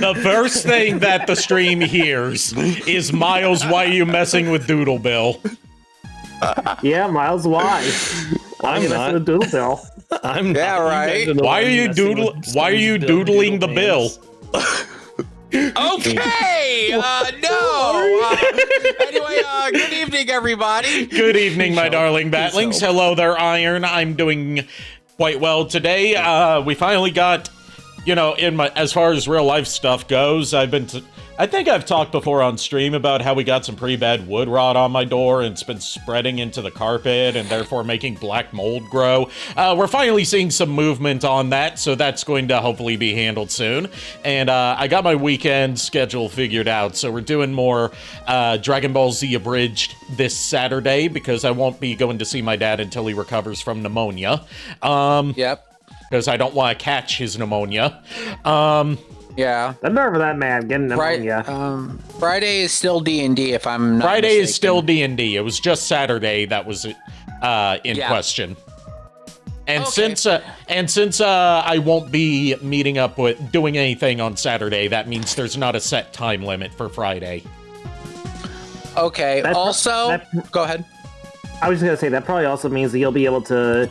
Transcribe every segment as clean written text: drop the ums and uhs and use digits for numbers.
The first thing that the stream hears is, Miles, why are you messing with Doodle Bill? Yeah, Miles, why? I'm not. With Doodle Bill. I'm Yeah, not. right. Why are you doodling the bill? Okay, no. Anyway, good evening, everybody. Good evening, my darling batlings. Hello there, Iron. I'm doing quite well today. We finally got, as far as real life stuff goes, I think I've talked before on stream about how we got some pretty bad wood rot on my door and it's been spreading into the carpet and therefore making black mold grow. We're finally seeing some movement on that, so that's going to hopefully be handled soon. And I got my weekend schedule figured out, so we're doing more Dragon Ball Z Abridged this Saturday because I won't be going to see my dad until he recovers from pneumonia. Yep. Because I don't want to catch his pneumonia. Yeah. The nerve of that man getting pneumonia. Friday is still D&D, if I'm not Friday mistaken. is still D&D. It was just Saturday that was in question. And since I won't be meeting up with doing anything on Saturday, that means there's not a set time limit for Friday. Okay. Go ahead. I was just gonna say that probably also means that you'll be able to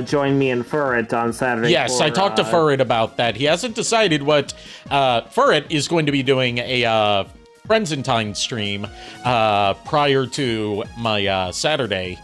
join me and Furret on Saturday. Yes, I talked to Furret about that. He hasn't decided what Furret is going to be doing a Friends in Time stream prior to my Saturday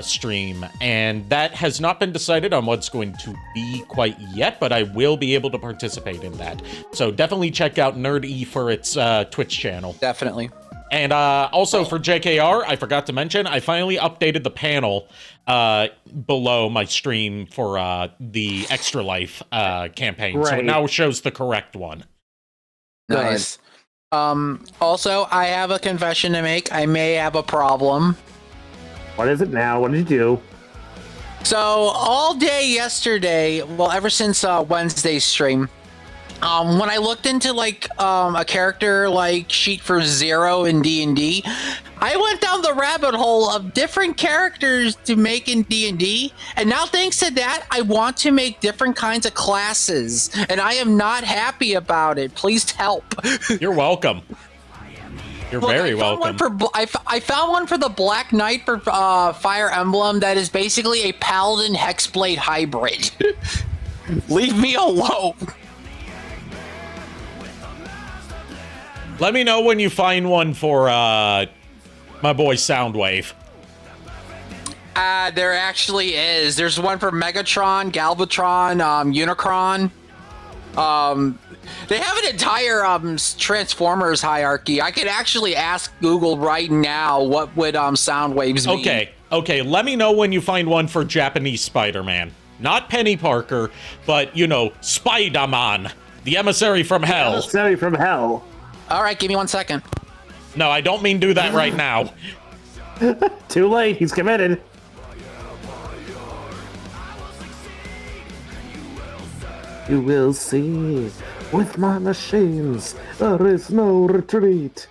stream, and that has not been decided on what's going to be quite yet, but I will be able to participate in that. So definitely check out Nerd E Furret's Twitch channel. Definitely. And also for JKR, I forgot to mention, I finally updated the panel below my stream for the Extra Life campaign. Right. So it now shows the correct one. Nice. Also, I have a confession to make. I may have a problem. What is it now? What did you do? So, all day yesterday, well, ever since Wednesday's stream, when I looked into a character sheet for Zero in D&D, I went down the rabbit hole of different characters to make in D&D, and now thanks to that, I want to make different kinds of classes, and I am not happy about it. Please help. You're welcome. You're very welcome. I found one for the Black Knight for Fire Emblem that is basically a Paladin Hexblade hybrid. Leave me alone. Let me know when you find one for my boy Soundwave. There actually is. There's one for Megatron, Galvatron, Unicron. They have an entire Transformers hierarchy. I could actually ask Google right now what would Soundwaves be. Okay. Let me know when you find one for Japanese Spider-Man. Not Penny Parker, but, Spider-Man. The emissary from hell. Emissary from hell. All right, give me 1 second. No, I don't mean do that right now. Too late, he's committed. You will see, with my machines, there is no retreat.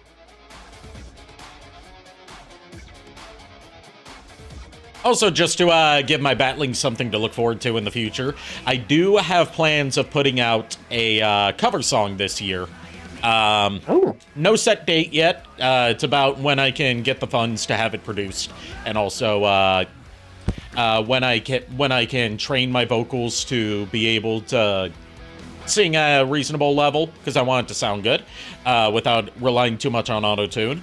Also, just to give my batlings something to look forward to in the future, I do have plans of putting out a cover song this year. No set date yet. It's about when I can get the funds to have it produced, and also when I can train my vocals to be able to sing at a reasonable level, because I want it to sound good without relying too much on auto-tune.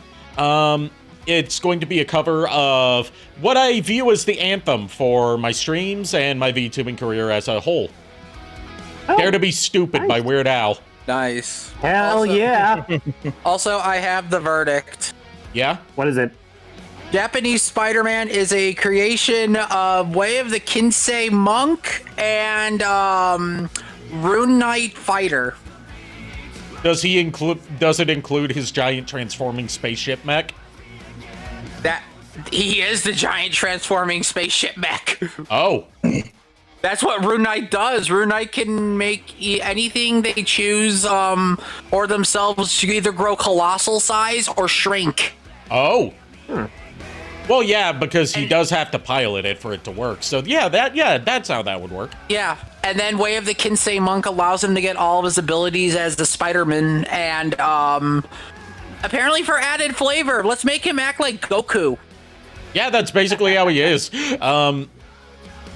It's going to be a cover of what I view as the anthem for my streams and my VTubing career as a whole. Dare to Be Stupid by Weird Al. Nice. Hell yeah. Also, I have the verdict. Yeah? What is it? Japanese Spider-Man is a creation of Way of the Kinsei Monk and Rune Knight Fighter. Does it include his giant transforming spaceship mech? He is the giant transforming spaceship mech. Oh. That's what Rune Knight does. Rune Knight can make anything they choose or themselves to either grow colossal size or shrink. Oh. Well, yeah, because he does have to pilot it for it to work. So, that's how that would work. Yeah. And then Way of the Kinsei Monk allows him to get all of his abilities as the Spider-Man, and apparently for added flavor, let's make him act like Goku. Yeah, that's basically how he is.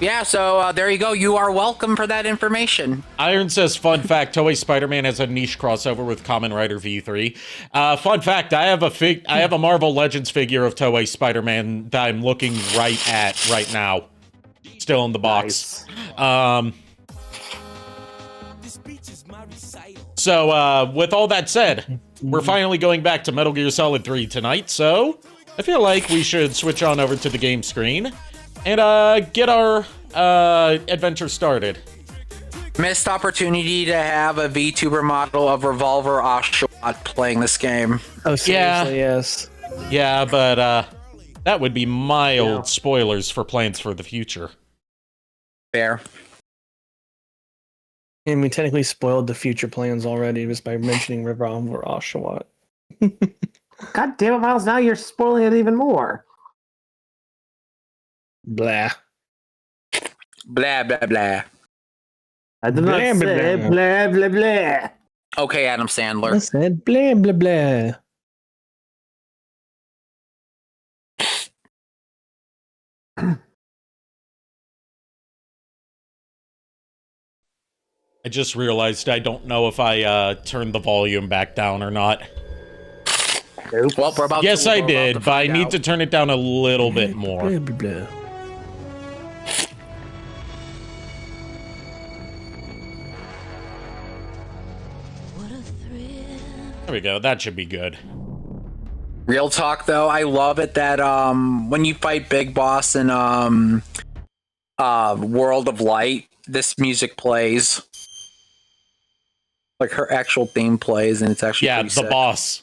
Yeah, so there you go. You are welcome for that information. Iron says, fun fact, Toei Spider-Man has a niche crossover with Kamen Rider V3. Fun fact, I have a Marvel Legends figure of Toei Spider-Man that I'm looking at right now. Still in the box. Nice. So, with all that said, we're finally going back to Metal Gear Solid 3 tonight, so I feel like we should switch on over to the game screen and get our adventure started. Missed opportunity to have a VTuber model of Revolver Oshawott playing this game. Oh, seriously, yes. Yeah, but that would be mild spoilers for plans for the future. Fair. And we technically spoiled the future plans already just by mentioning Revolver Oshawott. God damn it, Miles, now you're spoiling it even more. Blah. Blah, blah, blah. I did not Blah, blah, say blah. blah, blah, blah. Okay, Adam Sandler. I said blah, blah, blah. I just realized I don't know if I turned the volume back down or not. Well, we're about Yes, to, I we're did, about but I find need out. to turn it down a little bit more. Blah, blah, blah. There we go. That should be good. Real talk, though, I love it that when you fight Big Boss in World of Light, this music plays. Like her actual theme plays, and it's actually Yeah, pretty the sick. boss.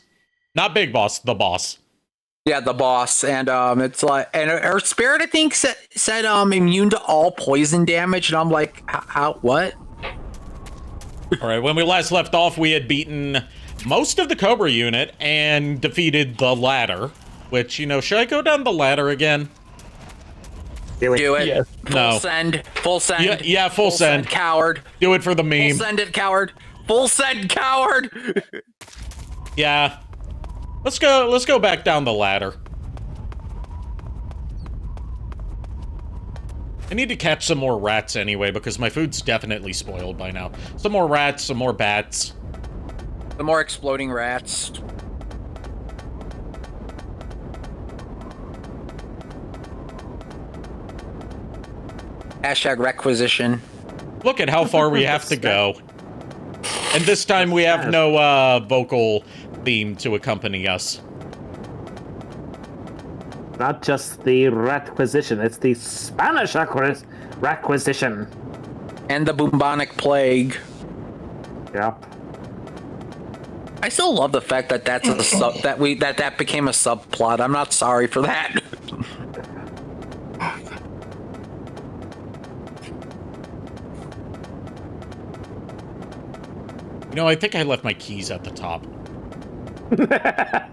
Not Big Boss, the boss. Yeah, the boss, and it's like, and her spirit, I think, said immune to all poison damage, and I'm like, how what? All right, when we last left off, we had beaten most of the Cobra Unit and defeated the ladder, which, you know, should I go down the ladder again? Do it. Do it. Yes. No. Full send. Yeah, full send. Coward. Do it for the Full meme. send it, coward. Full send, coward. Yeah. Let's go back down the ladder. I need to catch some more rats anyway, because my food's definitely spoiled by now. Some more rats, some more bats. The more exploding rats. Hashtag requisition. Look at how far we have to go. And this time we have no vocal theme to accompany us. Not just the requisition, it's the Spanish requisition. And the bubonic plague. Yep. I still love the fact that that's a sub that became a subplot. I'm not sorry for that. You know, I think I left my keys at the top.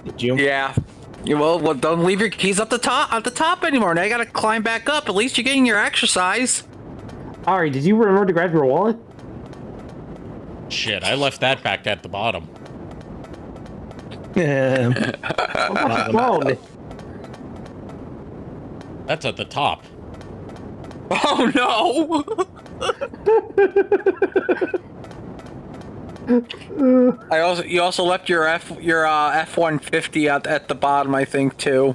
Did you? Yeah. Well, don't leave your keys at the top anymore. Now you gotta climb back up. At least you're getting your exercise. Ari, did you remember to grab your wallet? Shit, I left that back at the bottom. Yeah. Phone. That's at the top. Oh no! You also left your F-150 at the bottom, I think, too.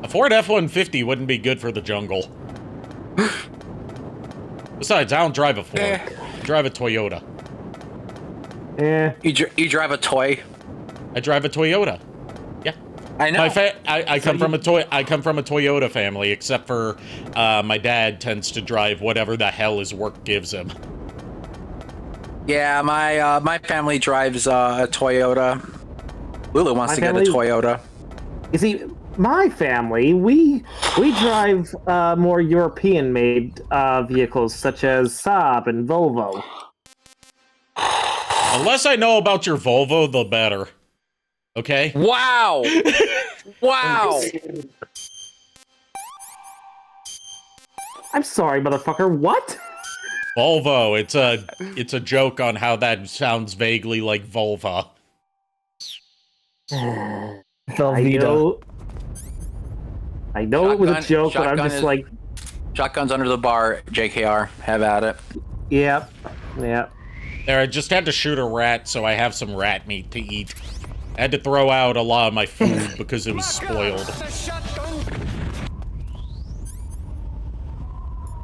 A Ford F-150 wouldn't be good for the jungle. Besides, I don't drive a Ford. I drive a Toyota. Yeah. You drive a toy. I drive a Toyota. Yeah. I know. I come from a Toyota family, except for my dad tends to drive whatever the hell his work gives him. Yeah, my family drives a Toyota. Lulu wants to get a Toyota. You see, my family, we drive more European-made vehicles such as Saab and Volvo. The less I know about your Volvo, the better. Okay? Wow! Wow! I'm sorry, motherfucker. What? Volvo. It's a joke on how that sounds vaguely like vulva. Velveeta. I know it was a joke, but I'm just like, Shotgun's under the bar, JKR. Have at it. yep. There, I just had to shoot a rat, so I have some rat meat to eat. I had to throw out a lot of my food because it was spoiled.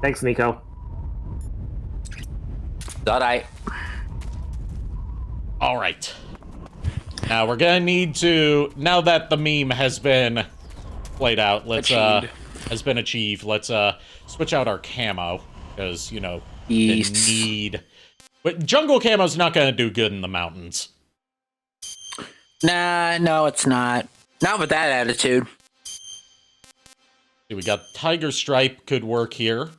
Thanks, Niko. Alright. Alright. Now we're gonna need to, now that the meme has been played out, has been achieved, let's switch out our camo. Because, you know, the need... But jungle camo's not gonna do good in the mountains. Nah, no, it's not. Not with that attitude. We got tiger stripe could work here.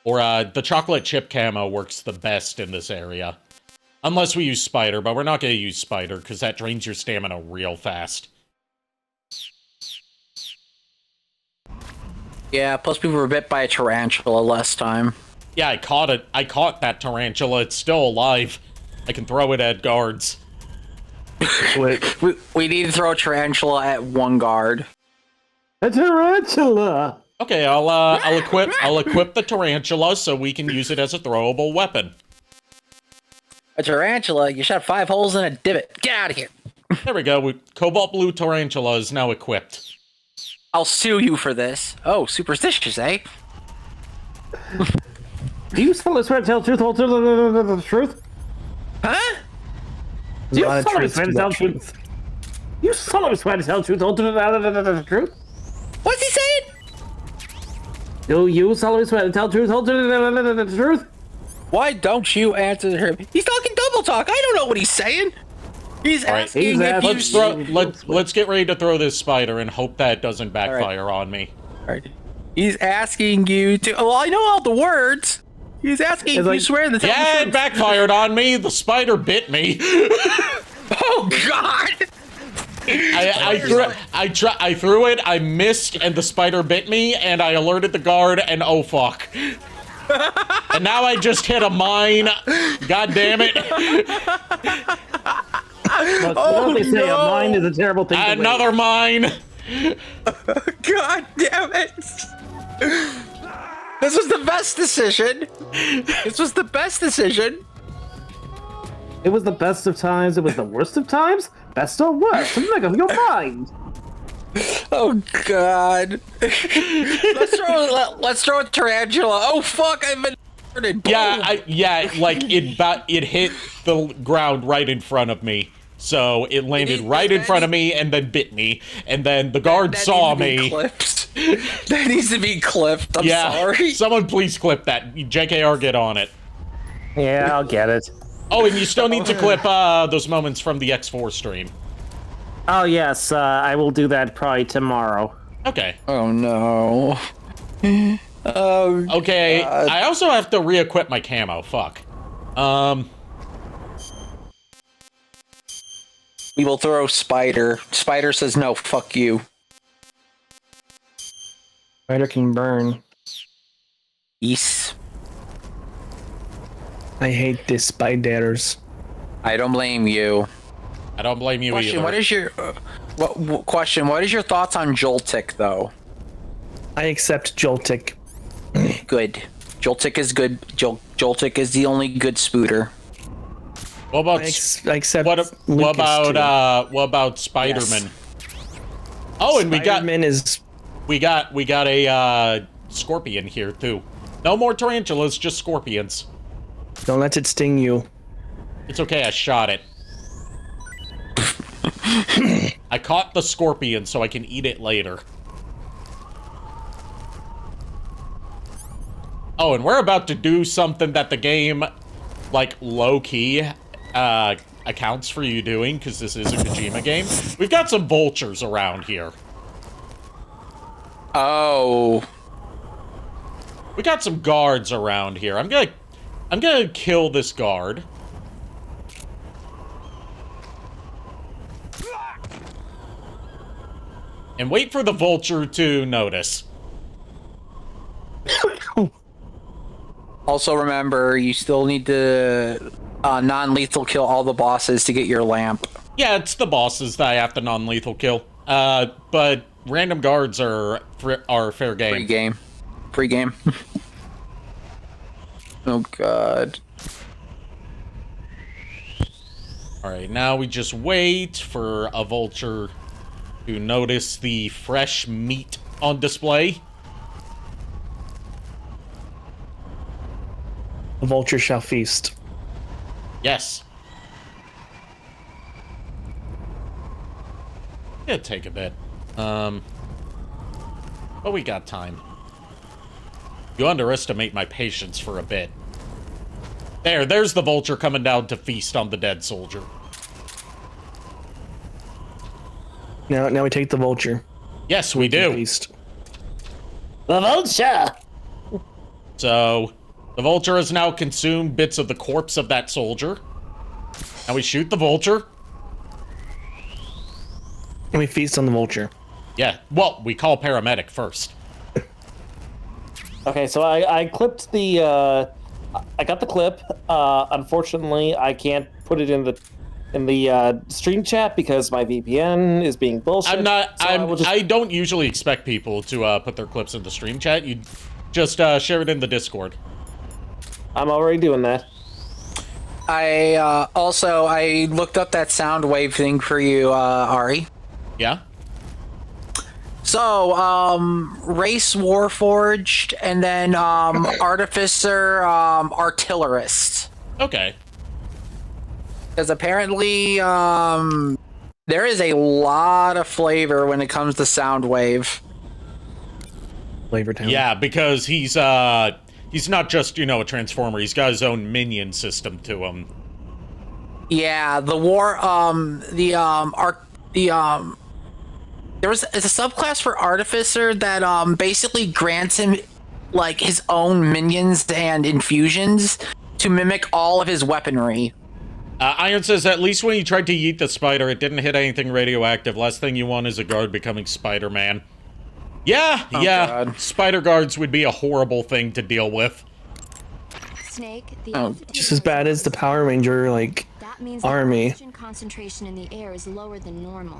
Or the chocolate chip camo works the best in this area. Unless we use spider, but we're not gonna use spider because that drains your stamina real fast. Yeah, plus people were bit by a tarantula last time. Yeah, I caught it. I caught that tarantula. It's still alive. I can throw it at guards. We need to throw a tarantula at one guard. A tarantula! Okay, I'll equip the tarantula so we can use it as a throwable weapon. A tarantula? You shot 5 holes in a divot. Get out of here. There we go. Cobalt blue tarantula is now equipped. I'll sue you for this. Oh, superstitious, eh? Do you solemnly swear to tell the truth, whole the truth? Huh? Do you solemnly swear to tell the truth? You solemnly swear to tell the truth, whole the truth? What's he saying? Do you solemnly swear to tell the truth, whole the truth? Why don't you answer him? He's talking double talk. I don't know what he's saying. He's asking if you... Let's get ready to throw this spider and hope that doesn't backfire on me. All right. He's asking you to... Well, I know all the words. He's asking if you swear to tell the truth. Yeah, it backfired on me. The spider bit me. Oh, God! I threw it, I missed, and the spider bit me, and I alerted the guard, and oh fuck. And now I just hit a mine. God damn it. Oh, they say a mine is a terrible thing. Another mine. God damn it. This was the best decision. This was the best decision. It was the best of times. It was the worst of times. Best or worst? Make up your mind. Oh God! let's throw a tarantula. Oh fuck! I've been hurted. It hit the ground right in front of me. So it landed right in front of me and then bit me, and then the guard saw me. That needs to be clipped. I'm sorry. Someone please clip that. JKR, get on it. Yeah, I'll get it. Oh, and you still need to clip those moments from the X4 stream. Oh, yes, I will do that probably tomorrow. Okay. Oh, no. Oh, okay, God. I also have to re-equip my camo. Fuck. We will throw Spider. Spider says no, fuck you. Spider can burn. Yes. I hate these spiders. I don't blame you. I don't blame you Question, either. what is your question? What is your thoughts on Joltik though? I accept Joltik. Good. Joltik is good. Joltik is the only good spooter. What about I accept what about Spider-Man? Yes. Oh, and Spider-Man we got a scorpion here too. No more tarantulas, just scorpions. Don't let it sting you. It's okay, I shot it. I caught the scorpion so I can eat it later. Oh, and we're about to do something that the game, like, low-key, accounts for you doing, because this is a Kojima game. We've got some vultures around here. Oh. We got some guards around here. I'm gonna kill this guard. And wait for the vulture to notice. Also, remember, you still need to non-lethal kill all the bosses to get your lamp. Yeah, it's the bosses that I have to non-lethal kill. But random guards are fair game. Free game. Free game. Oh, God. Alright, now we just wait for a vulture to notice the fresh meat on display. The vulture shall feast. Yes. It'll take a bit. But we got time. You underestimate my patience for a bit. There's the vulture coming down to feast on the dead soldier. Now we take the vulture. Yes, we do. Feast. The vulture! So, the vulture has now consumed bits of the corpse of that soldier. And we shoot the vulture. And we feast on the vulture. Yeah, well, we call paramedic first. Okay, so I clipped the I got the clip. Unfortunately, I can't put it in the stream chat because my VPN is being bullshit. I don't usually expect people to put their clips in the stream chat. You just share it in the Discord. I'm already doing that. I looked up that sound wave thing for you, Ari. Yeah? So, race warforged, and then artificer, artillerist. Okay. Because apparently, there is a lot of flavor when it comes to sound wave. Flavor Town. Yeah, because he's not just, a transformer. He's got his own minion system to him. Yeah, it's a subclass for Artificer that basically grants him like his own minions and infusions to mimic all of his weaponry. Iron says, at least when you tried to yeet the spider, it didn't hit anything radioactive. Last thing you want is a guard becoming Spider-Man. Yeah, God. Spider guards would be a horrible thing to deal with. Snake, Just as bad as the Power Ranger, that means army. The oxygen concentration in the air is lower than normal.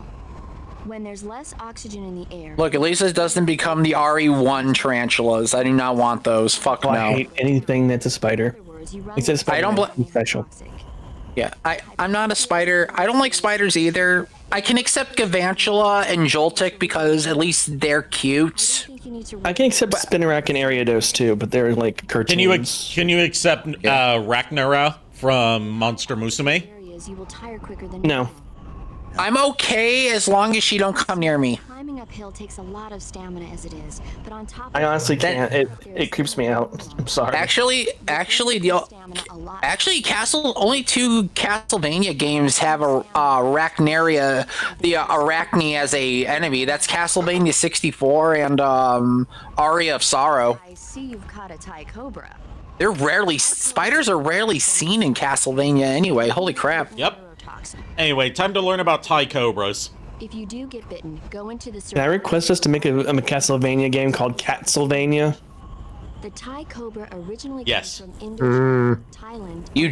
When there's less oxygen in the air... Look, at least it doesn't become the RE1 tarantulas. I do not want those. Fuck no. I hate anything that's a spider. Except spider. I don't special. Yeah, I'm not a spider. I don't like spiders either. I can accept Gavantula and Joltik because at least they're cute. I can accept Spinnerack and Ariados too, but they're like cartoons. Can you accept Ragnara from Monster Musume? No. I'm okay as long as she don't come near me. Climbing uphill takes a lot of stamina as it is, but on top of I honestly can't. It creeps me out. I'm sorry. Only two Castlevania games have a Arachnaria, the Arachne as a enemy. That's Castlevania 64 and Aria of Sorrow. I see you've caught a Thai Cobra. Spiders are rarely seen in Castlevania anyway. Holy crap. Yep. Anyway, time to learn about Thai Cobras. If you do get bitten, go into the Can I request us to make a Castlevania game called Catsylvania? The Thai Cobra originally Yes. comes from Indonesia, Thailand. You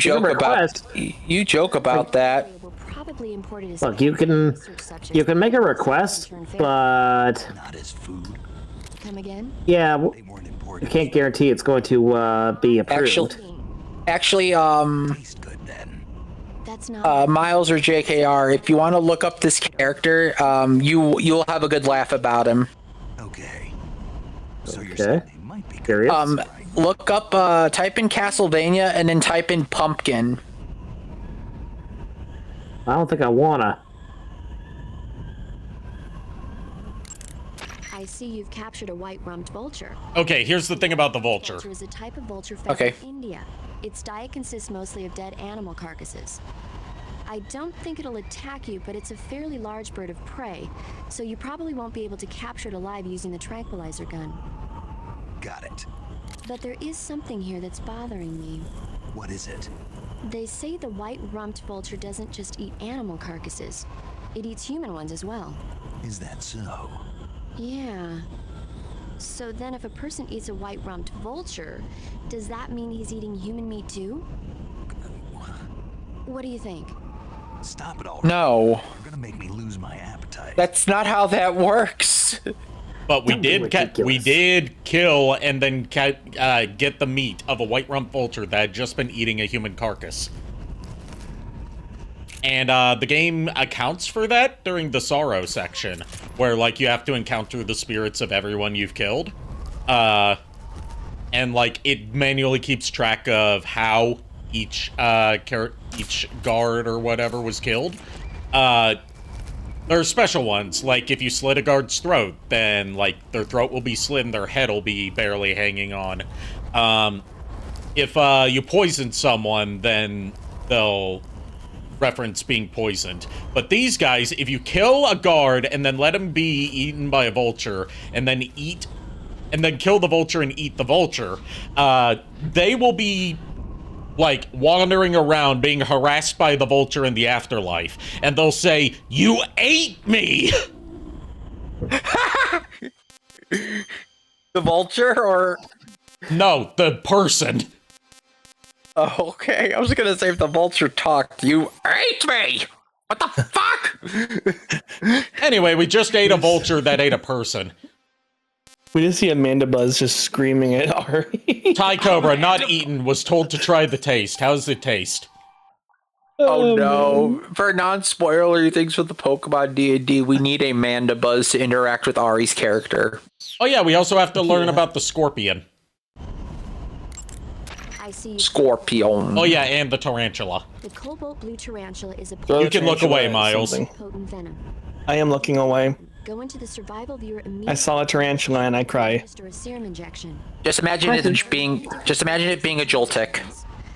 joke about that. They were probably imported as Look, you can make a request, but Not as food. Come again? yeah, They weren't important. you can't guarantee it's going to be approved. Actually, Taste good then. That's not Miles or JKR, if you want to look up this character, you'll have a good laugh about him. Okay. So you're Okay. saying they might be Curious. Look up, type in Castlevania and then type in Pumpkin. I don't think I wanna. I see you've captured a white-rumped vulture. Okay, here's the thing about the vulture. Vulture is a type of vulture found Okay. in India. Its diet consists mostly of dead animal carcasses. I don't think it'll attack you, but it's a fairly large bird of prey, so you probably won't be able to capture it alive using the tranquilizer gun. Got it. But there is something here that's bothering me. What is it? They say the white-rumped vulture doesn't just eat animal carcasses. It eats human ones as well. Is that so? Yeah. So then if a person eats a white-rumped vulture, does that mean he's eating human meat too? What do you think? Stop it all. No, You're gonna make me lose my appetite. that's not how that works. But we Don't be we ridiculous. did kill and then get the meat of a white rump vulture that had just been eating a human carcass. And the game accounts for that during the sorrow section, where like you have to encounter the spirits of everyone you've killed, and like it manually keeps track of how each guard or whatever was killed. There are special ones, like if you slit a guard's throat, then like their throat will be slit and their head will be barely hanging on. If you poison someone, then they'll reference being poisoned. But these guys, if you kill a guard and then let him be eaten by a vulture, and then kill the vulture and eat the vulture, they will be like wandering around being harassed by the vulture in the afterlife, and they'll say, "You ate me!" The vulture, or No, the person. oh, okay, I was gonna say if the vulture talked, you ate me. What the fuck? Anyway, we just ate a vulture that ate a person. We just see Amanda Buzz just screaming at Ari. Thai Cobra, not eaten, was told to try the taste. How does it taste? Oh no! For non-spoilery things with the Pokemon D&D, we need a Manda Buzz to interact with Ari's character. Oh yeah, we also have to learn about the scorpion. I see. Scorpion. Oh yeah, and the tarantula. The cobalt blue tarantula is a Throw You the can look tarantula away, at Miles. something. potent venom. I am looking away. Go into the survival viewer immediately. I saw a tarantula and I cry. Administer a serum injection. Just imagine it being a Joltik.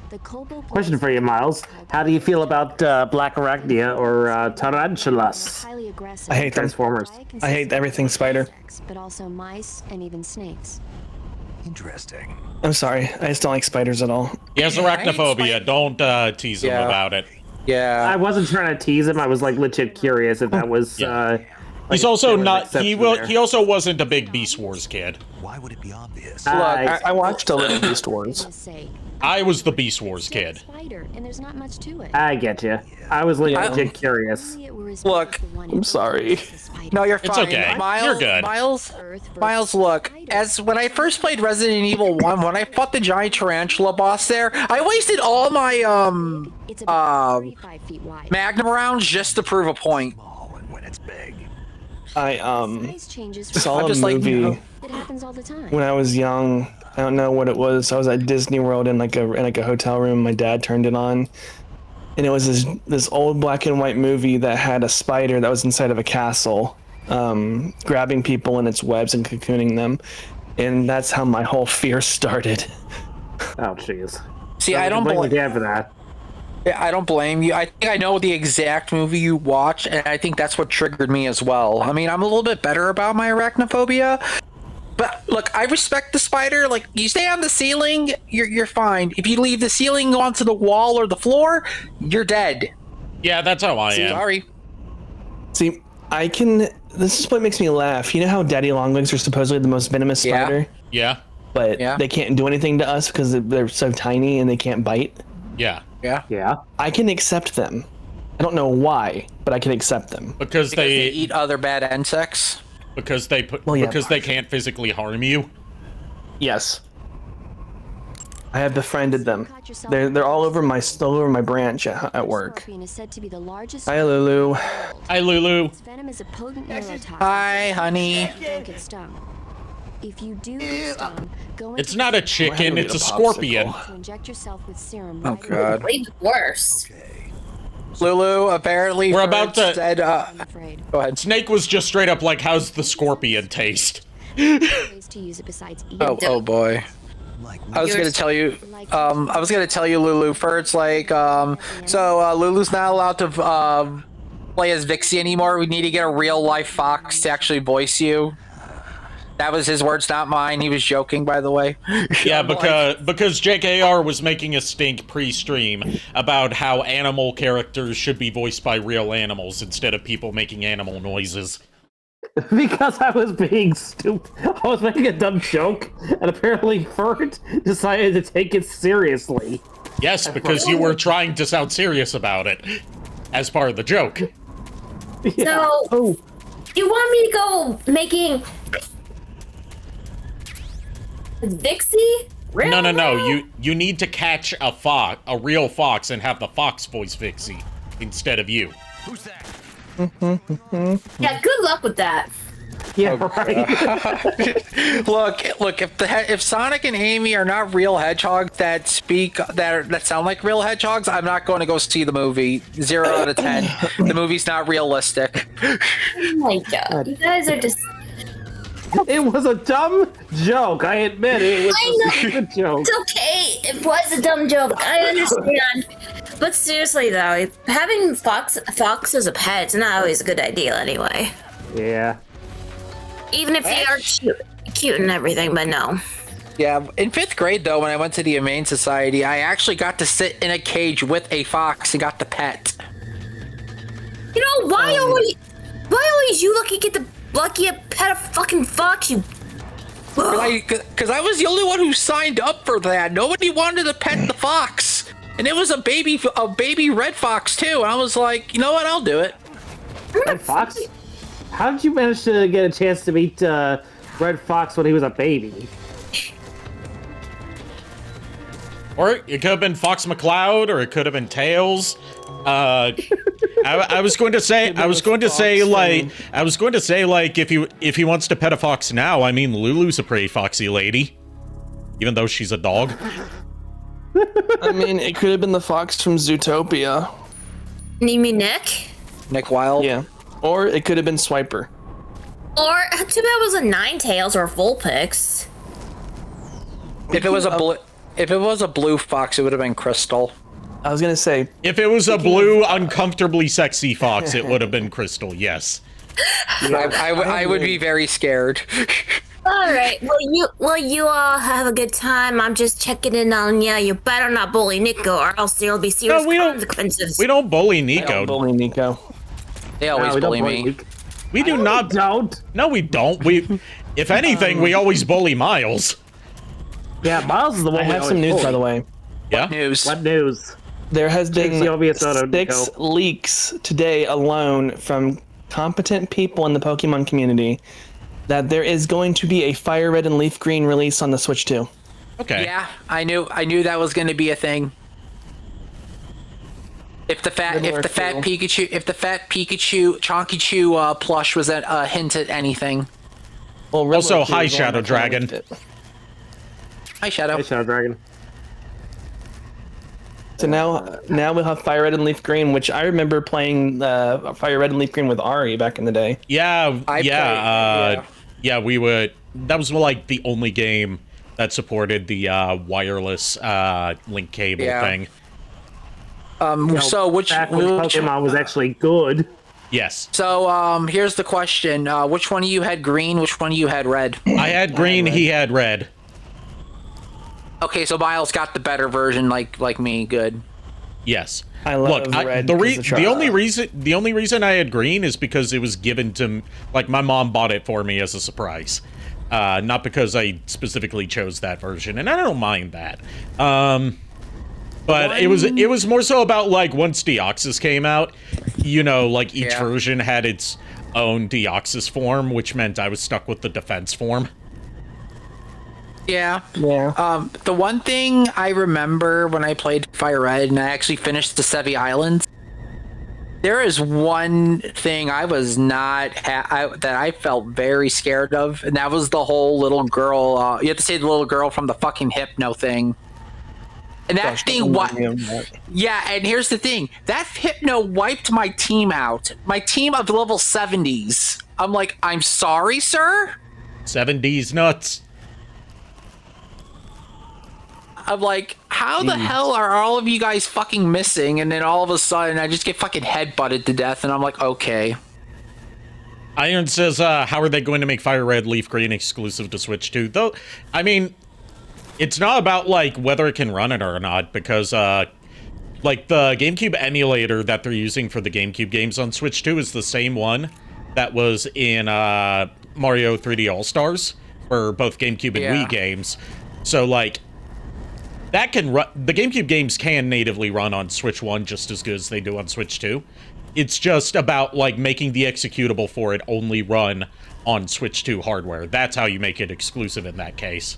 The cobalt blue Question for you, Miles. How do you feel about Black Arachnia or Tarantulas? highly aggressive. I hate them. Transformers. I hate everything spider. But also mice and even snakes. Interesting. I'm sorry. I just don't like spiders at all. He has arachnophobia. Don't tease him Yeah. about it. Yeah. I wasn't trying to tease him. I was like legit curious if that was. Yeah. Like, He's also there was not. exception there. He also wasn't a big Beast Wars kid. Why would it be obvious? I watched a little Beast Wars. I was the Beast Wars kid. Spider, and there's not much to it. I get you. I was legit curious. Look, I'm sorry. No, you're It's fine. okay. Miles, You're good. Miles, look. As when I first played Resident Evil 1, when I fought the giant tarantula boss there, I wasted all my It's about 35 feet wide. Magnum rounds just to prove a point. Small and when it's big. I Size changes from saw a just like, movie you know. It happens all the time. when I was young. I don't know what it was. I was at Disney World in like a hotel room. My dad turned it on, and it was this old black and white movie that had a spider that was inside of a castle, grabbing people in its webs and cocooning them, and that's how my whole fear started. Oh, jeez. See, I don't blame blame. your dad for that. I don't blame you. I think I know the exact movie you watched, and I think that's what triggered me as well. I mean, I'm a little bit better about my arachnophobia, but look, I respect the spider. Like, you stay on the ceiling, you're fine. If you leave the ceiling, go onto the wall or the floor, you're dead. Yeah, that's how I am. Sorry. See, I can. This is what makes me laugh. You know how daddy longlegs are supposedly the most venomous Yeah. spider, Yeah, but Yeah. they can't do anything to us because they're so tiny and they can't bite. yeah. Yeah. Yeah. I can accept them. I don't know why, but I can accept them. Because Because they they eat other bad insects. because they put Well, yeah. because they can't physically harm you. Yes. I have befriended them. They're all over my branch at work. Scorpion is said to be the largest Hi, Lulu. Hi, Lulu. Its venom is a potent neurotoxin. Hi, honey. Don't get stung. If you do get stung, go into It's not a Why chicken. do we It's a need a scorpion. popsicle? to inject yourself with serum. Oh, right God. Way worse. Okay. Lulu, apparently, We're about to- said, I'm afraid. go ahead. Snake was just straight up like, "How's the scorpion taste?" Ways to use it besides eating. Oh boy. Like I was gonna tell you, Lulu, first, like, Lulu's not allowed to, play as Vixie anymore. We need to get a real life fox to actually voice you. That was his words, not mine. He was joking, by the way. Yeah, because JKR was making a stink pre-stream about how animal characters should be voiced by real animals instead of people making animal noises. Because I was being stupid. I was making a dumb joke, and apparently Fert decided to take it seriously. Yes, because you were trying to sound serious about it as part of the joke. Yeah. So, you want me to go making Vixie? Really? No. You need to catch a real fox, and have the fox voice Vixie instead of you. Who's that? Yeah, good luck with that. Yeah, right. Look. If Sonic and Amy are not real hedgehogs that sound like real hedgehogs, I'm not going to go see the movie. 0 out of 10. The movie's not realistic. Oh my god, you guys are just. It was a dumb joke. I admit it. It was I a know. stupid joke. It's okay. It was a dumb joke. I understand. But seriously, though, having fox as a pet is not always a good idea anyway. Yeah. Even if they are cute and everything, but no. Yeah, in 5th grade, though, when I went to the Humane Society, I actually got to sit in a cage with a fox and got the pet. You know, why always you get the lucky pet a fucking fox, you... Because I was the only one who signed up for that. Nobody wanted to pet the fox. And it was a baby red fox, too. And I was like, you know what, I'll do it. Red Fox? How did you manage to get a chance to meet Red Fox when he was a baby? Or it could have been Fox McCloud, or it could have been Tails. I was going to say like if he wants to pet a fox now, I mean Lulu's a pretty foxy lady, even though she's a dog. I mean, it could have been the fox from Zootopia. You mean Nick? Nick Wilde. Yeah. Or it could have been Swiper. Or too bad it was a Ninetales or Vulpix. If it was a blue fox, it would have been Crystal. I was gonna say, If it was a blue, uncomfortably sexy fox, it would have been Crystal. Yes. I would be very scared. All right. Well, you all have a good time. I'm just checking in on you. You better not bully Nico, or else there'll be serious consequences. We don't bully I Nico. don't bully Nico. They always we don't bully me. We do not. Don't. No, we don't. If anything, we always bully Miles. Yeah, Miles is the one. I have some news, by the way. Yeah. News. What news? There has been the obvious out of 6 Nico. leaks today alone from competent people in the Pokemon community that there is going to be a Fire Red and Leaf Green release on the Switch 2. Okay. Yeah, I knew that was going to be a thing. If the fat Pikachu Chonky Chew plush was a hint at anything. Well, Also, Riddler hi, is the one Shadow that Dragon. released it. Hi, Shadow. Hey, Shadow Dragon. So now we'll have Fire Red and Leaf Green, which I remember playing Fire Red and Leaf Green with Ari back in the day. Yeah, we would. That was like the only game that supported the wireless link cable thing. So which Back when Pokemon was actually good. Yes. So here's the question: which one of you had green? Which one of you had red? I had green. He had red. Okay, so Miles got the better version, like me. Good. Yes. I love red. The only reason I had green is because it was given to, like, my mom bought it for me as a surprise, not because I specifically chose that version, and I don't mind that. But it was more so about, like, once Deoxys came out, you know, like each version had its own Deoxys form, which meant I was stuck with the defense form. Yeah. Yeah. The one thing I remember when I played Fire Red and I actually finished the Sevi Islands, there is one thing I was not that I felt very scared of, and that was the whole little girl. You have to say the little girl from the fucking Hypno thing. And that thing, yeah, and here's the thing. That Hypno wiped my team out. My team of level 70s. I'm like, I'm sorry, sir? 70s nuts. I'm like, how the hell are all of you guys fucking missing? And then all of a sudden, I just get fucking headbutted to death, and I'm like, okay. Iron says, how are they going to make Fire Red Leaf Green exclusive to Switch 2? Though, I mean, it's not about, like, whether it can run it or not, because, like, the GameCube emulator that they're using for the GameCube games on Switch 2 is the same one that was in Mario 3D All-Stars for both GameCube and Wii games. So, like, that can run... The GameCube games can natively run on Switch 1 just as good as they do on Switch 2. It's just about, like, making the executable for it only run on Switch 2 hardware. That's how you make it exclusive in that case.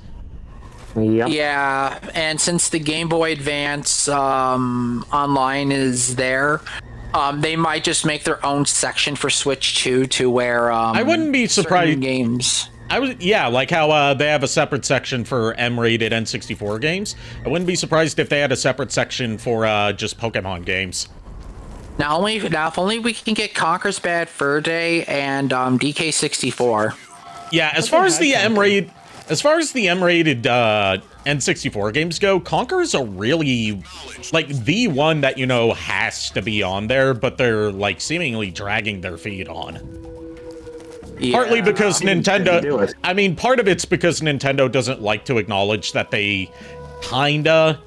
Yep. Yeah, and since the Game Boy Advance online is there, they might just make their own section for Switch 2 to where I wouldn't be surprised. Games. Like how they have a separate section for M-rated N64 games. I wouldn't be surprised if they had a separate section for just Pokemon games. Now, if only we can get Conker's Bad Fur Day and DK64. Yeah, as far as the M-rated N64 games go, Conker's a really, like, the one that, you know, has to be on there, but they're, like, seemingly dragging their feet on. Yeah. Partly because Nintendo... I mean, part of it's because Nintendo doesn't like to acknowledge that they kinda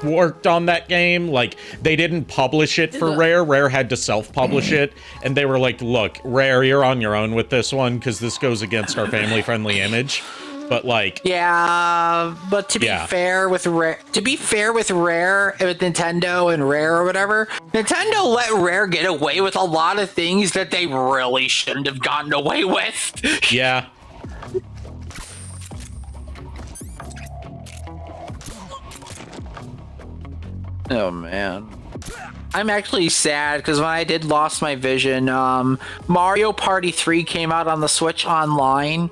worked on that game. Like, they didn't publish it for Rare. Rare had to self-publish it, and they were like, look, Rare, you're on your own with this one, because this goes against our family-friendly image. But, like... Yeah, but to be fair with Rare, with Nintendo and Rare or whatever, Nintendo let Rare get away with a lot of things that they really shouldn't have gotten away with. Yeah. Oh, man. I'm actually sad because when I did lost my vision, Mario Party 3 came out on the Switch Online,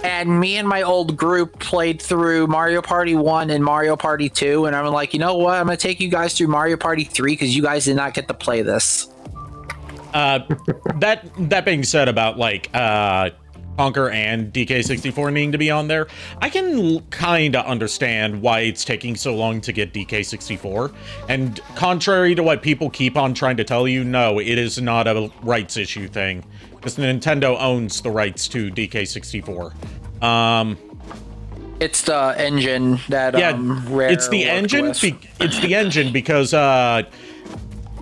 and me and my old group played through Mario Party 1 and Mario Party 2, and I'm like, you know what? I'm going to take you guys through Mario Party 3 because you guys did not get to play this. That being said about, like, Conker and DK64 needing to be on there, I can kind of understand why it's taking so long to get DK64. And contrary to what people keep on trying to tell you, no, it is not a rights issue thing. Because Nintendo owns the rights to DK64. It's the engine that Rare it's the engine. It's the engine because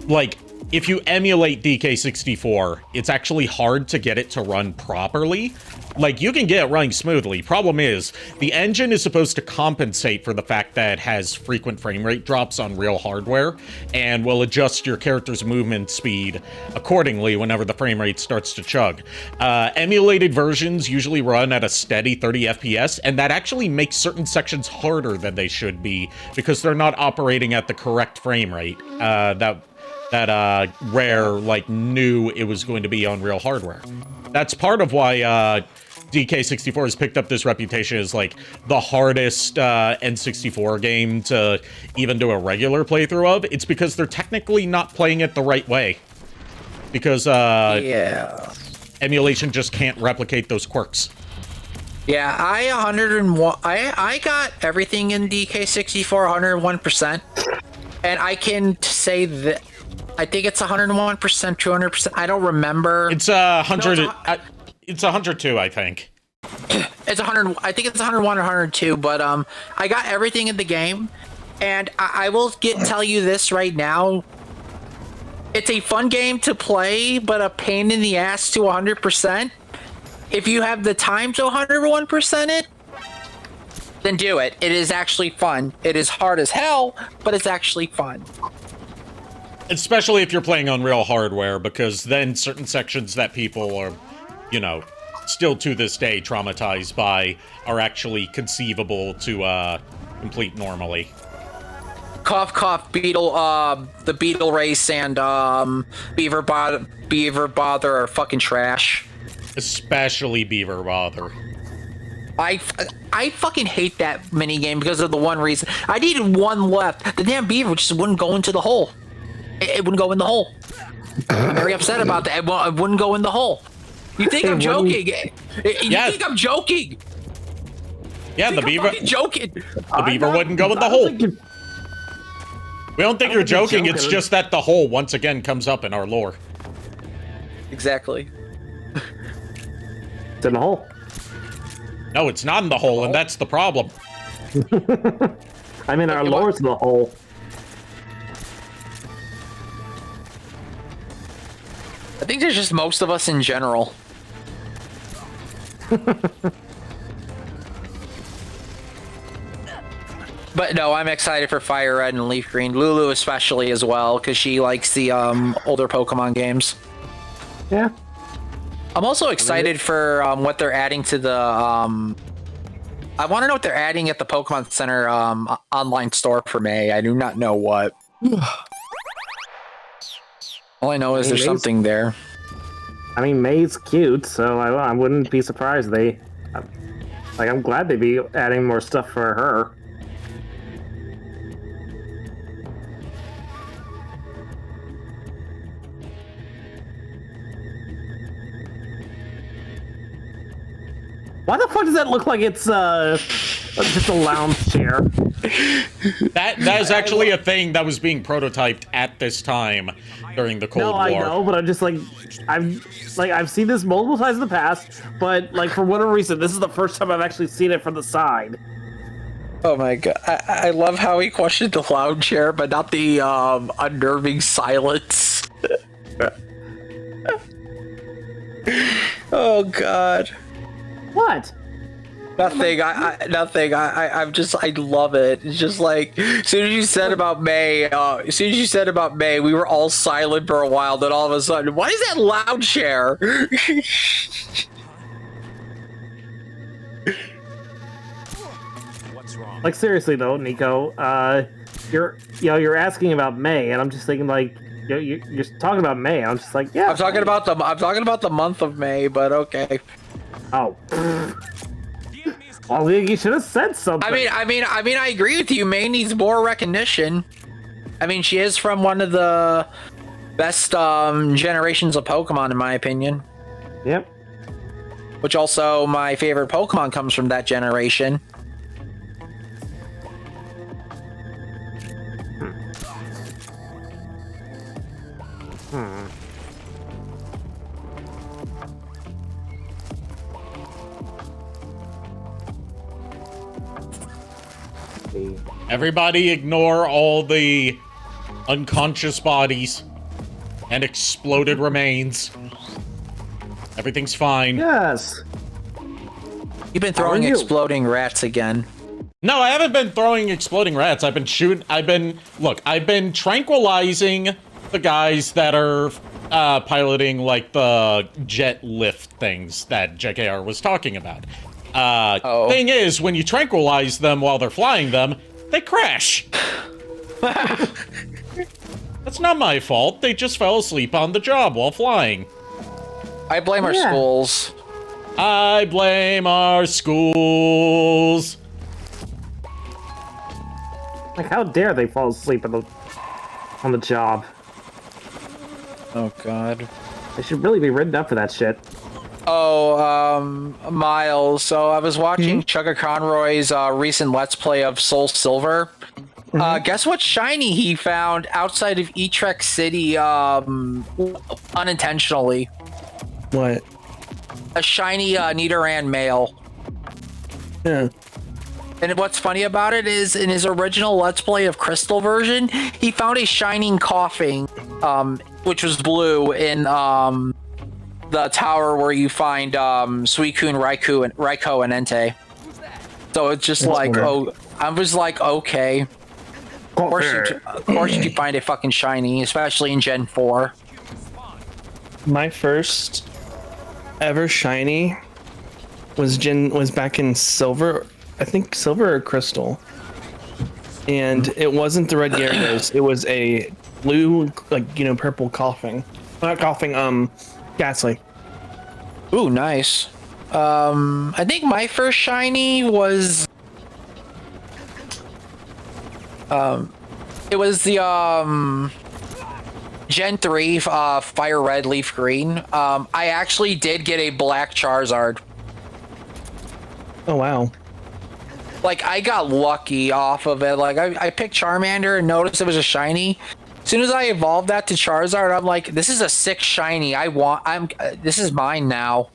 like, if you emulate DK64, it's actually hard to get it to run properly. Like, you can get it running smoothly. Problem is, the engine is supposed to compensate for the fact that it has frequent frame rate drops on real hardware, and will adjust your character's movement speed accordingly whenever the frame rate starts to chug. Emulated versions usually run at a steady 30 FPS, and that actually makes certain sections harder than they should be, because they're not operating at the correct frame rate. That Rare, like, knew it was going to be on real hardware. That's part of why DK64 has picked up this reputation as, like, the hardest N64 game to even do a regular playthrough of. It's because they're technically not playing it the right way. Because emulation just can't replicate those quirks. Yeah, I got everything in DK64 101%, and I can say that I think it's 101%, 200%. I don't remember. It's 100. It's 102, I think. It's 100. I think it's 101 or 102. But I got everything in the game, and I will tell you this right now. It's a fun game to play, but a pain in the ass to 100%. If you have the time to 101% it, then do it. It is actually fun. It is hard as hell, but it's actually fun. Especially if you're playing on real hardware, because then certain sections that people are, you know, still to this day traumatized by are actually conceivable to complete normally. Cough, cough, Beetle, the Beetle Race and Beaver Bother are fucking trash. Especially Beaver Bother. I fucking hate that minigame because of the one reason. I needed one left. The damn beaver just wouldn't go into the hole. It wouldn't go in the hole. I'm very upset about that. It wouldn't go in the hole. You think I'm joking? You think I'm joking? Yeah, the beaver. Joking. The beaver wouldn't go in the hole. We don't think you're joking. It's just that the hole once again comes up in our lore. Exactly. It's in the hole. No, it's not in the hole, and that's the problem. I mean, our lore's in the hole. I think there's just most of us in general. But no, I'm excited for Fire Red and Leaf Green. Lulu especially as well, because she likes the older Pokemon games. Yeah. I'm also excited for what they're adding to the... I want to know what they're adding at the Pokemon Center online store for May. I do not know what. All I know is there's something there. I mean, May's cute, so I wouldn't be surprised they... Like, I'm glad they'd be adding more stuff for her. Why the fuck does that look like it's just a lounge chair? That is actually a thing that was being prototyped at this time during the Cold War. I know, but I'm just like, I've seen this multiple times in the past, but like for whatever reason, this is the first time I've actually seen it from the side. Oh my god! I love how he questioned the lounge chair, but not the unnerving silence. Oh god. What? Nothing. Nothing. I'm just. I love it. It's just like as soon as you said about May. We were all silent for a while. Then all of a sudden, what is that loud chair? What's wrong? Like seriously though, Nico, you're asking about May, and I'm just thinking like you're talking about May. And I'm just like, yeah. I'm talking about the month of May, but okay. Oh. Well, you should have said something. I mean, I agree with you. May needs more recognition. I mean, she is from one of the best generations of Pokemon, in my opinion. Yep. Which also, my favorite Pokemon comes from that generation. Everybody ignore all the unconscious bodies and exploded remains. Everything's fine. Yes. You've been throwing exploding rats again. No, I haven't been throwing exploding rats. I've been tranquilizing the guys that are piloting like the jet lift things that JKR was talking about. Thing is, when you tranquilize them while they're flying them, they crash. That's not my fault. They just fell asleep on the job while flying. I blame our schools. I blame our schools. Like, how dare they fall asleep on the job? Oh god. They should really be written up for that shit. Oh, Miles. So I was watching Chugga Conroy's recent Let's Play of Soul Silver. Guess what shiny he found outside of Etrex City unintentionally? What? A shiny Nidoran male. Yeah. And what's funny about it is, in his original Let's Play of Crystal version, he found a shining coughing, which was blue in the tower where you find Suicune, Raikou, and Entei. So it's just like, oh, I was like, okay. Of course you find a fucking shiny, especially in Gen 4. My first ever shiny was back in Silver. I think Silver or Crystal. And it wasn't the red Gyarados. It was a blue, like, purple coughing. Not coughing, Ghastly. Ooh, nice. I think my first shiny was... it was the, Gen 3, Fire Red, Leaf Green. I actually did get a black Charizard. Oh, wow. Like, I got lucky off of it. Like, I picked Charmander and noticed it was a shiny. As soon as I evolved that to Charizard, I'm like, this is a sick shiny. This is mine now.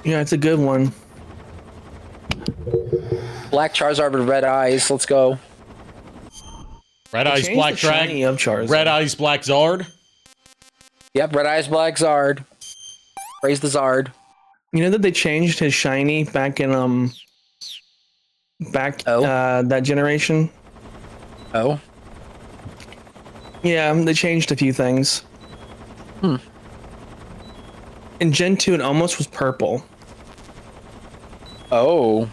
Yeah, it's a good one. Black Charizard with red eyes. Let's go. Red Eyes, Black Dragon. Red Eyes, Black Zard. Yep, Red Eyes, Black Zard. Praise the Zard. You know that they changed his shiny back in that generation? Oh. Yeah, they changed a few things. In Gen 2 it almost was purple. Oh.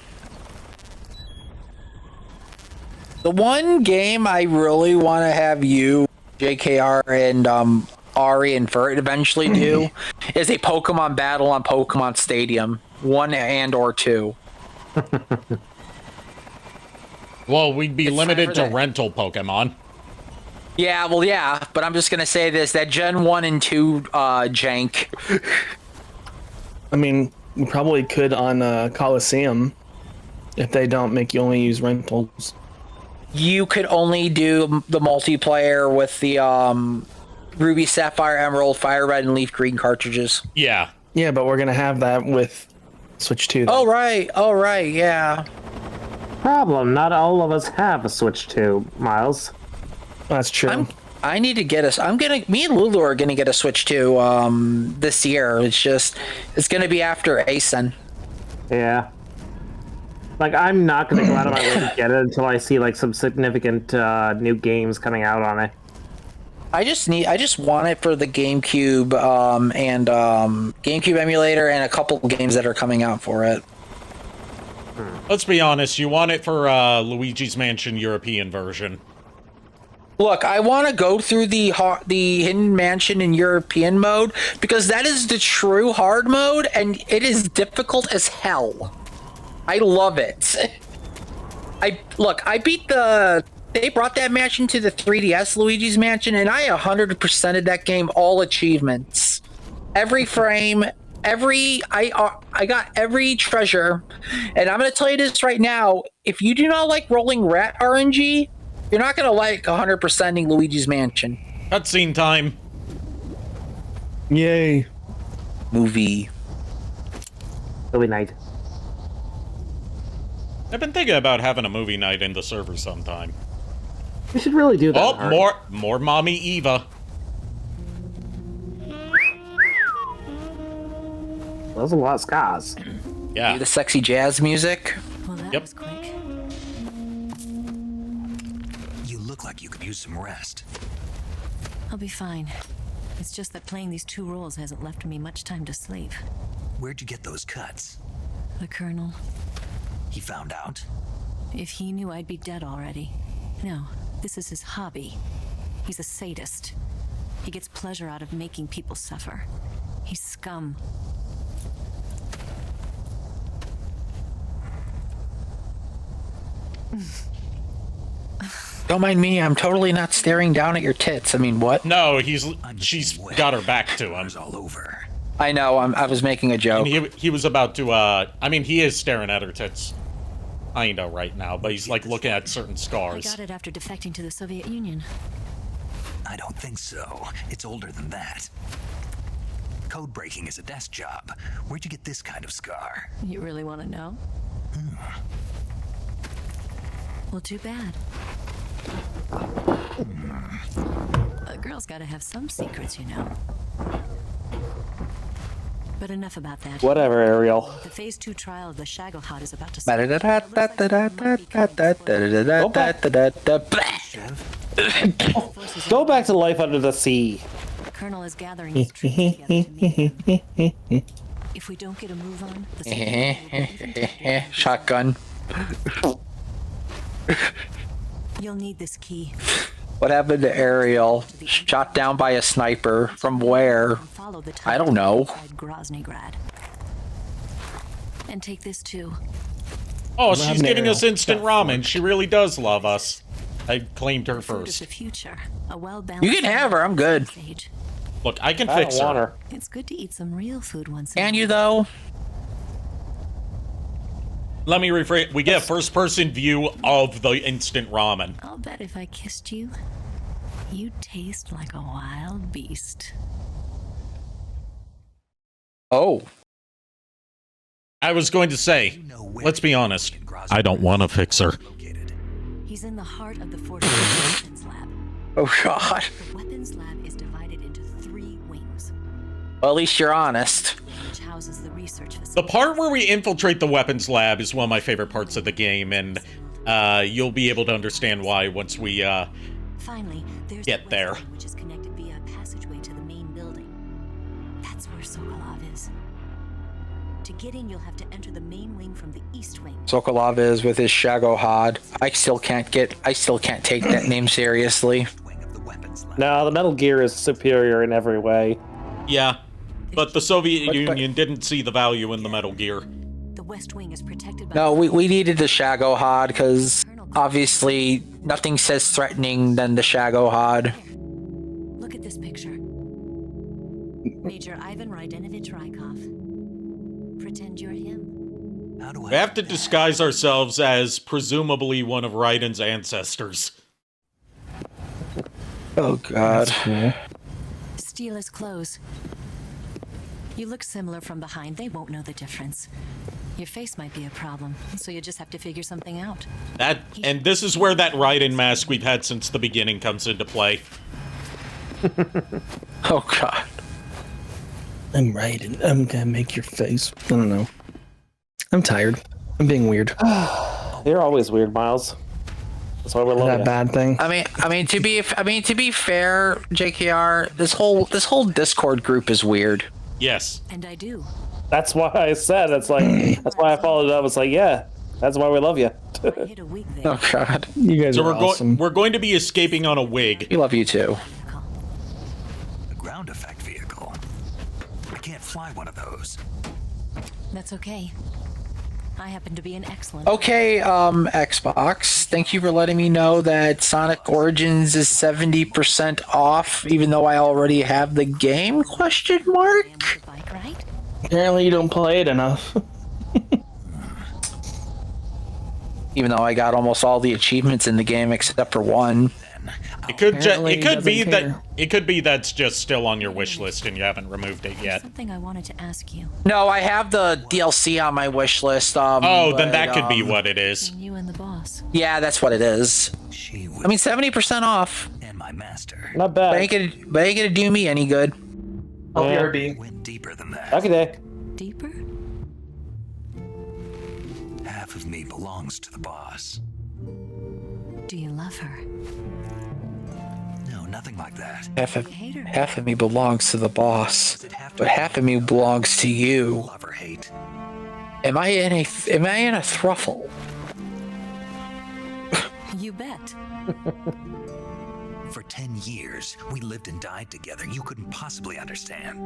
The one game I really want to have you, JKR, and Ari and Vert eventually do is a Pokemon battle on Pokemon Stadium. 1 and or 2. Well, we'd be It's limited time to for that. rental Pokemon. Yeah, well, yeah, but I'm just going to say this, that Gen 1 and 2 jank. I mean, we probably could on Coliseum if they don't make you only use rentals. You could only do the multiplayer with the Ruby, Sapphire, Emerald, Fire Red, and Leaf Green cartridges. Yeah. Yeah, but we're gonna have that with Switch 2. Oh right, yeah. Problem, not all of us have a Switch 2, Miles. That's true. I need to get us. Me and Lulu are gonna get a Switch 2 this year. It's gonna be after ASEN. Yeah. Like, I'm not going to go out of my way to get it until I see, like, some significant new games coming out on it. I just want it for the GameCube and GameCube emulator and a couple games that are coming out for it. Let's be honest, you want it for Luigi's Mansion European version. Look, I want to go through the Hidden Mansion in European mode because that is the true hard mode and it is difficult as hell. I love it. They brought that mansion to the 3DS, Luigi's Mansion, and I 100%ed that game, all achievements. Every frame, I got every treasure, and I'm going to tell you this right now, if you do not like rolling rat RNG, you're not going to like 100%ing Luigi's Mansion. Cutscene time. Yay. Movie. Movie night. I've been thinking about having a movie night in the server sometime. We should really do that. Oh, Art. more Mommy Eva. Those are a lot of scars. Yeah. The sexy jazz music. Well, that Yep. was quick. You look like you could use some rest. I'll be fine. It's just that playing these 2 roles hasn't left me much time to sleep. Where'd you get those cuts? The Colonel, He found out? if he knew I'd be dead already. No, this is his hobby. He's a sadist. He gets pleasure out of making people suffer. He's scum. Don't mind me, I'm totally not staring down at your tits. I mean, what? No, she's got her back to him. It's all over. I know, I was making a joke. And he was about to, I mean, he is staring at her tits. I know right now, but he's like looking at certain I scars. got it after defecting to the Soviet Union. I don't think so. It's older than that. Code breaking is a desk job. Where'd you get this kind of scar? You really want to know? Well, too bad. A girl's got to have some secrets, you know. But enough about that. Whatever, Ariel. The Phase 2 trial of the Shagalhot is about to start. Go back to life under the sea. The Colonel is gathering his troops together to meet him. If we don't get a move on, the Soviet Shotgun. You'll need this key. What happened to Ariel? Shot down by a sniper. From where? Follow the I don't know. inside Groznygrad. And take this too. Oh, she's an giving Ariel. us instant ramen. She really does love us. I claimed her Food is the first. future. A well-balanced. You can have her, I'm good. Sage. Look, I can I fix don't want her. her. It's good to eat some real food once in a Can you while. though? Let me rephrase. We get a first-person view of the instant ramen. I'll bet if I kissed you, you'd taste like a wild beast. Oh. I was going to say, let's be honest. I don't want to fix her. Located. He's in the heart of the Fortress Weapons Lab. Oh god. The Weapons Lab is divided into 3 wings. Well, at least you're honest. Each houses houses the research facility. The part where we infiltrate the weapons lab is one of my favorite parts of the game, and you'll be able to understand why once we Finally, there's get the there. west wing, which is connected via a passageway to the main building. That's where Sokolov is. To get in, you'll have to enter the main wing from the east wing. Sokolov is with his Shagohod. I still can't take that name seriously. No, the Metal Gear is superior in every way. Yeah, but the Soviet Union didn't see the value in the Metal Gear. The west wing is protected by... No, we needed the Shagohod because obviously nothing says threatening than the Shagohod. Look at this picture. Major Ivan Rydenovich Rykov. Pretend you're him. We have to disguise ourselves as presumably one of Raiden's ancestors. Oh god. Steal his clothes. You look similar from behind. They won't know the difference. Your face might be a problem, so you just have to figure something out. And this is where that Raiden mask we've had since the beginning comes into play. Oh god. I'm Raiden. I'm gonna make your face. I don't know. I'm tired. I'm being weird. You're always weird, Miles. That's why we're loving That it. bad thing. I mean to be fair, JKR, this whole Discord group is weird. Yes. And I do. That's why I said. That's why I followed it up. It's like, yeah, that's why we love you. I hit a wig there. Oh god. You guys So are awesome. we're going to be escaping on a wig. We love you too. A ground effect vehicle. I can't fly one of those. That's okay. I happen to be an excellent... Okay, Xbox, thank you for letting me know that Sonic Origins is 70% off, even though I already have the game, question mark? Bike, right? Apparently you don't play it enough. Even though I got almost all the achievements in the game except for one. It could Apparently he it could be that's just still on your wish list and you haven't removed it yet. Something I wanted to ask you. No, I have the DLC on my wish list. Oh, then that could be what it is. You and the boss. Yeah, that's what it is. She I mean, 70% off. and my master Not But bad. ain't gonna do me any good. I'll Yeah. BRB. went deeper than that. Okay. Deeper? Half of me belongs to the boss. Do you love her? No, nothing like that. Half of me belongs to the boss, but half of me belongs to you. Love or hate. Am I in a thruffle? You bet. For 10 years, we lived and died together. You couldn't possibly understand.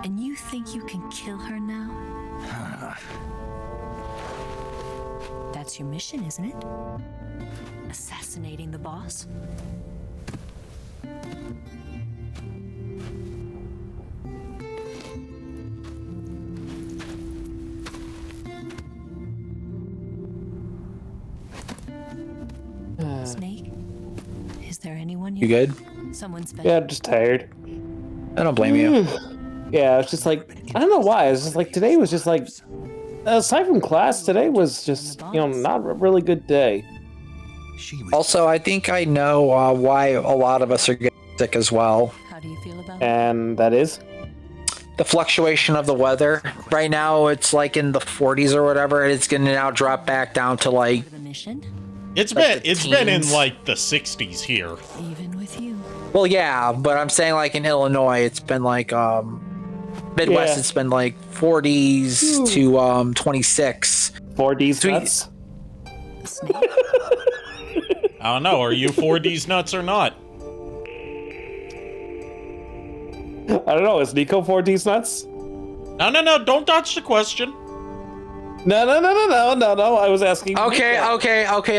And you think you can kill her now? That's your mission, isn't it? Assassinating the boss? Snake? Is there anyone You good? Someone's been... Yeah, I'm just tired. I don't blame you. Yeah, it's just like, I don't know why. It's just like, today was just like, aside from class, today was just, not a really good day. She was Also, I think I know why a lot of us are getting sick as well. How do you feel about And that is? The fluctuation of the weather. Right now, it's like in the 40s or whatever, and it's going to now drop back down to like... the mission? It's Like been in teens. like the 60s here. Even with you. Well, yeah, but I'm saying like in Illinois, it's been like Midwest. Yeah. It's been like 40s to 26. 4D's Sweet. nuts? Snake? I don't know. Are you 4D's nuts or not? I don't know. Is Niko 4D's nuts? No. Don't dodge the question. No. I was asking. Okay.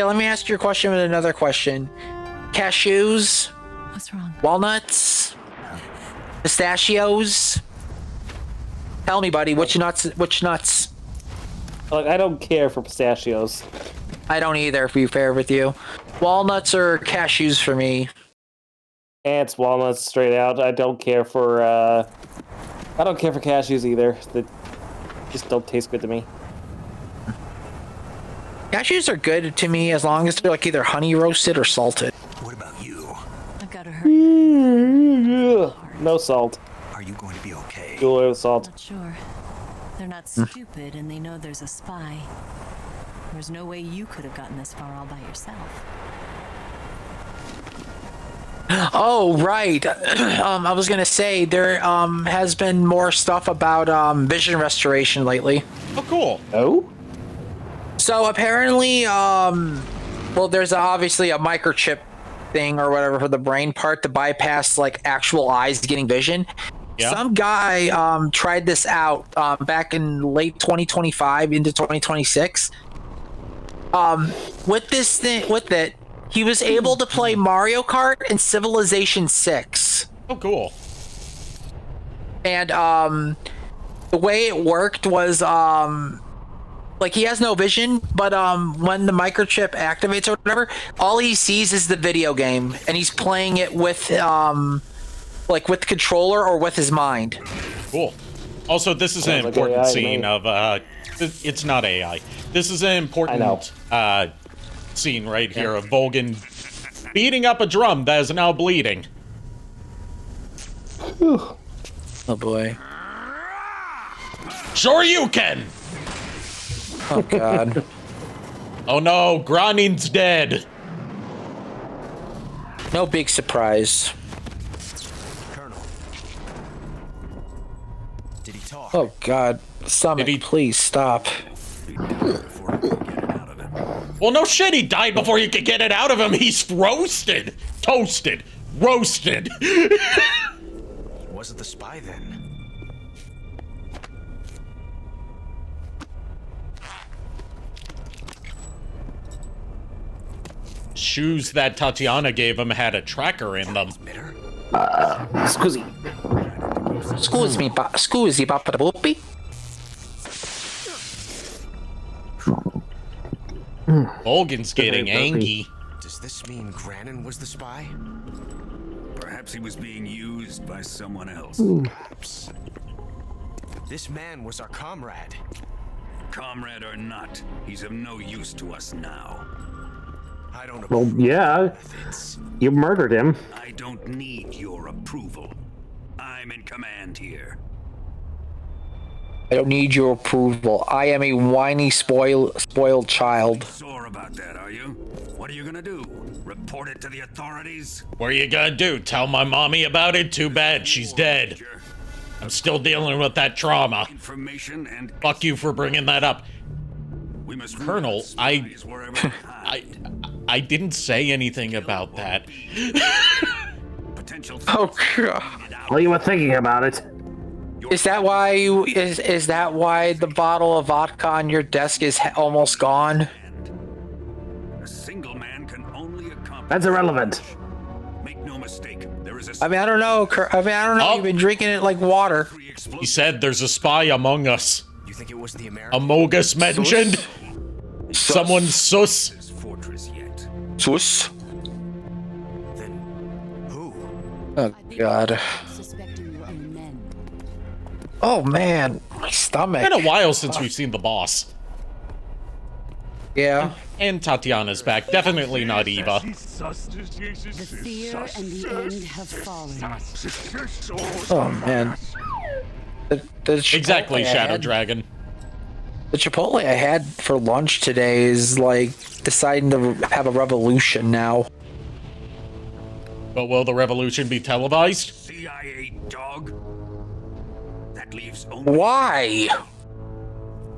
Let me ask you a question with another question. Cashews, What's wrong? walnuts, pistachios. Tell me, buddy, which nuts? Which nuts? Like, I don't care for pistachios. I don't either, to be fair with you. Walnuts or cashews for me. Ants, walnuts, straight out. I don't care for cashews either. They just don't taste good to me. Cashews are good to me as long as they're like either honey roasted or salted. What about you? I've got to hurry. No salt. Are you going to be okay? Cooler with salt. Not sure. They're not stupid, and they know there's a spy. There's no way you could have gotten this far all by yourself. Oh, right. I was gonna say there has been more stuff about vision restoration lately. Oh, cool. Oh? So apparently, well, there's obviously a microchip thing or whatever for the brain part to bypass like actual eyes getting vision. Yeah. Some guy tried this out back in late 2025 into 2026. With this thing, with it, he was able to play Mario Kart and Civilization 6. Oh, cool. And the way it worked was like he has no vision, but when the microchip activates or whatever, all he sees is the video game, and he's playing it with like with the controller or with his mind. Cool. Also, this is an Sounds like important AI to scene me. of it's not AI. This is an important scene right here of Volgin beating up a drum that is now bleeding. Oh boy. Sure you can! Oh god. Oh no, Granin's dead. No big surprise. Colonel. Did he talk? Oh god. Stomach, please stop. Well, no shit, he died before you could get it out of him. He's roasted, toasted, roasted. He wasn't the spy then. Shoes that Tatiana gave him had a tracker in them. Scusi. Excuse me, Papa Boopy. Volgin's getting angry. Does this mean Granin was the spy? Perhaps he was being used by someone else. Perhaps. This man was our comrade. Comrade or not, he's of no use to us now. I don't Well, yeah. You murdered him. I don't need your approval. I'm in command here. I don't need your approval. I am a whiny, spoiled child. Sore about that, are you? What are you gonna do? Report it to the authorities? What are you gonna do? Tell my mommy about it? Too bad, she's dead. I'm still dealing with that trauma. Information and Fuck you for bringing that up. we must Colonel, I didn't say anything about that. Oh god. Well, you were thinking about it. Is that why you is that why the bottle of vodka on your desk is almost gone? A single man can only accomplish. That's irrelevant. Make no mistake, there is a I mean, I don't know. Oh. You've been drinking it like water. He said there's a spy among us. You think it was the American? Amogus mentioned. Someone sus. fortress yet. Sus. Then who? Oh god. Suspecting your own men. Oh man, my stomach. Been a while since we've seen the boss. Yeah. And Tatiana's back. Definitely not Eva. The fear and the end have fallen. Oh man. The Exactly, Chipotle I Shadow had- Dragon. The Chipotle I had for lunch today is like deciding to have a revolution now. But will the revolution be televised? CIA dog. That leaves only. Why?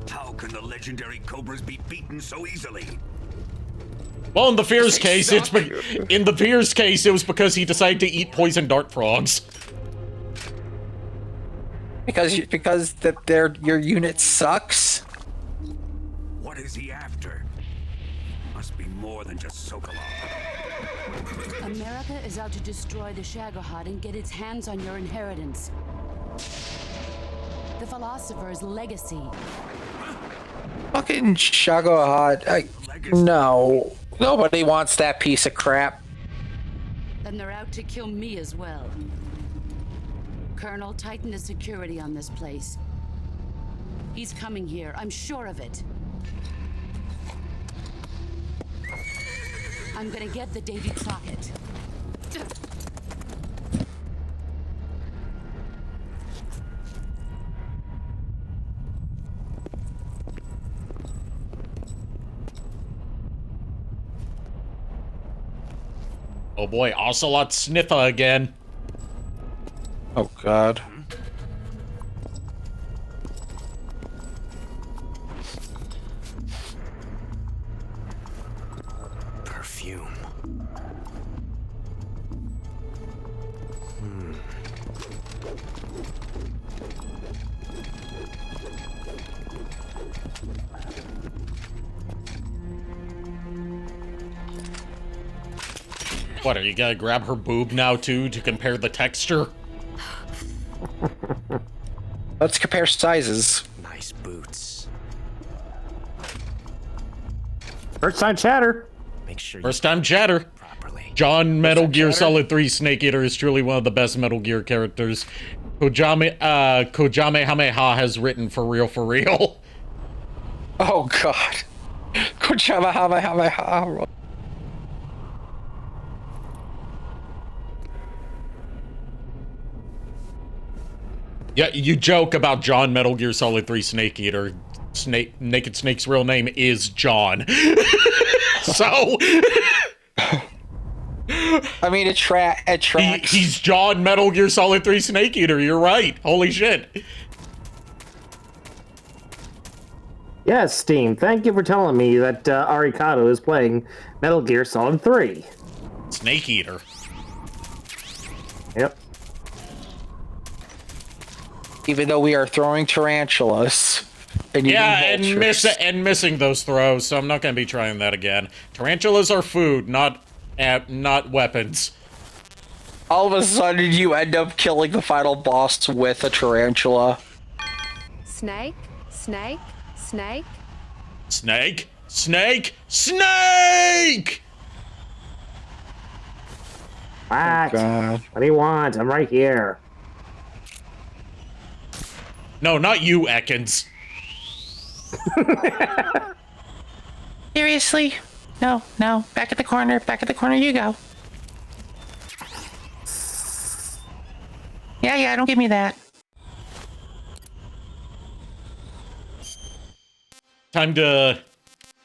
How can the legendary Cobras be beaten so easily? Well, in the Fears case, in the Fears case, it was because he decided to eat poison dart frogs. Because your unit sucks. What is he after? Must be more than just Sokolov. America is out to destroy the Shagohod and get its hands on your inheritance. The philosopher's legacy. Fucking Shagohod. No. Nobody wants that piece of crap. Then they're out to kill me as well. Colonel, tighten the security on this place. He's coming here, I'm sure of it. I'm gonna get the Davy Crockett. Oh boy, Ocelot Sniffer again. Oh god. Perfume. What, are you gonna grab her boob now, too, to compare the texture? Let's compare sizes. Nice boots. First time chatter. Make sure you First time chatter. properly. John Metal Gear chatter? Solid 3 Snake Eater is truly one of the best Metal Gear characters Kojame Hameha has written for real. Oh god. Kojama. Yeah, you joke about John Metal Gear Solid 3 Snake Eater. Naked Snake's real name is John. So... I mean, it tracks. He's John Metal Gear Solid 3 Snake Eater, you're right. Holy shit. Yes, Steam. Thank you for telling me that Arikado is playing Metal Gear Solid 3. Snake Eater. Yep. Even though we are throwing tarantulas. And missing those throws, so I'm not going to be trying that again. Tarantulas are food, not weapons. All of a sudden, you end up killing the final boss with a tarantula. Snake, snake, snake. Snake, snake, snake! What? God. What do you want? I'm right here. No, not you, Ekans. Seriously? No. Back at the corner you go. Yeah, don't give me that. Time to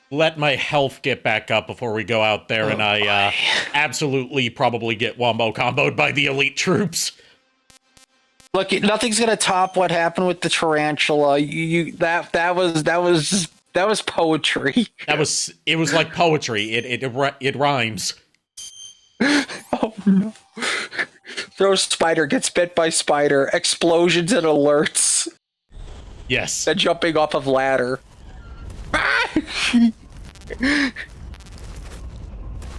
let my health get back up before we go out there and I absolutely probably get wombo comboed by the elite troops. Look, nothing's gonna top what happened with the tarantula. That was poetry. It was like poetry. It rhymes. Oh no. Throws spider, gets bit by spider, explosions and alerts. Yes. Then jumping off of ladder.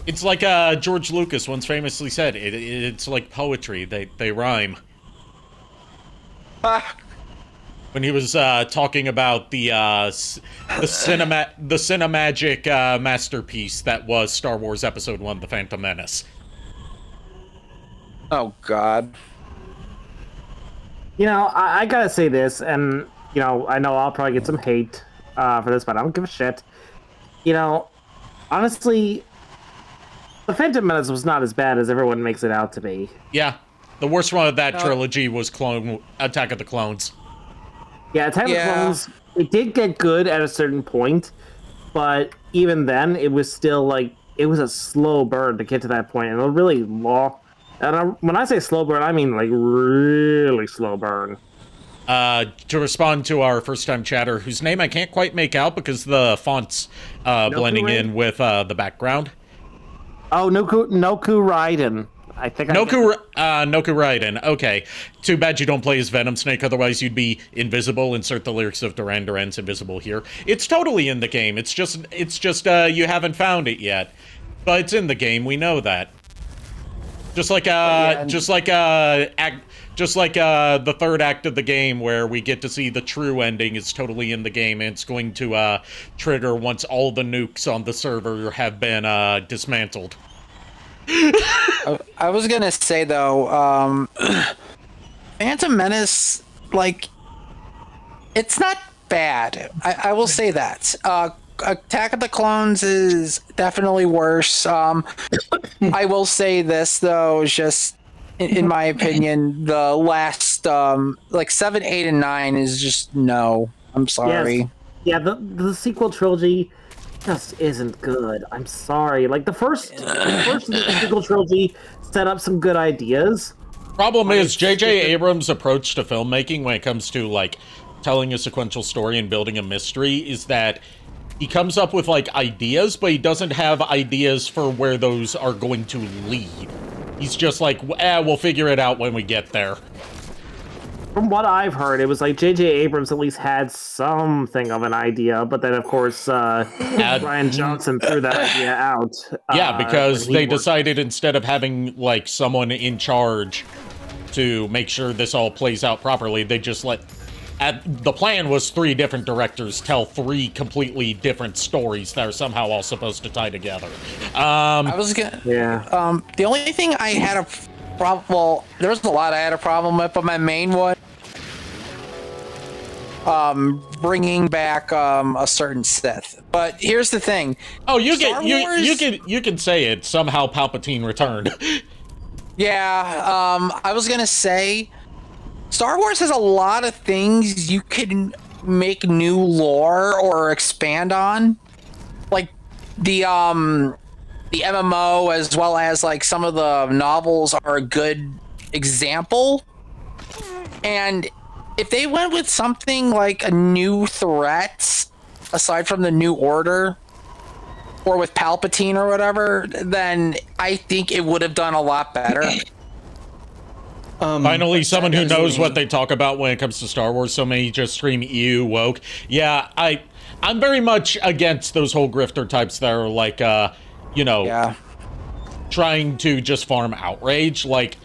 It's like George Lucas once famously said, it's like poetry. They rhyme. When he was talking about the cinemagic masterpiece that was Star Wars Episode 1: The Phantom Menace. Oh God. You know, I gotta say this, and you know I'll probably get some hate for this, but I don't give a shit. You know, honestly, The Phantom Menace was not as bad as everyone makes it out to be. Yeah. The worst one of that trilogy was Attack of the Clones. Yeah, Attack of the Clones, it did get good at a certain point, but even then, it was still like, it was a slow burn to get to that point, and it really long. And when I say slow burn, I mean like really slow burn. To respond to our first-time chatter, whose name I can't quite make out because the font's blending in with the background. Oh, Noku Raiden. I think Noku Raiden. Okay. Too bad you don't play as Venom Snake, otherwise you'd be invisible. Insert the lyrics of Duran Duran's Invisible here. It's totally in the game. It's just you haven't found it yet. But it's in the game, we know that. Just like the third act of the game where we get to see the true ending is totally in the game, and it's going to trigger once all the nukes on the server have been dismantled. I was gonna say though, Phantom Menace, like, it's not bad. I will say that. Attack of the Clones is definitely worse. I will say this though, is just in my opinion, the last like 7, 8, and 9 is just no. I'm sorry. Yes. Yeah, the sequel trilogy just isn't good. I'm sorry. Like the first sequel trilogy set up some good ideas. Problem is, J.J. Abrams' approach to filmmaking when it comes to like telling a sequential story and building a mystery is that he comes up with like ideas, but he doesn't have ideas for where those are going to lead. He's just like, we'll figure it out when we get there. From what I've heard, it was like J.J. Abrams at least had something of an idea, but then of course Ryan Johnson threw that idea out. Yeah, because they decided instead of having like someone in charge to make sure this all plays out properly, they just let... the plan was 3 different directors tell 3 completely different stories that are somehow all supposed to tie together. I was gonna... Yeah. The only thing I had a problem... Well, there was a lot I had a problem with, but my main one... bringing back a certain Sith. But here's the thing. Oh, you can say it. Somehow Palpatine returned. Yeah, I was gonna say... Star Wars has a lot of things you can make new lore or expand on. Like the MMO as well as like some of the novels are a good example. And if they went with something like a new threat aside from the New Order or with Palpatine or whatever, then I think it would have done a lot better. Finally, someone who knows what they talk about when it comes to Star Wars. So many just scream "ew, woke." Yeah, I'm very much against those whole grifter types that are like, trying to just farm outrage. Like,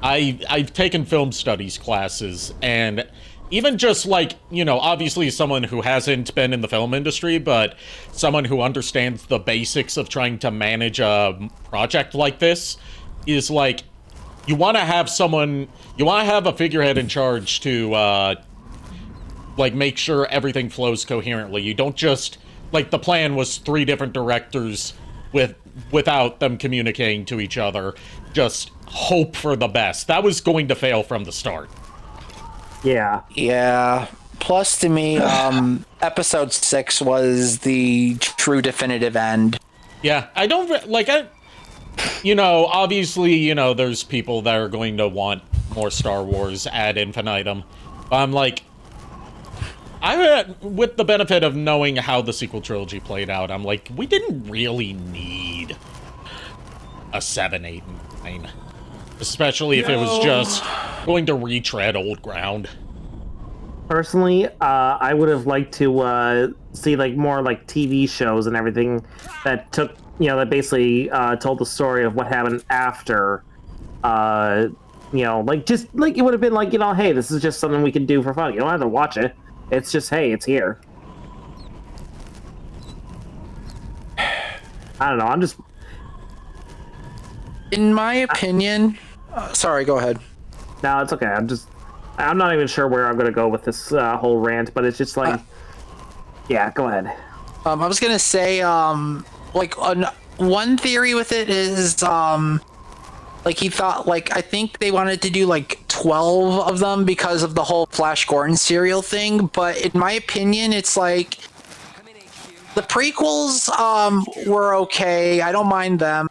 I've taken film studies classes, and even just like, obviously someone who hasn't been in the film industry, but someone who understands the basics of trying to manage a project like this is like, you want to have a figurehead in charge to, like, make sure everything flows coherently. You don't just, like, the plan was 3 different directors without them communicating to each other. Just hope for the best. That was going to fail from the start. Yeah. Yeah. Plus, to me, episode 6 was the true definitive end. Yeah, I don't, obviously, there's people that are going to want more Star Wars ad infinitum. I'm like, with the benefit of knowing how the sequel trilogy played out, I'm like, we didn't really need a 7, 8, and 9. Especially if it was just going to retread old ground. Personally, I would have liked to see like more like TV shows and everything that took, that basically told the story of what happened after. Like just like it would have been like, hey, this is just something we can do for fun. You don't have to watch it. It's just, hey, it's here. I don't know. I'm just. In my opinion, sorry, go ahead. No, it's okay. I'm not even sure where I'm going to go with this whole rant, but it's just like, yeah, go ahead. I was going to say, one theory with it is, like, he thought, like, I think they wanted to do, like, 12 of them because of the whole Flash Gordon serial thing, but in my opinion, it's like, the prequels, were okay. I don't mind them.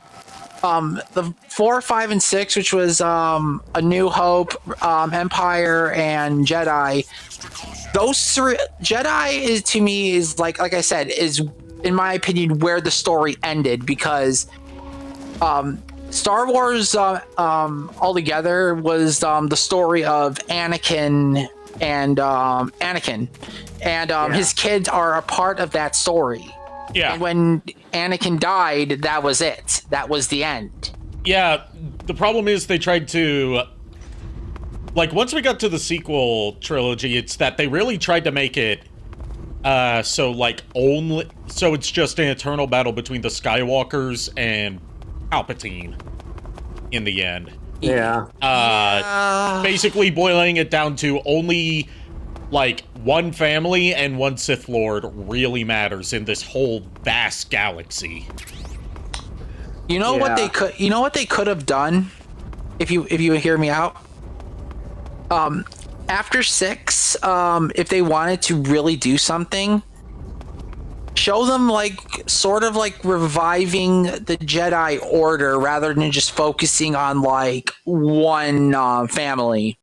The 4, 5, and 6, which was A New Hope, Empire, and Jedi. Those 3, Jedi is to me is like I said, is in my opinion where the story ended, because Star Wars altogether was the story of Anakin and his kids are a part of that story. Yeah. And when Anakin died, that was it. That was the end. Yeah, the problem is they tried to... Like, once we got to the sequel trilogy, it's that they really tried to make it so it's just an eternal battle between the Skywalkers and Palpatine in the end. Yeah. Basically boiling it down to only... like, one family and one Sith Lord really matters in this whole vast galaxy. What they could have done, if you hear me out. After 6, if they wanted to really do something, show them like sort of like reviving the Jedi Order rather than just focusing on like one family,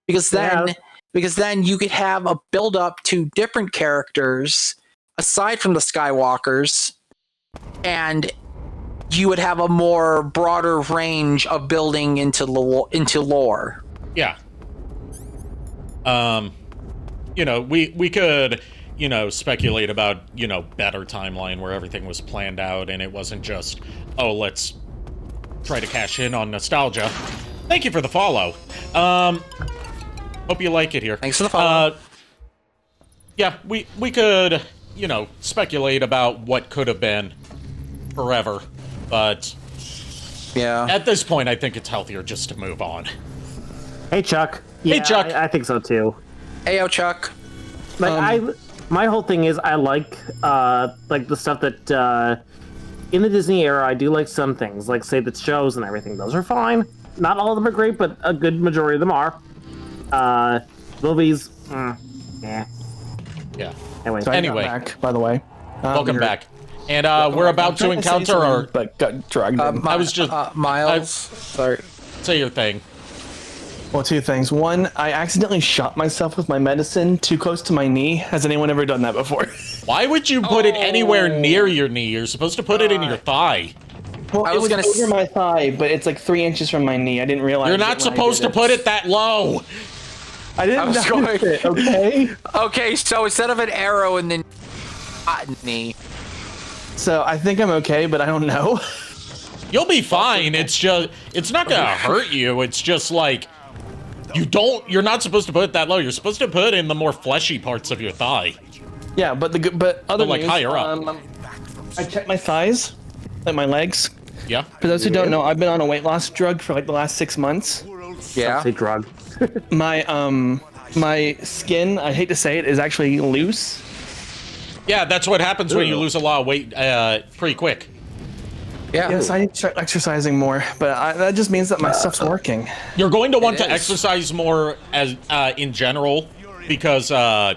because then you could have a build up to different characters aside from the Skywalkers, and you would have a more broader range of building into lore. Yeah. We could, speculate about, better timeline where everything was planned out and it wasn't just, oh, let's try to cash in on nostalgia. Thank you for the follow. Hope you like it here. Thanks for the follow. Yeah, we could, speculate about what could have been forever, but yeah, at this point, I think it's healthier just to move on. Hey, Chuck. Yeah, hey, Chuck. I think so too. Heyo, Chuck. Like my whole thing is I like the stuff that in the Disney era I do like some things, like say the shows and everything. Those are fine. Not all of them are great, but a good majority of them are. Movies, yeah. Yeah. Anyway, back, by the way. Welcome back. And we're about to encounter our... But got dragged in. I was just... Miles, sorry. Say your thing. Well, two things. One, I accidentally shot myself with my medicine too close to my knee. Has anyone ever done that before? Why would you put it anywhere near your knee? You're supposed to put it in your thigh. Well, I was over my thigh, but it's like 3 inches from my knee. I didn't realize. You're not supposed to put it that low. I didn't notice it, okay? Okay, so instead of an arrow in the knee. So I think I'm okay, but I don't know. You'll be fine. It's not gonna hurt you. It's just like, you're not supposed to put it that low. You're supposed to put it in the more fleshy parts of your thigh. Yeah, but other like higher up. I checked my thighs, like my legs. Yeah. For those who don't know, I've been on a weight loss drug for like the last 6 months. Yeah. Say drug. My skin, I hate to say it, is actually loose. Yeah, that's what happens when you lose a lot of weight pretty quick. Yeah. Yes, I need to start exercising more, but that just means that my stuff's working. You're going to want to exercise more as in general, because I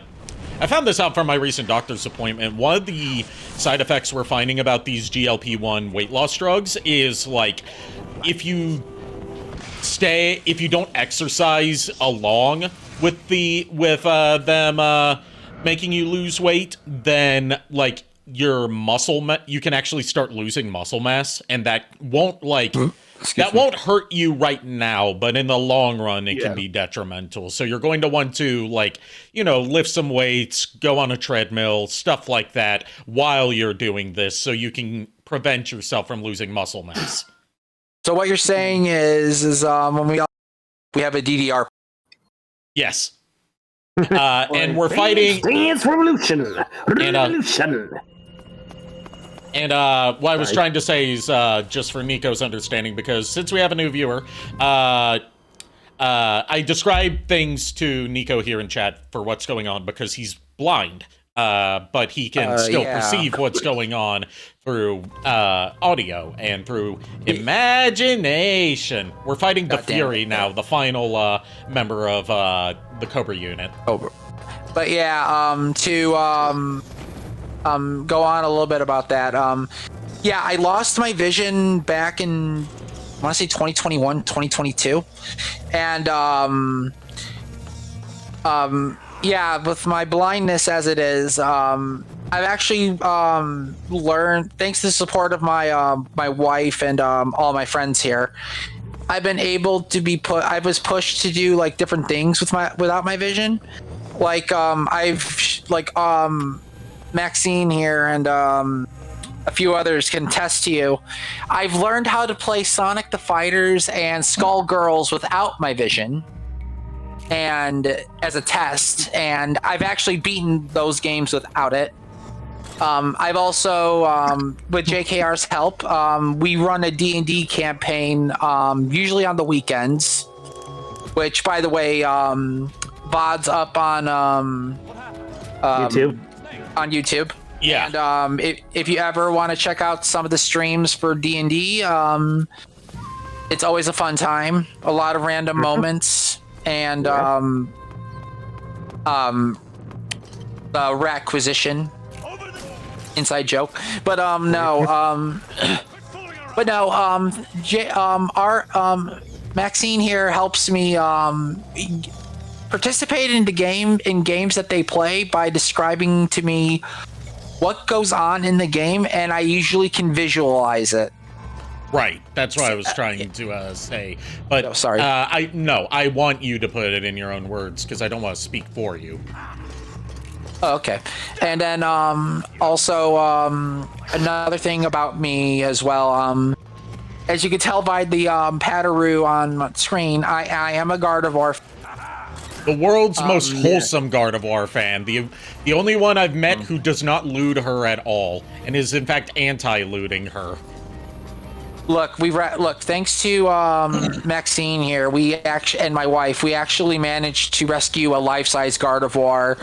found this out from my recent doctor's appointment. One of the side effects we're finding about these GLP-1 weight loss drugs is like, if you don't exercise along with them making you lose weight, then like your you can actually start losing muscle mass, and that won't won't hurt you right now, but in the long run it can be detrimental. So you're going to want to lift some weights, go on a treadmill, stuff like that while you're doing this, so you can prevent yourself from losing muscle mass. So what you're saying is when we have a DDR. Yes. And we're fighting. Dance revolution. And what I was trying to say is, just for Nico's understanding, because since we have a new viewer, I describe things to Nico here in chat for what's going on because he's blind, but he can still perceive what's going on through audio and through imagination. We're fighting the Fury now, the final member of the Cobra Unit. But yeah, to go on a little bit about that. Yeah, I lost my vision back in, I want to say 2021, 2022. And yeah, with my blindness as it is, I've actually learned, thanks to the support of my my wife and all my friends here, I've been able to I was pushed to do like different things without my vision. Like Maxine here and a few others can attest to you. I've learned how to play Sonic the Fighters and Skullgirls without my vision, and as a test, and I've actually beaten those games without it. I've also, with JKR's help, we run a D&D campaign, usually on the weekends, which, by the way, VOD's up on YouTube. On YouTube. Yeah. And if you ever want to check out some of the streams for D&D, it's always a fun time. A lot of random moments, and the requisition inside joke. But no, but no, our Maxine here helps me participate in games that they play by describing to me what goes on in the game, and I usually can visualize it. Right, that's what I was trying to say. But no, sorry, I want you to put it in your own words because I don't want to speak for you. Oh, okay. And then also another thing about me as well. As you can tell by the Pataroo on screen, I am a Gardevoir. The world's most wholesome Gardevoir fan. The only one I've met who does not lewd her at all, and is in fact anti-lewding her. Look, thanks to Maxine here, and my wife, we actually managed to rescue a life-size Gardevoir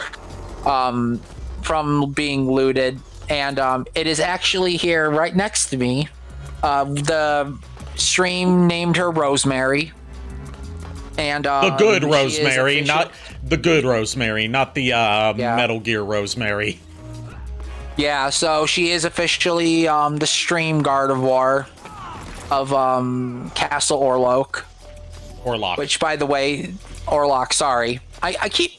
from being looted, and it is actually here right next to me. The stream named her Rosemary. And the good Rosemary, not the good Rosemary, not the Metal Gear Rosemary. Yeah, so she is officially the stream Gardevoir of Castle Orlok. Which, by the way, Orlok, sorry. I just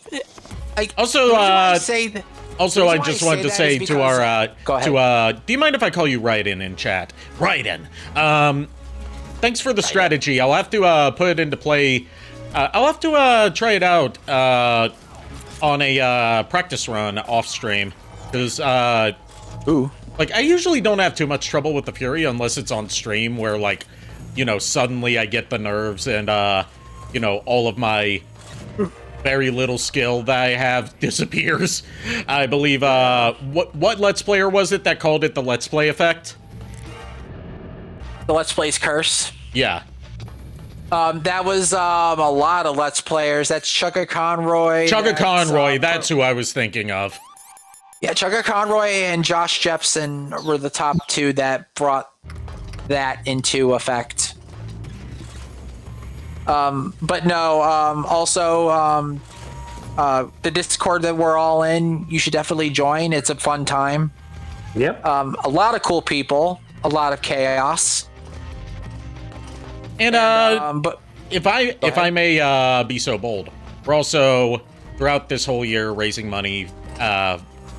wanted to say to our do you mind if I call you Raiden in chat? Raiden. Thanks for the strategy. I'll have to put it into play. I'll have to try it out on a practice run off stream, because like I usually don't have too much trouble with the Fury unless it's on stream, where like, you know, suddenly I get the nerves and you know, all of my very little skill that I have disappears. I believe what Let's Player was it that called it the Let's Play effect? The Let's Play's curse. Yeah. That was a lot of Let's Players. That's Chugga Conroy. Chugga Conroy, that's who I was thinking of. Yeah, Chugga Conroy and Josh Jepson were the top two that brought that into effect. But no, also the Discord that we're all in, you should definitely join. It's a fun time. Yep. A lot of cool people, a lot of chaos. And but if I may be so bold, we're also throughout this whole year raising money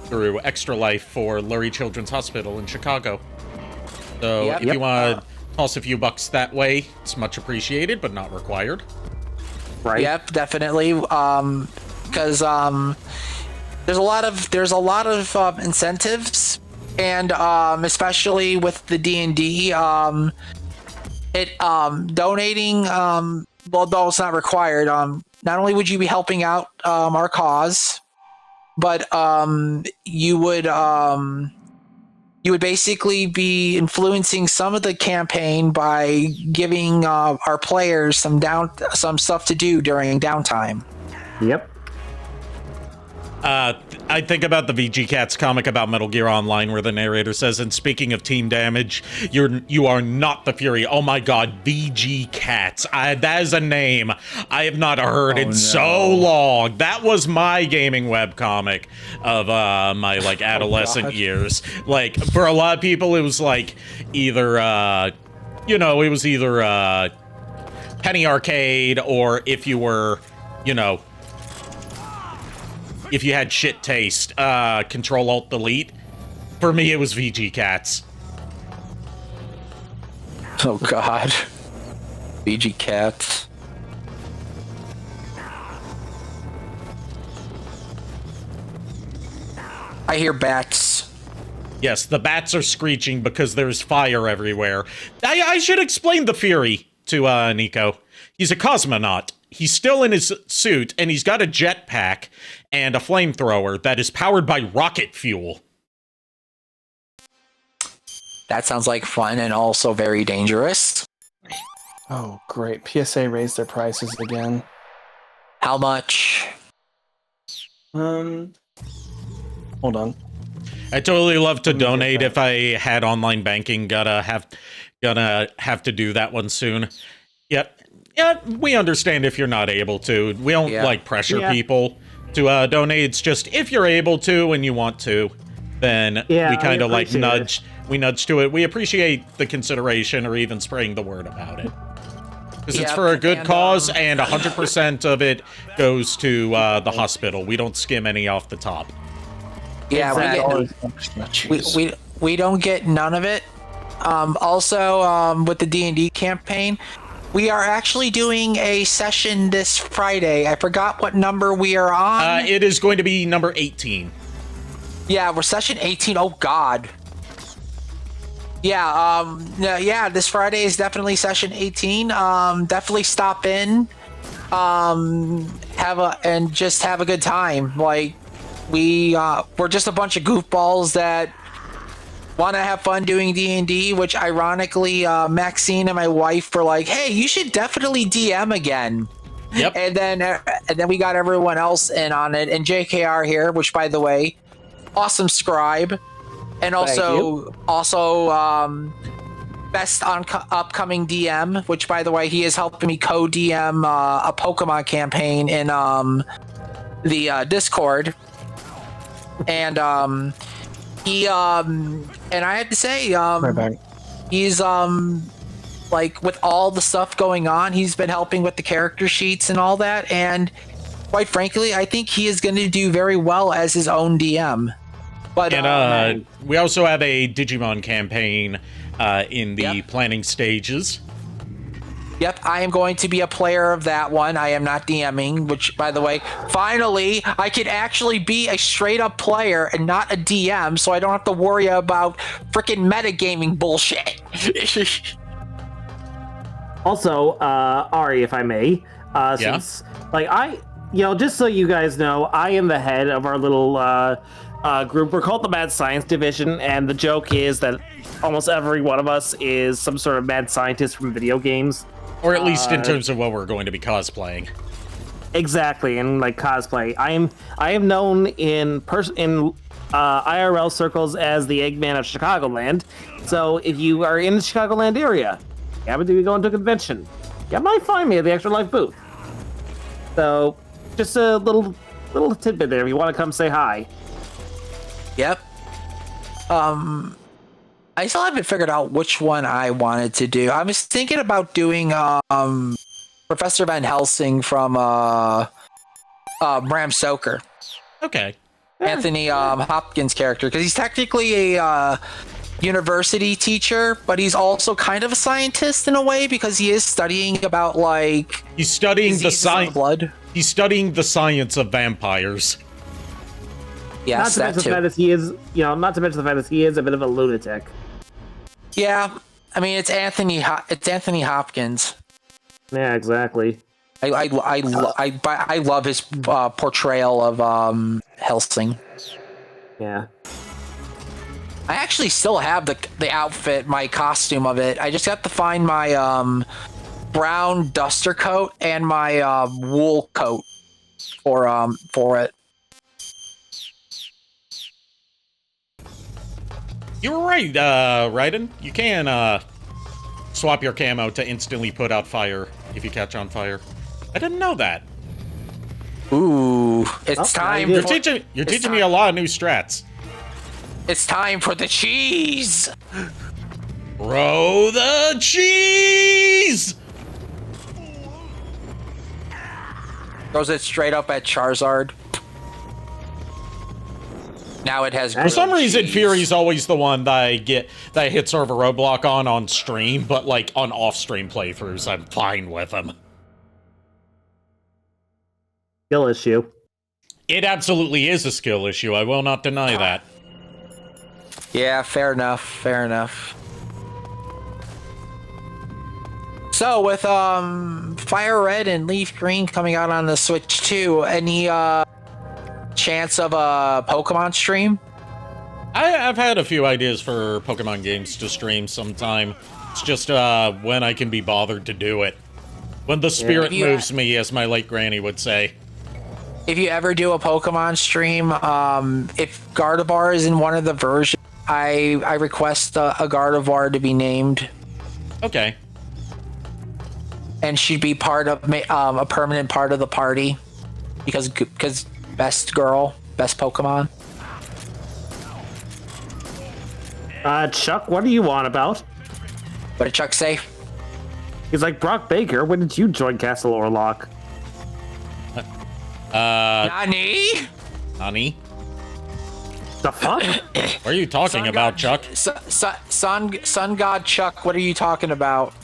through Extra Life for Lurie Children's Hospital in Chicago. So if you want to toss a few bucks that way, it's much appreciated, but not required. Right. Yep, definitely. Because there's a lot of incentives, and especially with the D&D, donating, well, though it's not required, not only would you be helping out our cause, but you would basically be influencing some of the campaign by giving our players some stuff to do during downtime. Yep. I think about the VG Cats comic about Metal Gear Online, where the narrator says, and speaking of team damage, you are not the Fury. Oh my god, VG Cats. That is a name I have not heard in so long. That was my gaming webcomic of my like adolescent years. Like, for a lot of people, it was like either it was either Penny Arcade, or if you were, if you had shit taste, Control-Alt-Delete. For me, it was VG Cats. Oh, God. VG Cats. I hear bats. Yes, the bats are screeching because there's fire everywhere. I should explain the Fury to Niko. He's a cosmonaut. He's still in his suit, and he's got a jetpack and a flamethrower that is powered by rocket fuel. That sounds like fun and also very dangerous. Oh, great. PSA raised their prices again. How much? Hold on. I totally love to donate if I had online banking. Gonna have to do that one soon. Yep. Yeah, we understand if you're not able to. We don't like pressure people to donate. It's just if you're able to and you want to, then Yeah, we kind of like appreciate nudge to it. We appreciate the consideration or even spreading the word about it. Because it's for a good cause, and 100% of it goes to the hospital. We don't skim any off the top. Yeah, we don't get none of it. Also, with the D&D campaign, we are actually doing a session this Friday. I forgot what number we are on. It is going to be number 18. Yeah, we're session 18. Oh, God. Yeah, this Friday is definitely session 18. Definitely stop in, just have a good time. Like, we're just a bunch of goofballs that want to have fun doing D&D, which ironically, Maxine and my wife were like, hey, you should definitely DM again. Yep. And then we got everyone else in on it, and JKR here, which, by the way, awesome scribe. And also best on upcoming DM, which, by the way, he is helping me co-DM a Pokemon campaign in the Discord. And he and I have to say, he's like, with all the stuff going on, he's been helping with the character sheets and all that. And quite frankly, I think he is going to do very well as his own DM. But, and we also have a Digimon campaign in the planning stages. Yep, I am going to be a player of that one. I am not DMing, which, by the way, finally, I can actually be a straight-up player and not a DM, so I don't have to worry about freaking metagaming bullshit. Also, Ari, if I may, since, like, just so you guys know, I am the head of our little group. We're called the Mad Science Division, and the joke is that almost every one of us is some sort of mad scientist from video games. Or at least in terms of what we're going to be cosplaying. Exactly, and like cosplay. I am known in IRL circles as the Eggman of Chicagoland. So if you are in the Chicagoland area, you happen to be going to a convention, you might find me at the Extra Life booth. So just a little tidbit there if you want to come say hi. Yep. I still haven't figured out which one I wanted to do. I was thinking about doing Professor Van Helsing from Bram Stoker. Okay. Anthony Hopkins' character, because he's technically a university teacher, but he's also kind of a scientist in a way, because he is studying about, like, he's studying the science blood. He's studying the science of vampires. Yes, not to mention the fact that he is, not to mention the fact that he is a bit of a lunatic. Yeah, I mean, it's Anthony Hopkins. Yeah, exactly. I love his portrayal of Helsing. Yeah. I actually still have the outfit, my costume of it. I just got to find my brown duster coat and my wool coat for it. You were right, Raiden. You can swap your camo to instantly put out fire if you catch on fire. I didn't know that. Ooh, it's time. You're teaching me a lot of new strats. It's time for the cheese. Throw the cheese. Throws it straight up at Charizard. Now it has. For some reason, cheese. Fury's always the one that I hit sort of a roadblock on stream, but like on off-stream playthroughs, I'm fine with him. Skill issue. It absolutely is a skill issue. I will not deny that. Yeah, fair enough. Fair enough. So with Fire Red and Leaf Green coming out on the Switch 2, any chance of a Pokemon stream? I've had a few ideas for Pokemon games to stream sometime. It's just when I can be bothered to do it. When the spirit moves me, as my late granny would say. If you ever do a Pokemon stream, if Gardevoir is in one of the versions, I request a Gardevoir to be named. Okay. And she'd be part of a permanent part of the party, because best girl, best Pokemon. Chuck, what do you want about? What did Chuck say? He's like, Brock Baker, when did you join Castle Orlok? Nani? Honey? The fuck? What are you talking about, Chuck? Sun God Chuck, what are you talking about?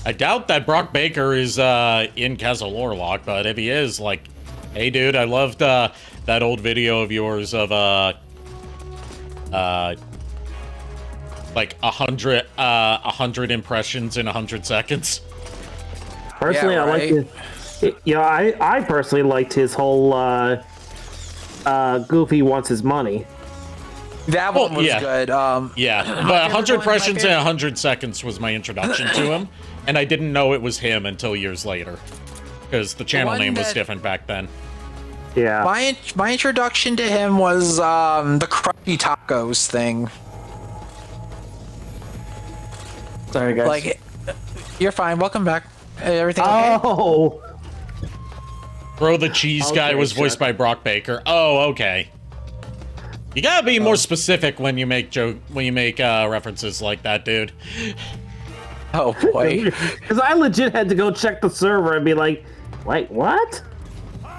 I doubt that Brock Baker is in Castle Orlok, but if he is, like, hey, dude, I loved that old video of yours of like 100 impressions in 100 seconds. Personally, Yeah, I like his. I personally liked his whole Goofy wants his money. That one was good. Yeah, but 100 impressions in 100 seconds was my introduction to him, and I didn't know it was him until years later, because the channel name was different back then. Yeah. My introduction to him was the crunchy tacos thing. Sorry, guys. Like, you're fine. Welcome back. Everything okay? Oh. Bro, the cheese guy was voiced by Brock Baker. Oh, okay. You gotta be more specific when you make references like that, dude. Oh boy. Because I legit had to go check the server and be like, wait, what?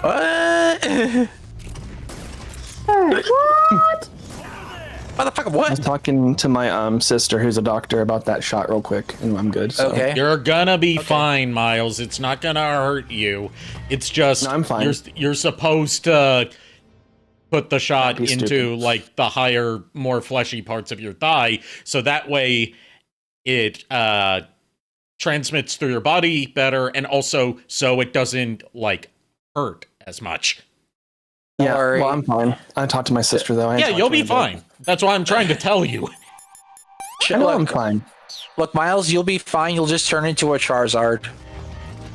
What? What? Motherfucker, I what? was talking to my sister, who's a doctor, about that shot real quick, and I'm good. So. Okay. You're gonna be fine, Miles. It's not gonna hurt you. It's just I'm fine. You're supposed to put the shot into stupid. like the higher, more fleshy parts of your thigh, so that way it transmits through your body better, and also so it doesn't like hurt as much. Yeah, Sorry. well, I'm fine. I talked to my sister, though. Yeah, you'll be fine. That's what I'm trying to tell you. I know I'm fine. Look, Miles, you'll be fine. You'll just turn into a Charizard.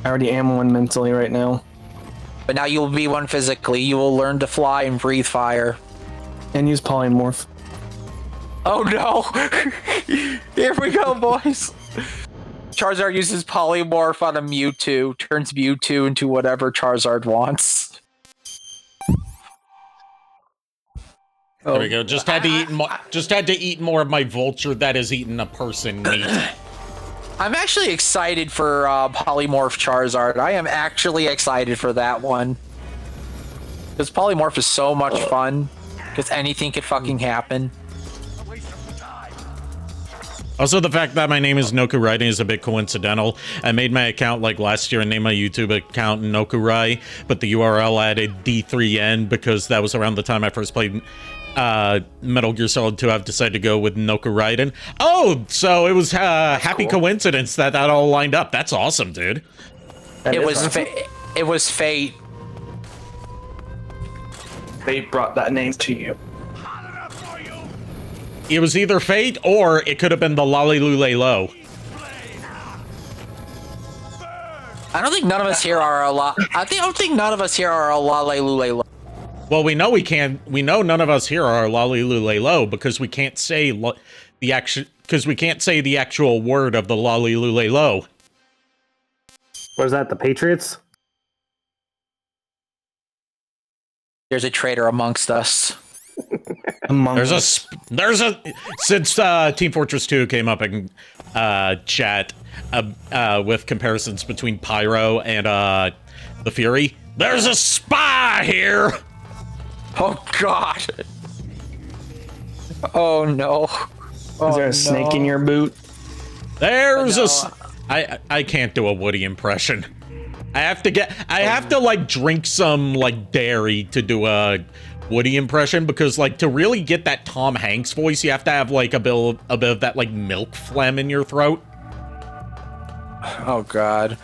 I already am one mentally right now. But now you'll be one physically. You will learn to fly and breathe fire. And use polymorph. Oh no! Here we go, boys! Charizard uses polymorph on a Mewtwo, turns Mewtwo into whatever Charizard wants. There we go. Just had to eat more of my vulture that has eaten a person meat. I'm actually excited for Polymorph Charizard. I am actually excited for that one. Because Polymorph is so much fun. Because anything could fucking happen. Also, the fact that my name is Nokurai is a bit coincidental. I made my account like last year and named my YouTube account Nokurai, but the URL added D3N because that was around the time I first played Metal Gear Solid 2. I've decided to go with Nokurai. Oh, so it was happy coincidence that all lined up. That's awesome, dude. It was fate. Fate brought that name to you. It was either fate or it could have been the Lalilulelo. I don't think none of us here are a lot. I don't think none of us here are a Lalilulelo. Well, we know we know none of us here are Lalilulelo because we can't say the actual word of the Lalilulelo. What is that? The Patriots? There's a traitor amongst us. Since Team Fortress 2 came up in chat with comparisons between Pyro and the Fury, there's a spy here. Oh god. Oh no. Is there a snake in your boot? I can't do a Woody impression. I have to like drink some like dairy to do a Woody impression, because like to really get that Tom Hanks voice, you have to have like a bit of that like milk phlegm in your throat. Oh god.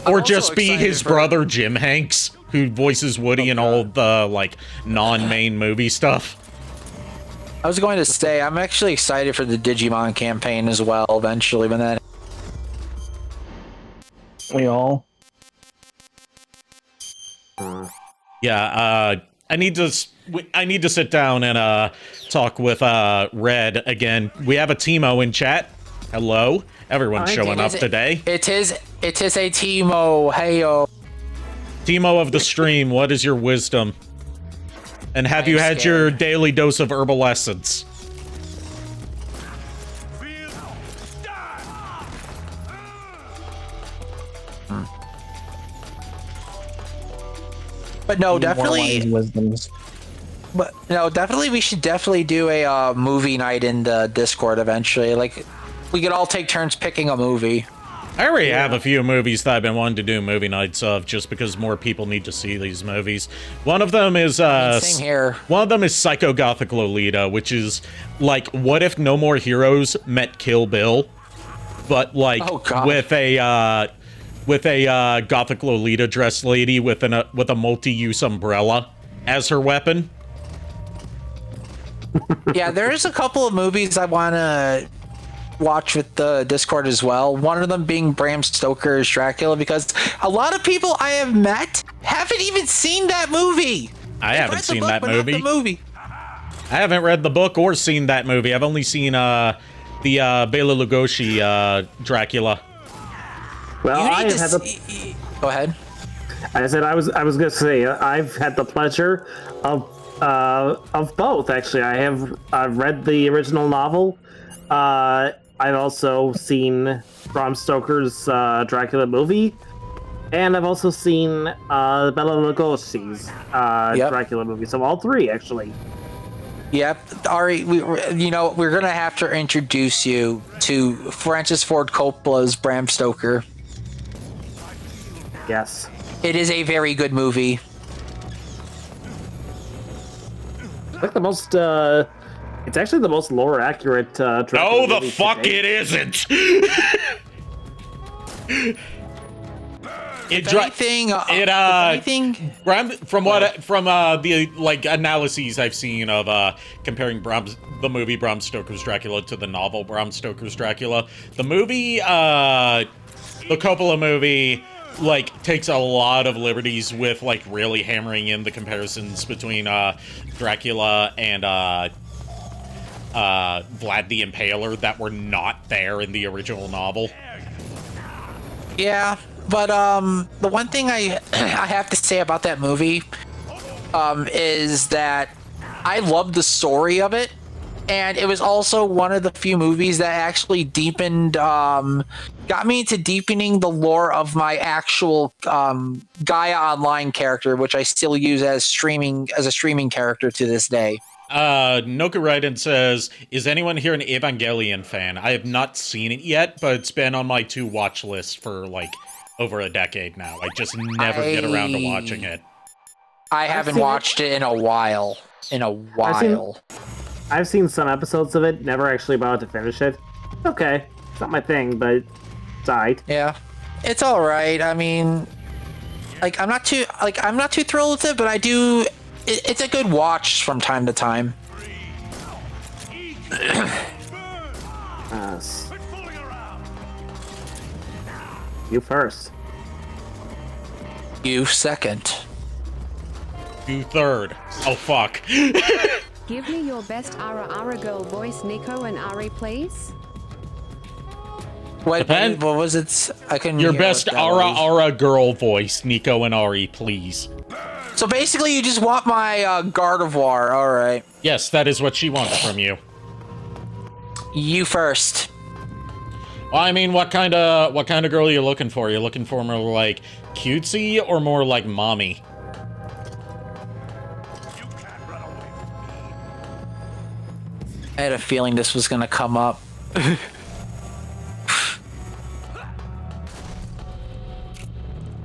Or just be his brother Jim Hanks, who voices Woody in all the like non-main movie stuff. I was going to say, I'm actually excited for the Digimon campaign as well, eventually, when that... We all? Yeah, I need to sit down and talk with Red again. We have a Teemo in chat. Hello. Everyone's showing up today. It is a Timo. Heyo. Timo of the stream, what is your wisdom? And have you had your daily dose of herbal essence? But no, definitely. But no, definitely, we should definitely do a movie night in the Discord eventually. Like, we could all take turns picking a movie. I already have a few movies that I've been wanting to do movie nights of, just because more people need to see these movies. One of them is same here. One of them is Psycho Gothic Lolita, which is like, what if No More Heroes met Kill Bill, but like with a Gothic Lolita dressed lady with a multi-use umbrella as her weapon. Yeah, there's a couple of movies I want to watch with the Discord as well. One of them being Bram Stoker's Dracula, because a lot of people I have met haven't even seen that movie. I haven't seen that movie. I haven't read the book or seen that movie. I've only seen the Bela Lugosi Dracula. Well, I have had Go ahead. I said I was gonna say I've had the pleasure of both. Actually, I've read the original novel. I've also seen Bram Stoker's Dracula movie, and I've also seen Bela Lugosi's Dracula movie. So all three, actually. Yep, Ari, we're gonna have to introduce you to Francis Ford Coppola's Bram Stoker. Yes. It is a very good movie. It's like the most, it's actually the most lore accurate Dracula No, the fuck it isn't! From the like analyses I've seen of comparing the movie Bram Stoker's Dracula to the novel Bram Stoker's Dracula, the movie, the Coppola movie, like, takes a lot of liberties with, like, really hammering in the comparisons between Dracula and Vlad the Impaler that were not there in the original novel. Yeah, but the one thing I have to say about that movie is that I loved the story of it, and it was also one of the few movies that actually deepened, got me into deepening the lore of my actual Gaia Online character, which I still use as a streaming character to this day. Noka Raiden says, is anyone here an Evangelion fan? I have not seen it yet, but it's been on my to-watch list for, like, over a decade now. I just never get around to watching it. I haven't watched it in a while. I've seen some episodes of it, never actually about to finish it. Okay, it's not my thing, but it's alright. Yeah, it's alright. I mean, like, I'm not too thrilled with it, but I do. It's a good watch from time to time. You first. You second. You third. Oh fuck. Give me your best Ara girl voice, Niko and Ari, please. What was it? I couldn't Your hear best Ara girl voice, Niko and Ari, please. So basically, you just want my Gardevoir. All right. Yes, that is what she wants from you. You first. Well, I mean, what kind of girl are you looking for? You're looking for more like cutesy or more like mommy? I had a feeling this was gonna come up.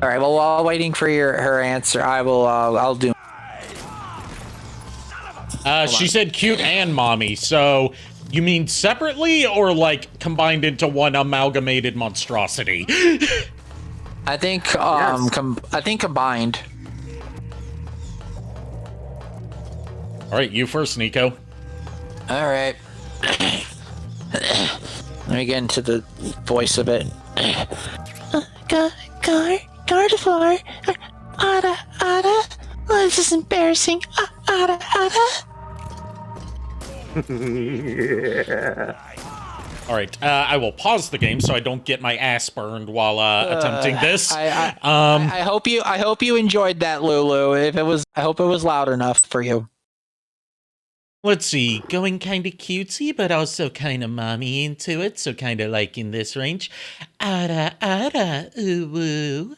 All right. Well, while waiting for her answer, I'll do. She said cute and mommy. So you mean separately or like combined into one amalgamated monstrosity? I think I think combined. All right, you first, Niko. All right. Let me get into the voice of it. Gardevoir. Ada. Oh, this is embarrassing. Ada. All right, I will pause the game so I don't get my ass burned while attempting this. I hope you enjoyed that, Lulu. I hope it was loud enough for you. Let's see, going kind of cutesy, but also kind of mommy into it, so kind of like in this range. Ara, ara, ooh, woo.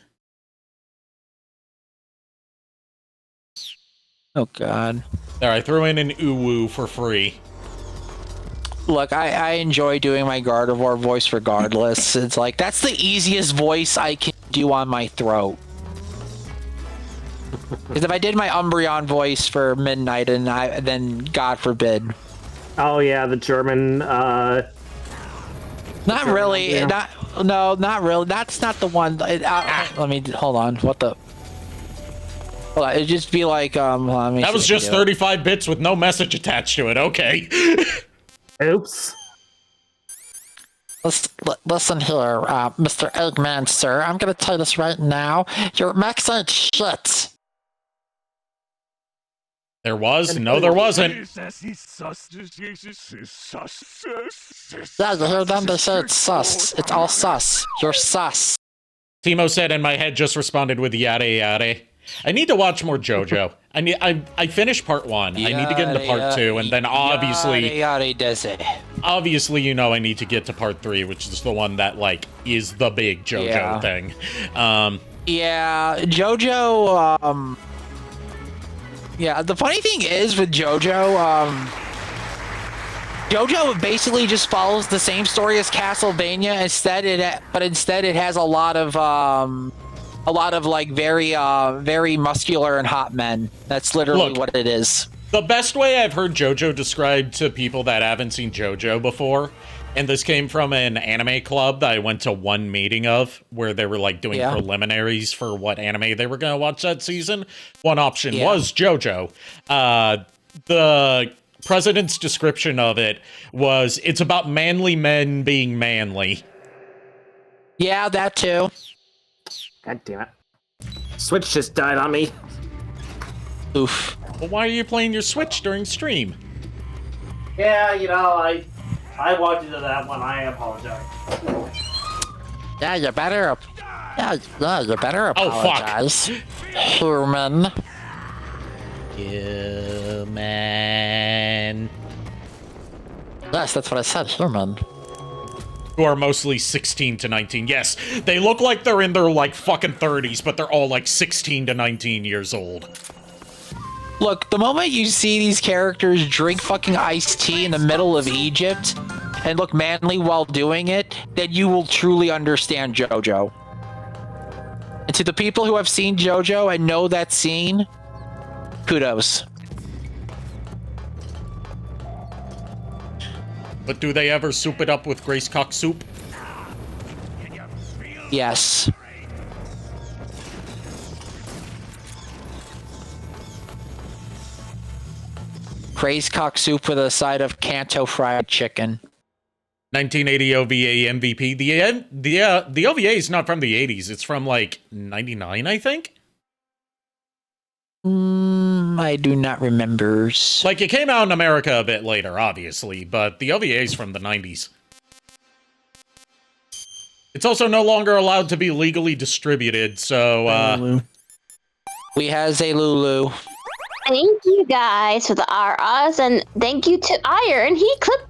Oh, God. There, I threw in an ooh, woo for free. Look, I enjoy doing my Gardevoir voice regardless. It's like, that's the easiest voice I can do on my throat. Because if I did my Umbreon voice for Midnight, then God forbid. Oh yeah, the German. Not really. Yeah. Not really. That's not the one. Let me hold on. What the? Hold on, it'd just be like let me That see was if I just can do 35 bits with no message attached to it. Okay. Oops. Listen here, Mr. Eggman, sir. I'm gonna tell you this right now. Your max ain't shit. There was? No, there wasn't. Yeah, you hear them? They say it's sus. It's all sus. You're sus. Timo said, and my head just responded with yada yada. I need to watch more JoJo. I finished part 1. I need to get into part 2, and then obviously, obviously, you know, I need to get to part 3, which is the one that like is the big JoJo thing. Yeah, JoJo. Yeah, the funny thing is with JoJo, JoJo basically just follows the same story as Castlevania. Instead, it has a lot of like very muscular and hot men. That's literally what it is. The best way I've heard JoJo described to people that haven't seen JoJo before, and this came from an anime club that I went to one meeting of, where they were like doing preliminaries for what anime they were going to watch that season. One option was JoJo. The president's description of it was, it's about manly men being manly. Yeah, that too. God damn it. Switch just died on me. Oof. Well, why are you playing your Switch during stream? Yeah, you know, I walked into that one. I apologize. Yeah, you better. Yeah, you better apologize. Human. Human. Yes, that's what I said. Human. Who are mostly 16 to 19. Yes, they look like they're in their like fucking 30s, but they're all like 16 to 19 years old. Look, the moment you see these characters drink fucking iced tea in the middle of Egypt and look manly while doing it, then you will truly understand JoJo. And to the people who have seen JoJo and know that scene, kudos. But do they ever soup it up with Grace Cock soup? Yes. Grace Cock soup with a side of Kanto fried chicken. 1980 OVA MVP. The OVA is not from the 80s. It's from like 99, I think. I do not remember. Like, it came out in America a bit later, obviously, but the OVA is from the 90s. It's also no longer allowed to be legally distributed, so, We has a Lulu. Thank you guys for the RRs, and thank you to Iron. He clip.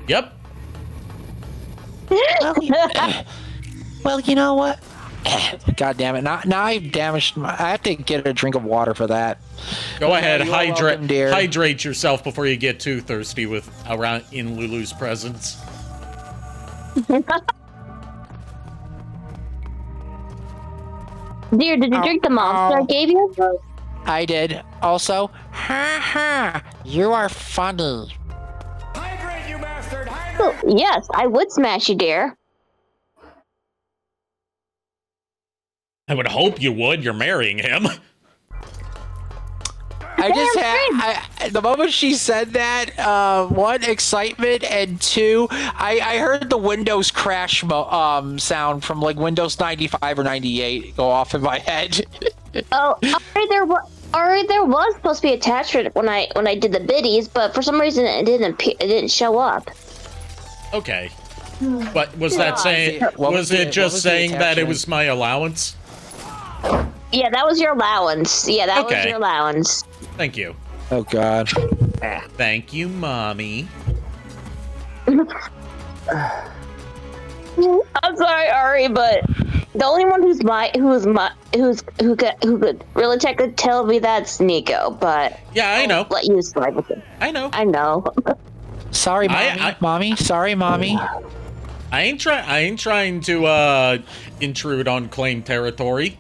Yep. Well, you know what? God damn it. Now I've damaged I have to get a drink of water for that. Go ahead, welcome, dear. hydrate yourself before you get too thirsty in Lulu's presence. Dear, did you drink the monster I gave you? I did. Also, you are funny. Hydrate, you bastard! Hydrate! Oh, yes, I would smash you, dear. I would hope you would. You're marrying him. The moment she said that, one, excitement, and two, I heard the Windows crash sound from like Windows 95 or 98 go off in my head. Oh, there was supposed to be attachment when I did the biddies, but for some reason it didn't show up. Okay. But was that saying? Was it just saying that it was my allowance? Yeah, that was your allowance. Yeah, that was your allowance. Thank you. Oh God. Thank you, mommy. I'm sorry, Ari, but the only one who could really tell me that's Niko. But yeah, I know. Let you slide with it. I know. I know. Sorry, mommy. Sorry, mommy. I ain't trying to intrude on claimed territory.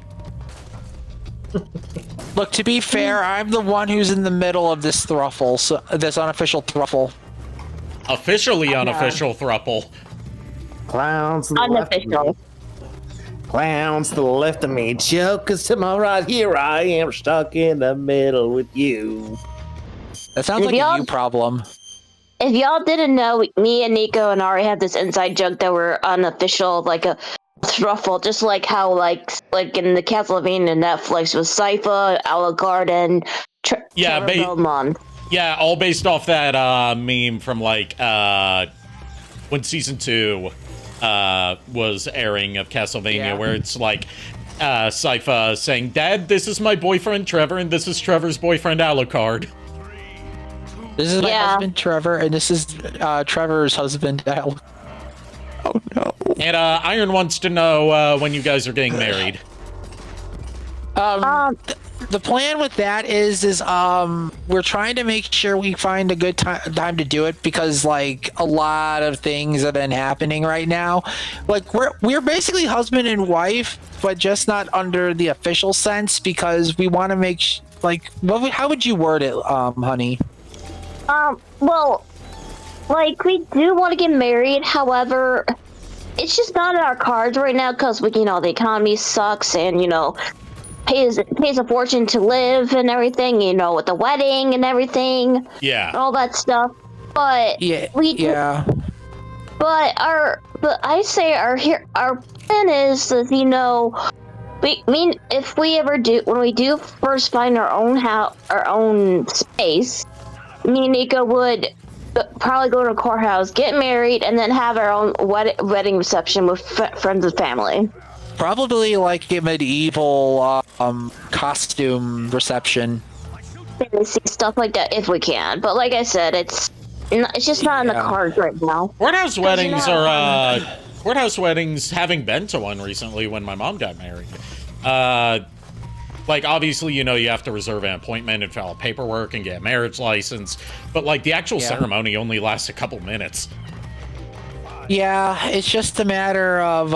Look, to be fair, I'm the one who's in the middle of this thruffle, so this unofficial thruffle. Officially unofficial thruple. Clowns to the left of me. Clowns to the left of me. Jokers to my right. Here I am stuck in the middle with you. That sounds like a you problem. If y'all didn't know, me and Niko and Ari have this inside joke that we're unofficial, like a thruffle, just like how like in the Castlevania Netflix with Sypha, Alucard, and Trevor Belmont. Yeah, all based off that meme from like when season 2 was airing of Castlevania, where it's like Sypha saying, "Dad, this is my boyfriend Trevor, and this is Trevor's boyfriend Alucard." This is my husband Trevor, and this is Trevor's husband Alucard. Oh no. And Iron wants to know when you guys are getting married. The plan with that is we're trying to make sure we find a good time to do it, because like a lot of things have been happening right now. Like we're basically husband and wife, but just not under the official sense, because we want to make how would you word it, honey? Well, like we do want to get married. However, it's just not in our cards right now because the economy sucks, and pays a fortune to live and everything, with the wedding and everything. Yeah. And all that stuff. But But I say our plan is if we ever do, when we do first find our own house, our own space, me and Niko would probably go to a courthouse, get married, and then have our own wedding reception with friends and family. Probably like a medieval costume reception. Stuff like that if we can. But like I said, it's just not in the cards right now. Courthouse weddings are courthouse weddings, having been to one recently when my mom got married. Like obviously, you have to reserve an appointment and file paperwork and get a marriage license. But like the actual ceremony only lasts a couple minutes. Yeah, it's just a matter of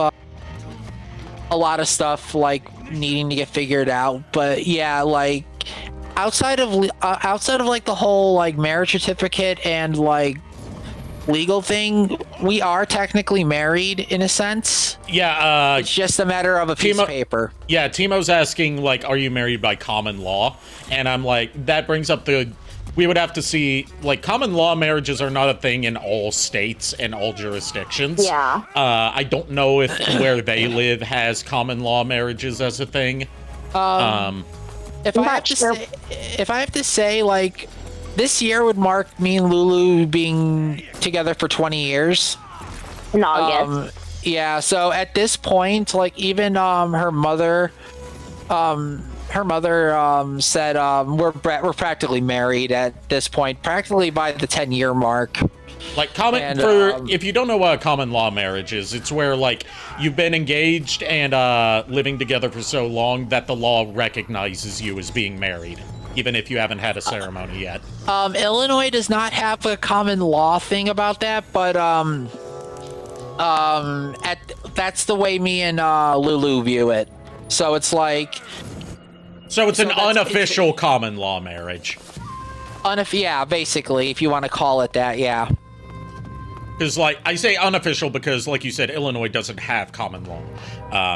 a lot of stuff like needing to get figured out. But yeah, like outside of like the whole like marriage certificate and like legal thing, we are technically married in a sense. Yeah, it's just a matter of a piece of paper. Yeah, Timo's asking like, are you married by common law? And I'm like, that brings up we would have to see, like, common law marriages are not a thing in all states and all jurisdictions. Yeah. I don't know if where they live has common law marriages as a thing. If I have to say, like, this year would mark me and Lulu being together for 20 years. In August. Yeah, so at this point, like, even her mother said we're practically married at this point, practically by the 10-year mark. Like if you don't know what a common law marriage is, it's where like you've been engaged and living together for so long that the law recognizes you as being married, even if you haven't had a ceremony yet. Illinois does not have a common law thing about that, but that's the way me and Lulu view it. So it's like. So it's an unofficial common law marriage. Yeah, basically, if you want to call it that, yeah. Because, like, I say unofficial because, like you said, Illinois doesn't have common law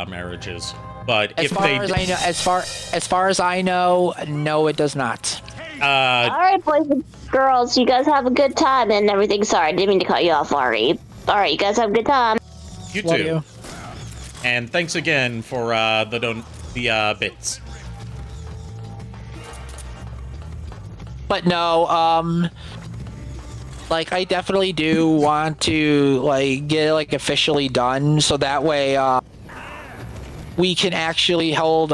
marriages. But as far as I know, no, it does not. All right, boys and girls, you guys have a good time and everything. Sorry, I didn't mean to cut you off, Ari. All right, you guys have a good time. You too. You. And thanks again for the bits. But no, like I definitely do want to like get it like officially done, so that way we can actually hold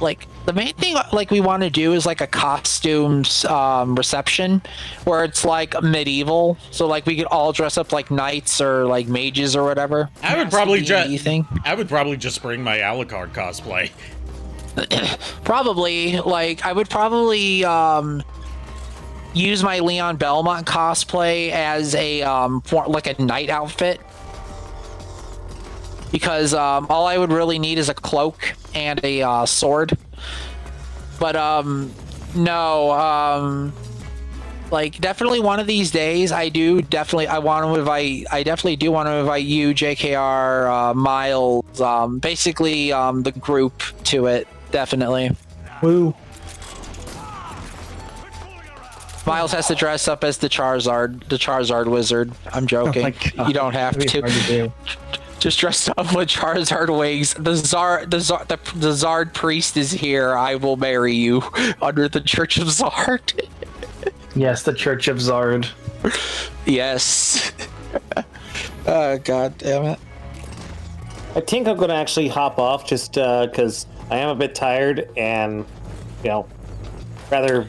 like the main thing like we want to do is like a costumes reception where it's like medieval, so like we could all dress up like knights or like mages or whatever. I would probably just bring my Alucard cosplay. Probably, like I would probably use my Leon Belmont cosplay as a like a knight outfit, because all I would really need is a cloak and a sword. But no, like definitely one of these days I definitely want to invite you, JKR, Miles, basically the group to it, definitely. Woo. Miles has to dress up as the Charizard wizard. I'm joking. Oh you don't have That'd be hard to do. Just dressed up with Charizard wings. The Zard priest is here. I will marry you under the Church of Zard. Yes, the Church of Zard. Yes. Oh, god damn it. I think I'm going to actually hop off just because I am a bit tired and, rather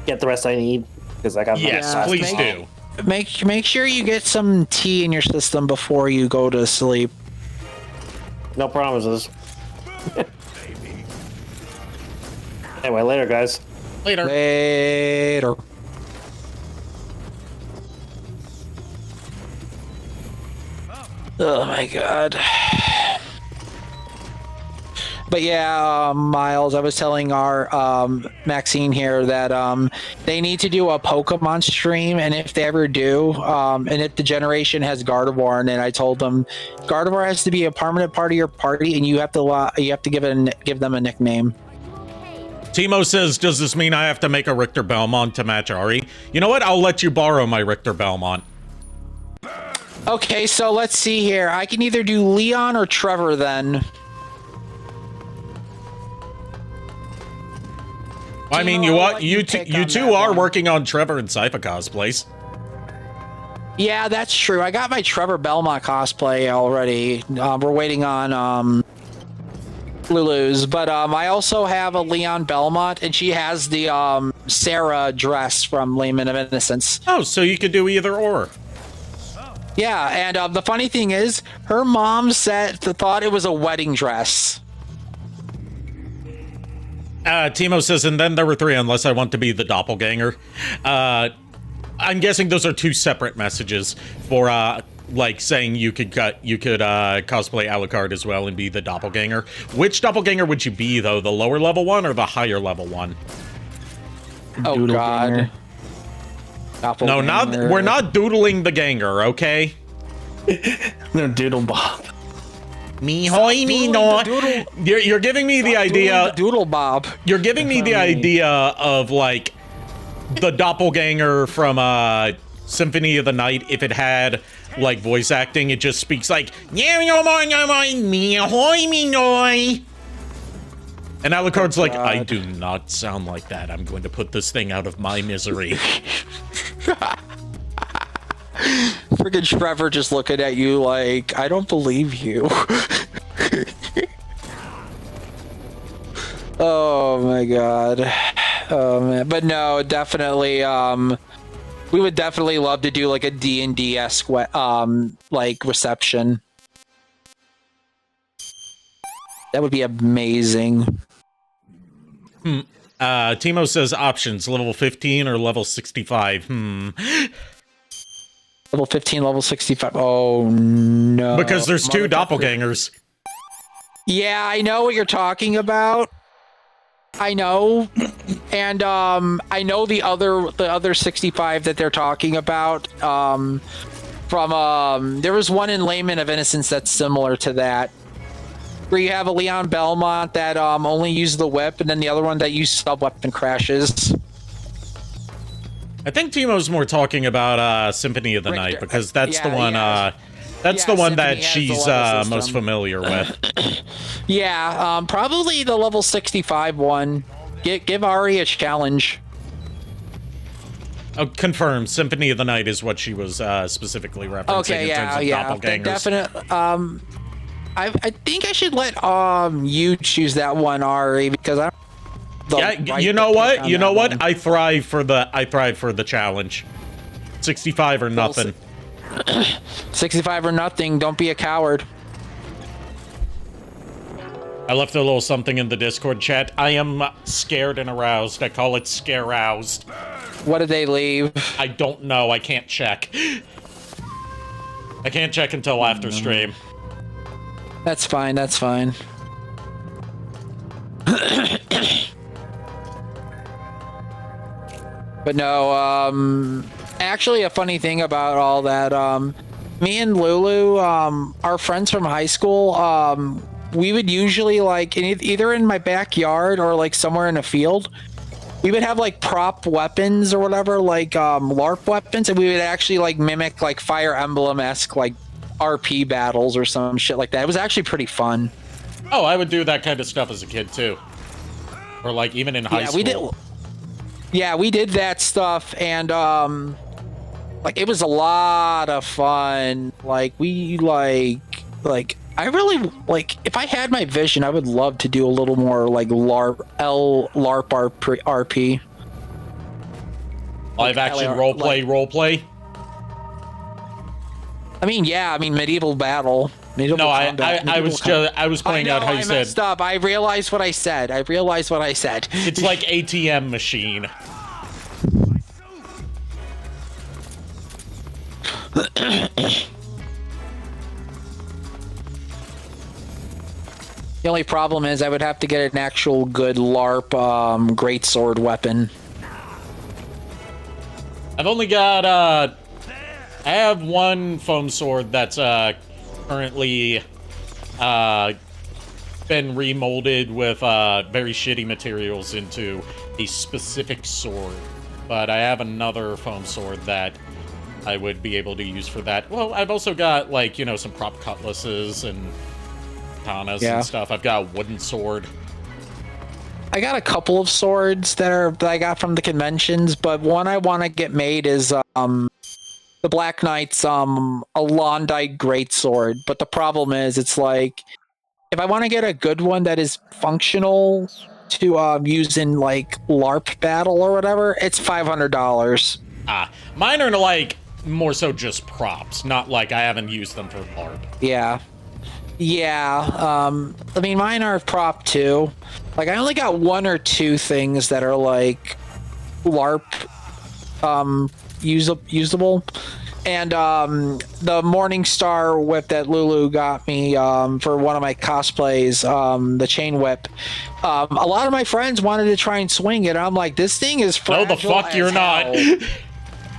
get the rest I need because I got Yes, please do. Make sure you get some tea in your system before you go to sleep. No promises. Anyway, later, guys. Later. Oh my god. But yeah, Miles, I was telling our Maxine here that they need to do a Pokemon stream, and if they ever do, and if the generation has Gardevoir, and I told them Gardevoir has to be a permanent part of your party, and you have to give them a nickname. Timo says, does this mean I have to make a Richter Belmont to match Ari? You know what? I'll let you borrow my Richter Belmont. Okay, so let's see here. I can either do Leon or Trevor then. I mean, you two are working on Trevor and Sypha cosplays. Yeah, that's true. I got my Trevor Belmont cosplay already. We're waiting on Lulu's, but I also have a Leon Belmont, and she has the Sarah dress from Layman of Innocence. Oh, so you could do either or. Yeah, and the funny thing is, her mom thought it was a wedding dress. Timo says, and then there were 3 unless I want to be the doppelganger. I'm guessing those are 2 separate messages for like saying you could cosplay Alucard as well and be the doppelganger. Which doppelganger would you be though? The lower level one or the higher level one? Oh god. No, we're not doodling the ganger, okay? No, Doodle Bob. Me hoy me no. You're giving me the idea. Doodle Bob. You're giving me the idea of like the doppelganger from Symphony of the Night. If it had like voice acting, it just speaks like me hoy me no. And Alucard's like, I do not sound like that. I'm going to put this thing out of my misery. Freaking Trevor just looking at you like, I don't believe you. Oh my god. Oh man. But no, definitely we would definitely love to do like a D&D-esque like reception. That would be amazing. Timo says options, level 15 or level 65. Level 15, level 65. Oh no. Because there's 2 doppelgangers. Yeah, I know what you're talking about. I know. And I know the other 65 that they're talking about. From there was one in Layman of Innocence that's similar to that. Where you have a Leon Belmont that only uses the whip, and then the other one that uses sub-weapon crashes. I think Timo's more talking about Symphony of the Night, because that's the one that's the one Symphony that has she's the level most system. familiar with. Yeah, probably the level 65 one. Give Ari a challenge. Oh, confirmed. Symphony of the Night is what she was specifically referencing in terms of doppelgangers. Definitely. I think I should let you choose that one, Ari, because I. You know what? You know what? I thrive for the challenge. 65 or nothing. 65 or nothing. Don't be a coward. I left a little something in the Discord chat. I am scared and aroused. I call it scare-roused. What did they leave? I don't know. I can't check. I can't check until after stream. That's fine. That's fine. But no, actually a funny thing about all that, me and Lulu, our friends from high school, we would usually like either in my backyard or like somewhere in a field, we would have like prop weapons or whatever, like LARP weapons, and we would actually like mimic like Fire Emblem-esque like RP battles or some shit like that. It was actually pretty fun. Oh, I would do that kind of stuff as a kid too. Or like even in high school. We did that stuff, and like it was a lot of fun. Like we like I really like, if I had my vision, I would love to do a little more like LARP RP. Live action roleplay. I mean, yeah, I mean medieval battle. No, I was pointing out how you said. Stop! I realized what I said. It's like ATM machine. The only problem is I would have to get an actual good LARP greatsword weapon. I've only got I have one foam sword that's currently been remolded with very shitty materials into a specific sword, but I have another foam sword that I would be able to use for that. Well, I've also got like, you know, some prop cutlasses and katanas and stuff. I've got a wooden sword. I got a couple of swords that I got from the conventions, but one I want to get made is the Black Knight's Alondite greatsword. But the problem is, it's like, if I want to get a good one that is functional to use in like LARP battle or whatever, it's $500. Mine are like more so just props, not like I haven't used them for LARP. Yeah, I mean, mine are prop too. Like, I only got one or two things that are like LARP usable. And the Morningstar whip that Lulu got me for one of my cosplays, the chain whip. A lot of my friends wanted to try and swing it. I'm like, this thing is fragile. No, the fuck you're not.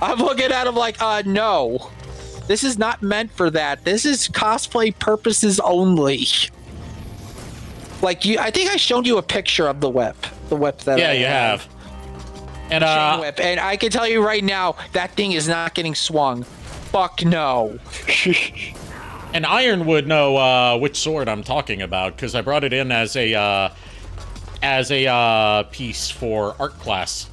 I'm looking at him like, no. This is not meant for that. This is cosplay purposes only. Like, I think I showed you a picture of the whip. The whip that you have. And chain whip. And I can tell you right now, that thing is not getting swung. Fuck no. And Iron would know which sword I'm talking about, because I brought it in as a piece for art class.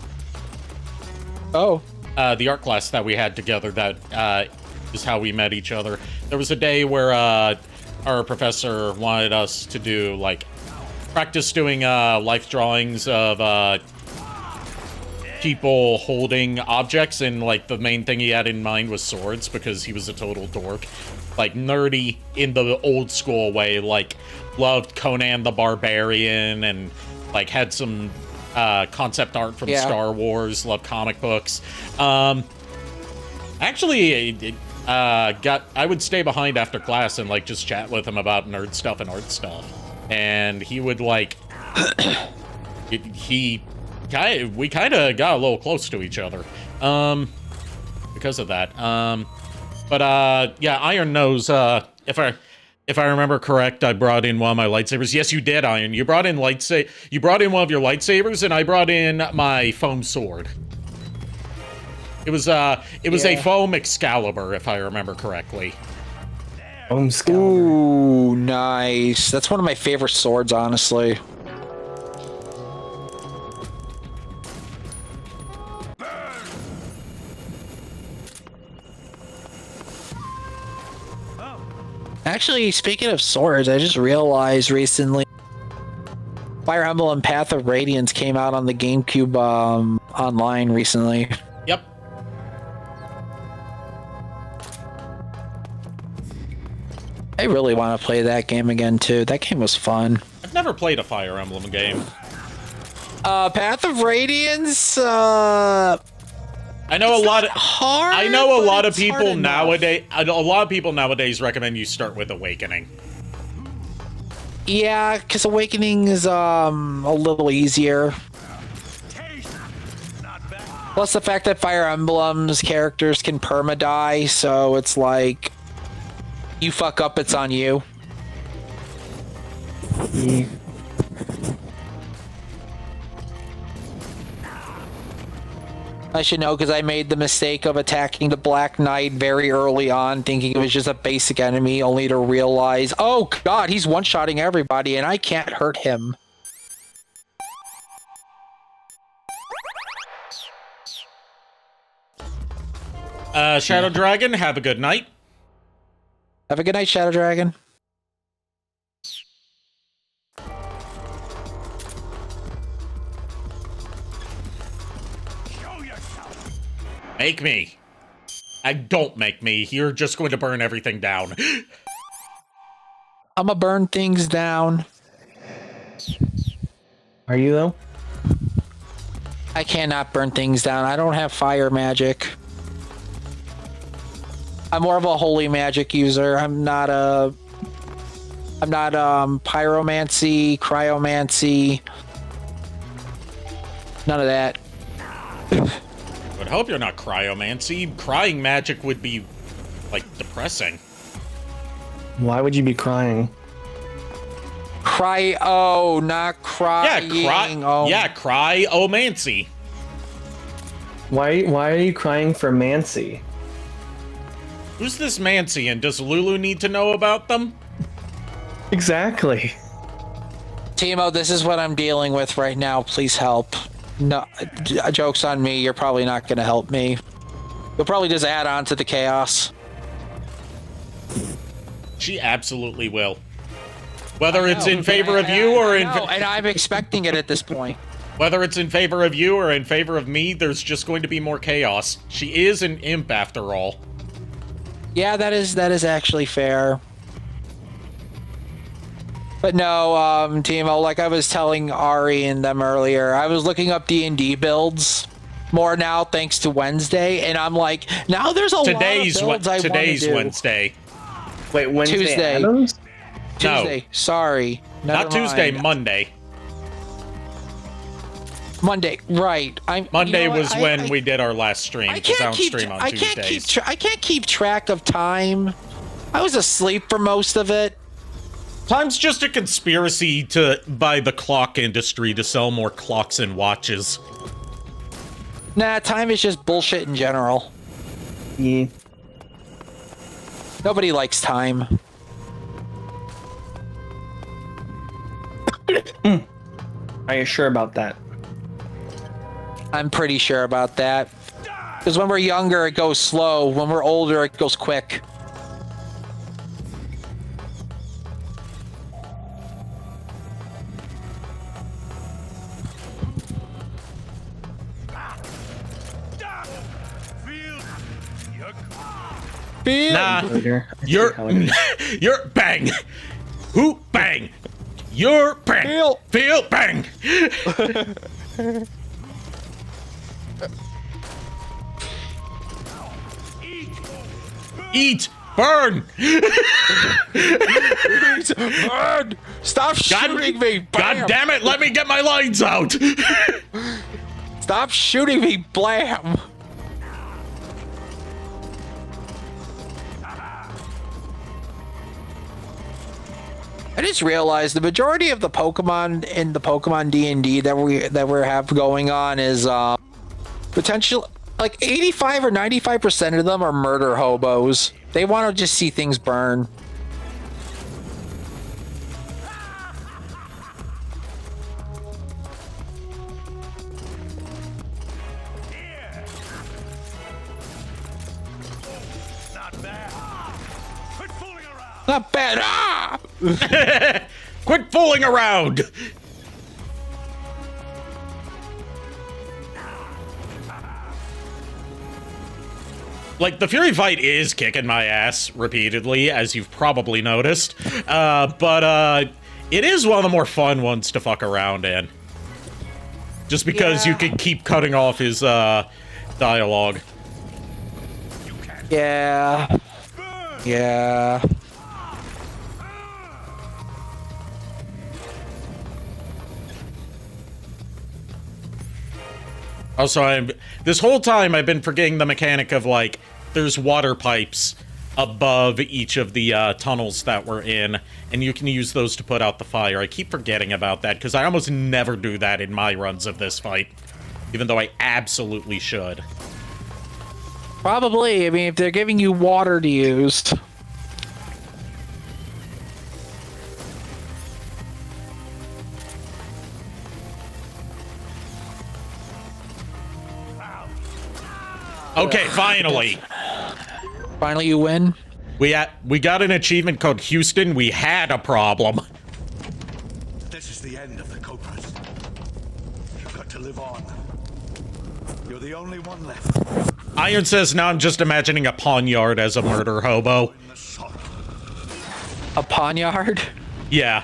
Oh. The art class that we had together, that is how we met each other. There was a day where our professor wanted us to do, like, practice doing life drawings of people holding objects, and, like, the main thing he had in mind was swords, because he was a total dork. Like, nerdy in the old school way, like, loved Conan the Barbarian, and, like, had some concept art from Star Wars, loved comic books. Actually, I would stay behind after class and, like, just chat with him about nerd stuff and art stuff. And he would, like, we kind of got a little close to each other, because of that. But yeah, Iron knows, if I remember correct, I brought in one of my lightsabers. Yes, you did, Iron. You brought in one of your lightsabers, and I brought in my foam sword. It was a foam Excalibur, if I remember correctly. Foam Excalibur. Ooh, nice. That's one of my favorite swords, honestly. Actually, speaking of swords, I just realized recently Fire Emblem Path of Radiance came out on the GameCube online recently. Yep. I really want to play that game again too. That game was fun. I've never played a Fire Emblem game. Path of Radiance. I know a lot of hard. I know a lot of people nowadays. A lot of people nowadays recommend you start with Awakening. Yeah, because Awakening is a little easier. Plus the fact that Fire Emblem's characters can perma-die, so it's like you fuck up, it's on you. I should know because I made the mistake of attacking the Black Knight very early on, thinking it was just a basic enemy, only to realize, oh god, he's one-shotting everybody and I can't hurt him. Shadow Dragon, have a good night. Have a good night, Shadow Dragon. Make me. Don't make me. You're just going to burn everything down. I'ma burn things down. Are you though? I cannot burn things down. I don't have fire magic. I'm more of a holy magic user. I'm not pyromancy, cryomancy. None of that. I would hope you're not cryomancy. Crying magic would be, like, depressing. Why would you be crying? Cryo, not crying. Yeah, cryomancy. Why are you crying for Mancy? Who's this Mancy, and does Lulu need to know about them? Exactly. Timo, this is what I'm dealing with right now. Please help. No, joke's on me. You're probably not going to help me. You'll probably just add on to the chaos. She absolutely will. Whether it's in favor of you or in... and I'm expecting it at this point. Whether it's in favor of you or in favor of me, there's just going to be more chaos. She is an imp after all. Yeah, that is actually fair. But no, Timo, like I was telling Ari and them earlier, I was looking up D&D builds more now thanks to Wednesday, and I'm like, now there's a lot of builds I want to do. Today's Wednesday. Wait, Wednesday? Tuesday. Adams? Tuesday. No. Sorry. Not Tuesday, Monday. Monday, right. Monday was when we did our last stream, because I don't stream on Tuesdays. I can't keep track of time. I was asleep for most of it. Time's just a conspiracy by the clock industry to sell more clocks and watches. Nah, time is just bullshit in general. Yeah. Nobody likes time. Are you sure about that? I'm pretty sure about that. Because when we're younger, it goes slow. When we're older, it goes quick. Nah, you're bang. Who bang? You're bang. Feel bang. Eat. Burn. Burn. Stop shooting me. Bam. God damn it. Let me get my lines out. Stop shooting me. Blam. I just realized the majority of the Pokemon in the Pokemon D&D that we have going on is potential, like 85 or 95% of them are murder hobos. They want to just see things burn. not bad. Ah! Quit fooling around. Like, the Fury fight is kicking my ass repeatedly, as you've probably noticed. But it is one of the more fun ones to fuck around in. Just because you can keep cutting off his dialogue. Yeah. Yeah. Also, this whole time I've been forgetting the mechanic of, like, there's water pipes above each of the tunnels that we're in, and you can use those to put out the fire. I keep forgetting about that, because I almost never do that in my runs of this fight, even though I absolutely should. Probably. I mean, if they're giving you water to use. Okay, finally. Finally you win? We got an achievement called Houston. We had a problem. This is the end of the Cobras. You've got to live on. You're the only one left. Iron says, now I'm just imagining a pawn yard as a murder hobo. A poniard? Yeah.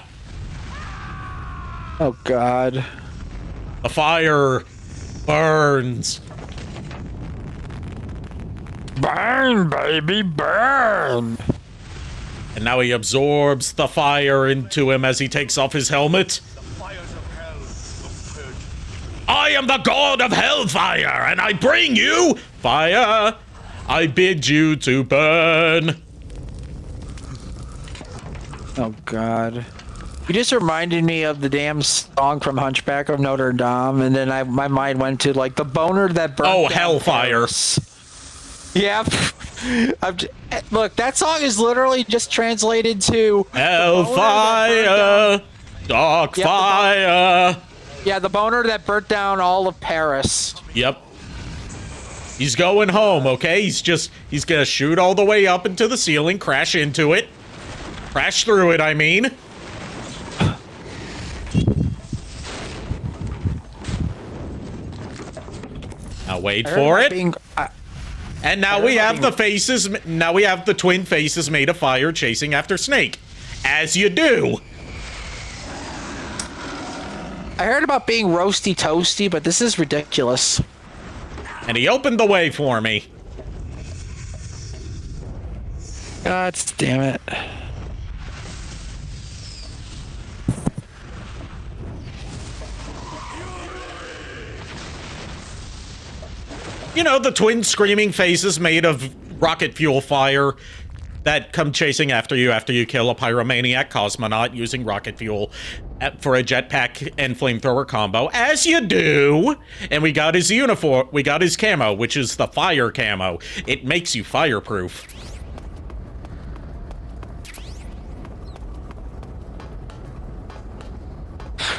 Oh, God. The fire burns. Burn, baby, burn! And now he absorbs the fire into him as he takes off his helmet. I am the god of hellfire, and I bring you fire. I bid you to burn. Oh, God. You just reminded me of the damn song from Hunchback of Notre Dame, and then my mind went to, like, the boner that burned. Oh, hellfire. Yep. Look, that song is literally just translated to hellfire, dark fire. Yeah, the boner that burnt down all of Paris. Yep. He's going home, okay? He's gonna shoot all the way up into the ceiling, crash into it. Crash through it, I mean. Now wait for it. And now we have the faces. Now we have the twin faces made of fire chasing after Snake, as you do. I heard about being roasty toasty, but this is ridiculous. And he opened the way for me. God damn it. You know, the twin screaming faces made of rocket fuel fire that come chasing after you kill a pyromaniac cosmonaut using rocket fuel for a jetpack and flamethrower combo, as you do. And we got his uniform, we got his camo, which is the fire camo. It makes you fireproof.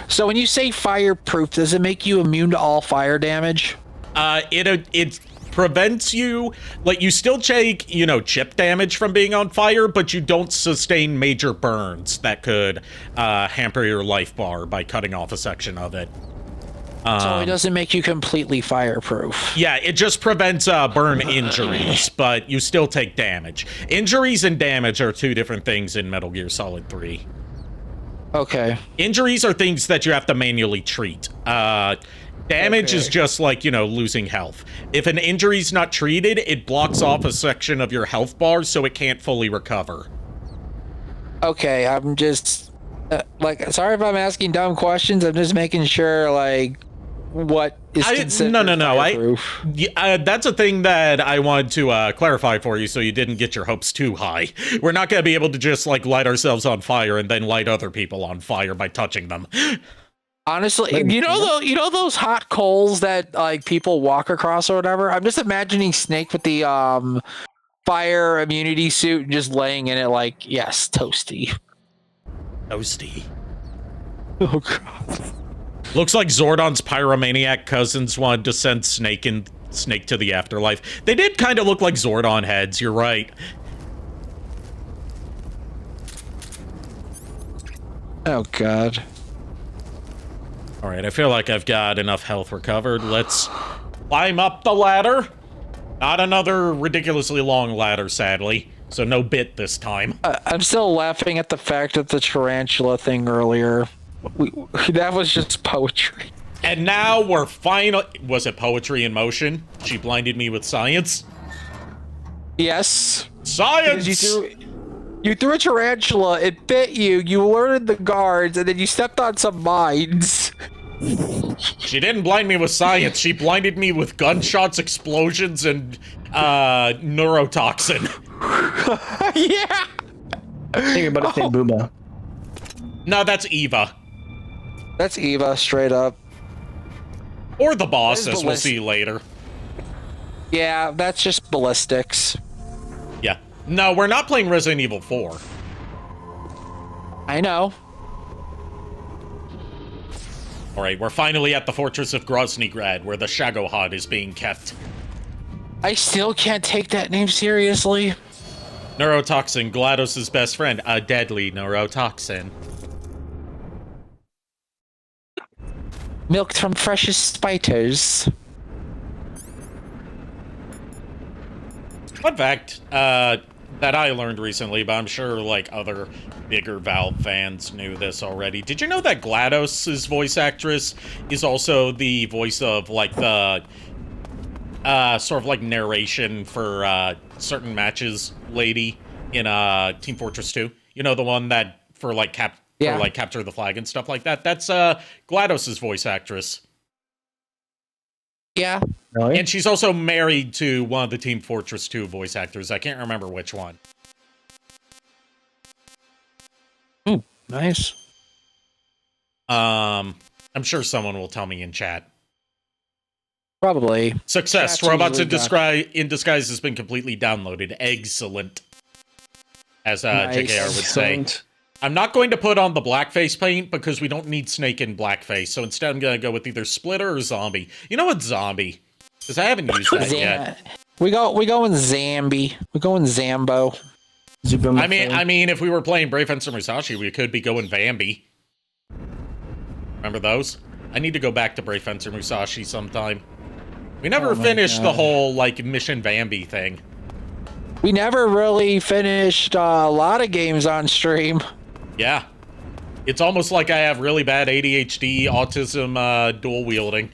So when you say fireproof, does it make you immune to all fire damage? It prevents you, like, you still take, you know, chip damage from being on fire, but you don't sustain major burns that could hamper your life bar by cutting off a section of it. So it doesn't make you completely fireproof. Yeah, it just prevents burn injuries, but you still take damage. Injuries and damage are two different things in Metal Gear Solid 3. Okay. Injuries are things that you have to manually treat. Damage is just like, you know, losing health. If an injury's not treated, it blocks off a section of your health bar so it can't fully recover. Okay, I'm just, sorry if I'm asking dumb questions. I'm just making sure, like, what is considered fireproof. That's a thing that I wanted to clarify for you so you didn't get your hopes too high. We're not going to be able to just, like, light ourselves on fire and then light other people on fire by touching them. Honestly, you know those hot coals that, like, people walk across or whatever? I'm just imagining Snake with the fire immunity suit and just laying in it like, yes, toasty. Toasty. Oh, God. Looks like Zordon's pyromaniac cousins wanted to send Snake to the afterlife. They did kind of look like Zordon heads, you're right. Oh, God. All right, I feel like I've got enough health recovered. Let's climb up the ladder. Not another ridiculously long ladder, sadly. So no bit this time. I'm still laughing at the fact that the tarantula thing earlier. That was just poetry. And now we're finally... Was it poetry in motion? She blinded me with science? Yes. Science! You threw a tarantula, it bit you, you alerted the guards, and then you stepped on some mines. She didn't blind me with science. She blinded me with gunshots, explosions, and neurotoxin. Yeah! I think you're about to say Booba. No, that's Eva. That's Eva, straight up. Or the boss, as we'll see later. Yeah, that's just ballistics. Yeah. No, we're not playing Resident Evil 4. I know. Alright, we're finally at the Fortress of Groznygrad, where the Shagohod is being kept. I still can't take that name seriously. Neurotoxin, GLaDOS' best friend. A deadly neurotoxin. Milked from freshest spiders. Fun fact, that I learned recently, but I'm sure, like, other bigger Valve fans knew this already. Did you know that GLaDOS' voice actress is also the voice of, like, the, sort of, like, narration for, certain matches lady in, Team Fortress 2? You know, the one that, for, like, capture the flag and stuff like that? That's, GLaDOS' voice actress. Yeah. Really? And she's also married to one of the Team Fortress 2 voice actors. I can't remember which one. Nice. I'm sure someone will tell me in chat. Probably. Success. Chat's Robots usually in Disguise has been completely downloaded. Excellent. As Nice. JKR would say. Excellent. I'm not going to put on the blackface paint because we don't need Snake in blackface. So instead I'm going to go with either Splitter or Zombie. You know what, Zombie? Because I haven't used that yet. We go in Zambi. We go in Zambo. I mean, if we were playing Brave Fencer Musashi, we could be going Vambi. Remember those? I need to go back to Brave Fencer Musashi sometime. We never finished the whole, like, Mission Vambi thing. We never really finished a lot of games on stream. Yeah. It's almost like I have really bad ADHD, autism, dual wielding.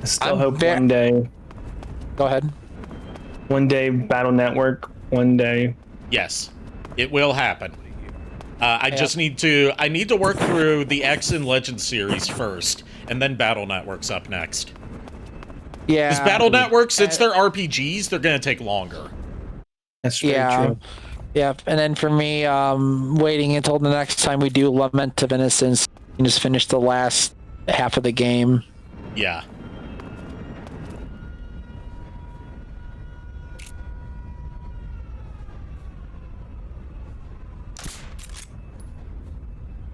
I still hope one day. Go ahead. One day, Battle Network. One day. Yes, it will happen. I need to work through the X and Legend series first, and then Battle Network's up next. Yeah. Because Battle Network, since they're RPGs, they're gonna take longer. That's very true. Yeah, and then for me, waiting until the next time we do Lament of Innocence and just finish the last half of the game. Yeah.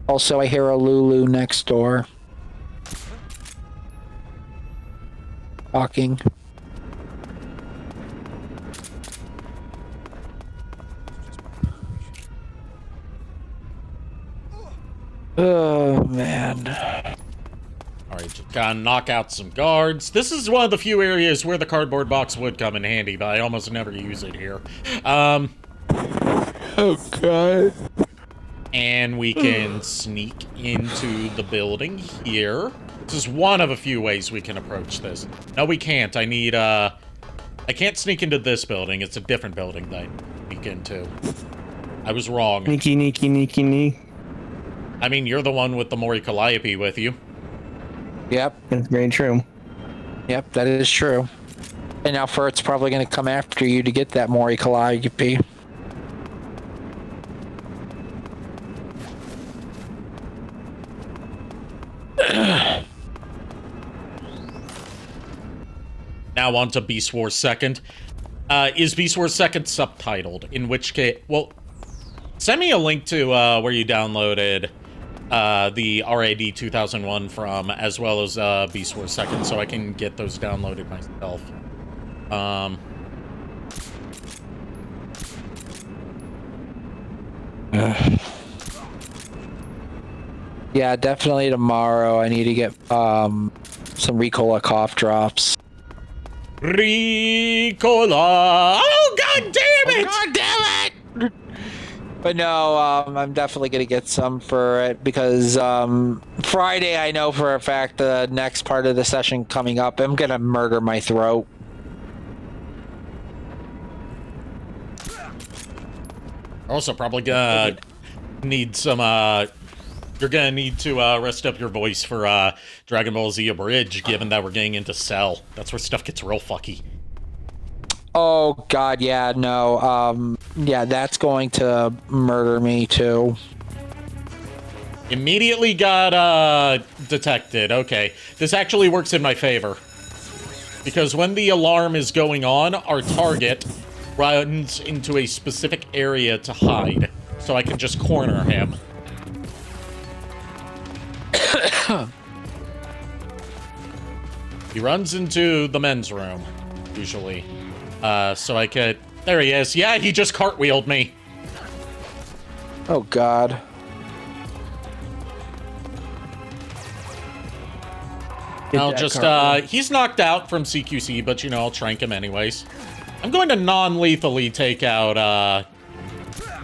Also, I hear a Lulu next door. Talking. Oh, man. Alright, just gotta knock out some guards. This is one of the few areas where the cardboard box would come in handy, but I almost never use it here. Oh, God. And we can sneak into the building here. This is one of a few ways we can approach this. No, we can't. I need, I can't sneak into this building. It's a different building that I sneak into. I was wrong. Sneaky. I mean, you're the one with the Mori Calliope with you. Yep. That's very true. Yep, that is true. And now Furt's probably going to come after you to get that Mori Calliope. Now on to Beast Wars 2nd. Is Beast Wars 2nd subtitled? In which case, well, send me a link to where you downloaded the RAD 2001 from, as well as Beast Wars 2nd, so I can get those downloaded myself. Yeah, definitely tomorrow. I need to get some Ricola cough drops. Ricola! Oh, god damn it! God damn it! But no, I'm definitely gonna get some for it because Friday I know for a fact the next part of the session coming up, I'm gonna murder my throat. Also, probably gonna need some, you're gonna need to rest up your voice for Dragon Ball Z Abridged, given that we're getting into Cell. That's where stuff gets real fucky. Oh god, yeah, no, yeah, that's going to murder me too. Immediately got detected. Okay, this actually works in my favor. Because when the alarm is going on, our target runs into a specific area to hide. So I can just corner him. He runs into the men's room, usually. So I could... There he is. Yeah, he just cartwheeled me. Oh, God. I'll just, he's knocked out from CQC, but, you know, I'll trank him anyways. I'm going to non-lethally take out,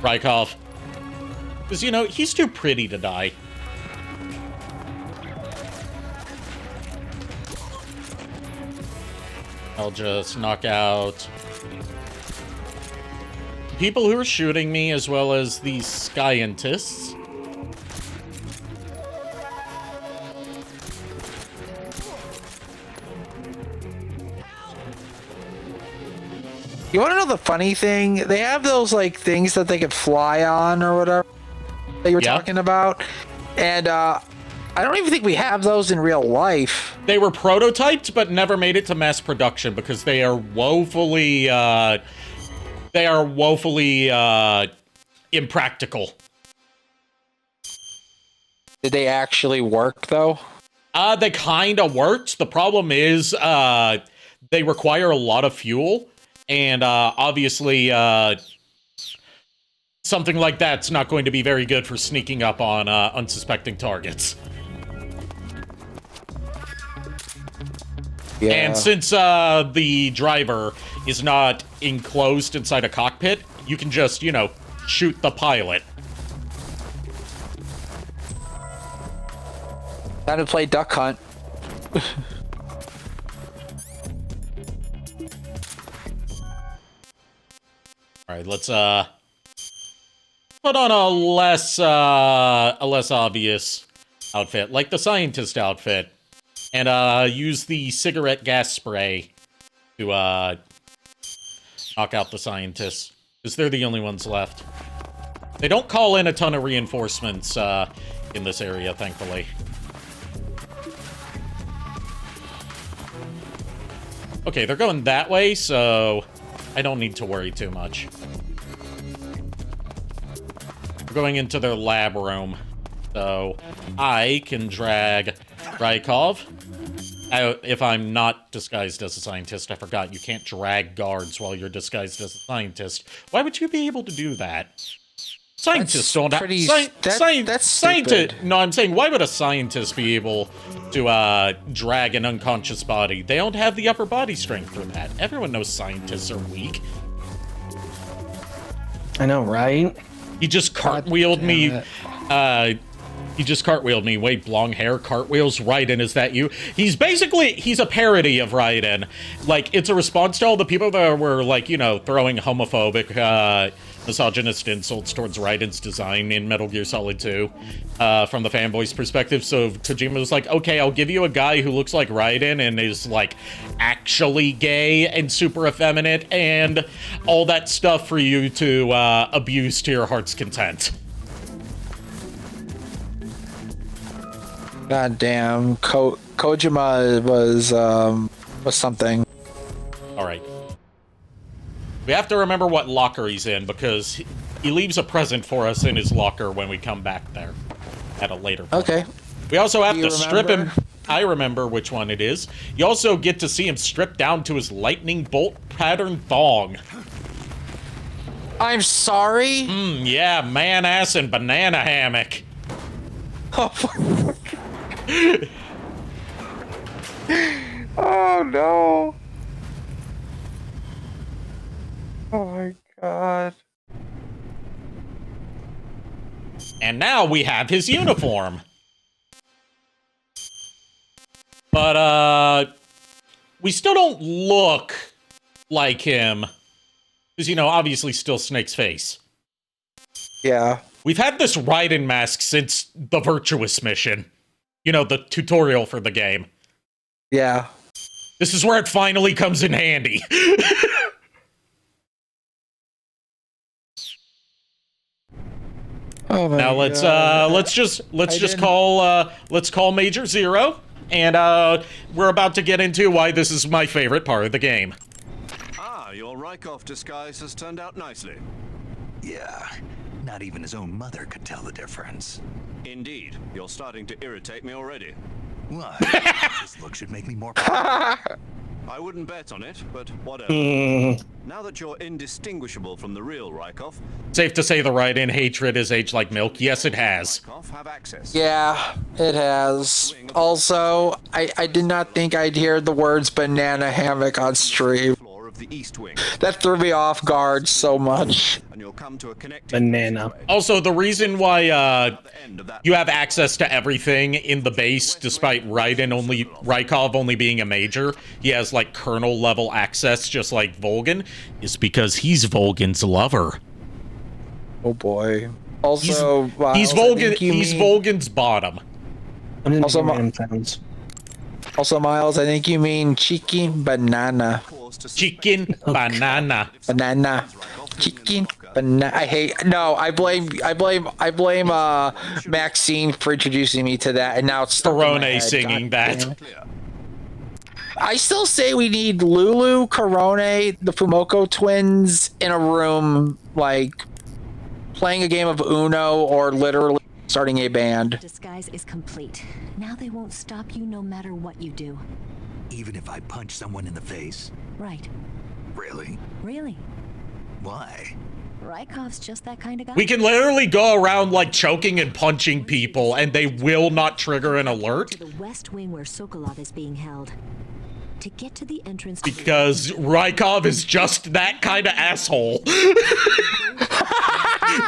Rykov. Because, you know, he's too pretty to die. I'll just knock out people who are shooting me, as well as the scientists. You want to know the funny thing? They have those, like, things that they could fly on or whatever that you were talking about. And, I don't even think we have those in real life. They were prototyped, but never made it to mass production because they are woefully, impractical. Did they actually work, though? They kind of worked. The problem is, they require a lot of fuel, and, obviously, something like that's not going to be very good for sneaking up on, unsuspecting targets. Yeah. And since the driver is not enclosed inside a cockpit, you can just, you know, shoot the pilot. Time to play Duck Hunt. Alright, let's put on a less obvious outfit, like the scientist outfit. And, use the cigarette gas spray to, knock out the scientists. Because they're the only ones left. They don't call in a ton of reinforcements, in this area, thankfully. Okay, they're going that way, so I don't need to worry too much. We're going into their lab room. So I can drag Rykov out if I'm not disguised as a scientist. I forgot you can't drag guards while you're disguised as a scientist. Why would you be able to do that? Scientists don't have... That's stupid. No, I'm saying, why would a scientist be able to drag an unconscious body? They don't have the upper body strength for that. Everyone knows scientists are weak. I know, right? He just cartwheeled me. He just cartwheeled me. Wait, long hair, cartwheels, Raiden, is that you? He's a parody of Raiden. Like, it's a response to all the people that were, like, you know, throwing homophobic, misogynist insults towards Raiden's design in Metal Gear Solid 2, from the fanboy's perspective. So Kojima was like, okay, I'll give you a guy who looks like Raiden and is, like, actually gay and super effeminate and all that stuff for you to, abuse to your heart's content. God damn, Kojima was something. All right. We have to remember what locker he's in, because he leaves a present for us in his locker when we come back there at a later point. Okay. We also have to strip him. I remember which one it is. You also get to see him stripped down to his lightning bolt pattern thong. I'm sorry? Yeah, man ass and banana hammock. Oh no. Oh my god. And now we have his uniform. But, we still don't look like him. Because, obviously still Snake's face. Yeah. We've had this Raiden mask since the Virtuous mission. The tutorial for the game. Yeah. This is where it finally comes in handy. Oh my now God. let's just call Major Zero, and we're about to get into why this is my favorite part of the game. Ah, your Rykov disguise has turned out nicely. Yeah, not even his own mother could tell the difference. Indeed, you're starting to irritate me already. Why? This look should make me more I wouldn't bet on it, but whatever. Now that you're indistinguishable from the real Rykov, Safe to say the Raiden hatred has aged like milk. Yes, it has. have access. Yeah, it has. Also, I did not think I'd hear the words banana hammock on stream. The East Wing. That threw me off guard so much. And you'll come to a banana. Also, the reason why you have access to everything in the base, despite Rykov only being a major, he has like colonel level access, just like Volgin, is because he's Volgin's lover. Oh boy. Also, he's Volgin's bottom. Also, Miles, I think you mean chicken banana. Chicken banana. Banana. Chicken banana. I blame Maxine for introducing me to that, and now it's Corone singing that. I still say we need Lulu, Corone, the Fumoko twins in a room, like playing a game of Uno or literally starting a band. Disguise is complete. Now they won't stop you no matter what you do. Even if I punch someone in the face? Right. Really? Really. Why? Rykov's just that kind of guy. We can literally go around like choking and punching people and they will not trigger an alert. To the west wing where Sokolov is being held. To get to the entrance because Rykov is just that kind of asshole.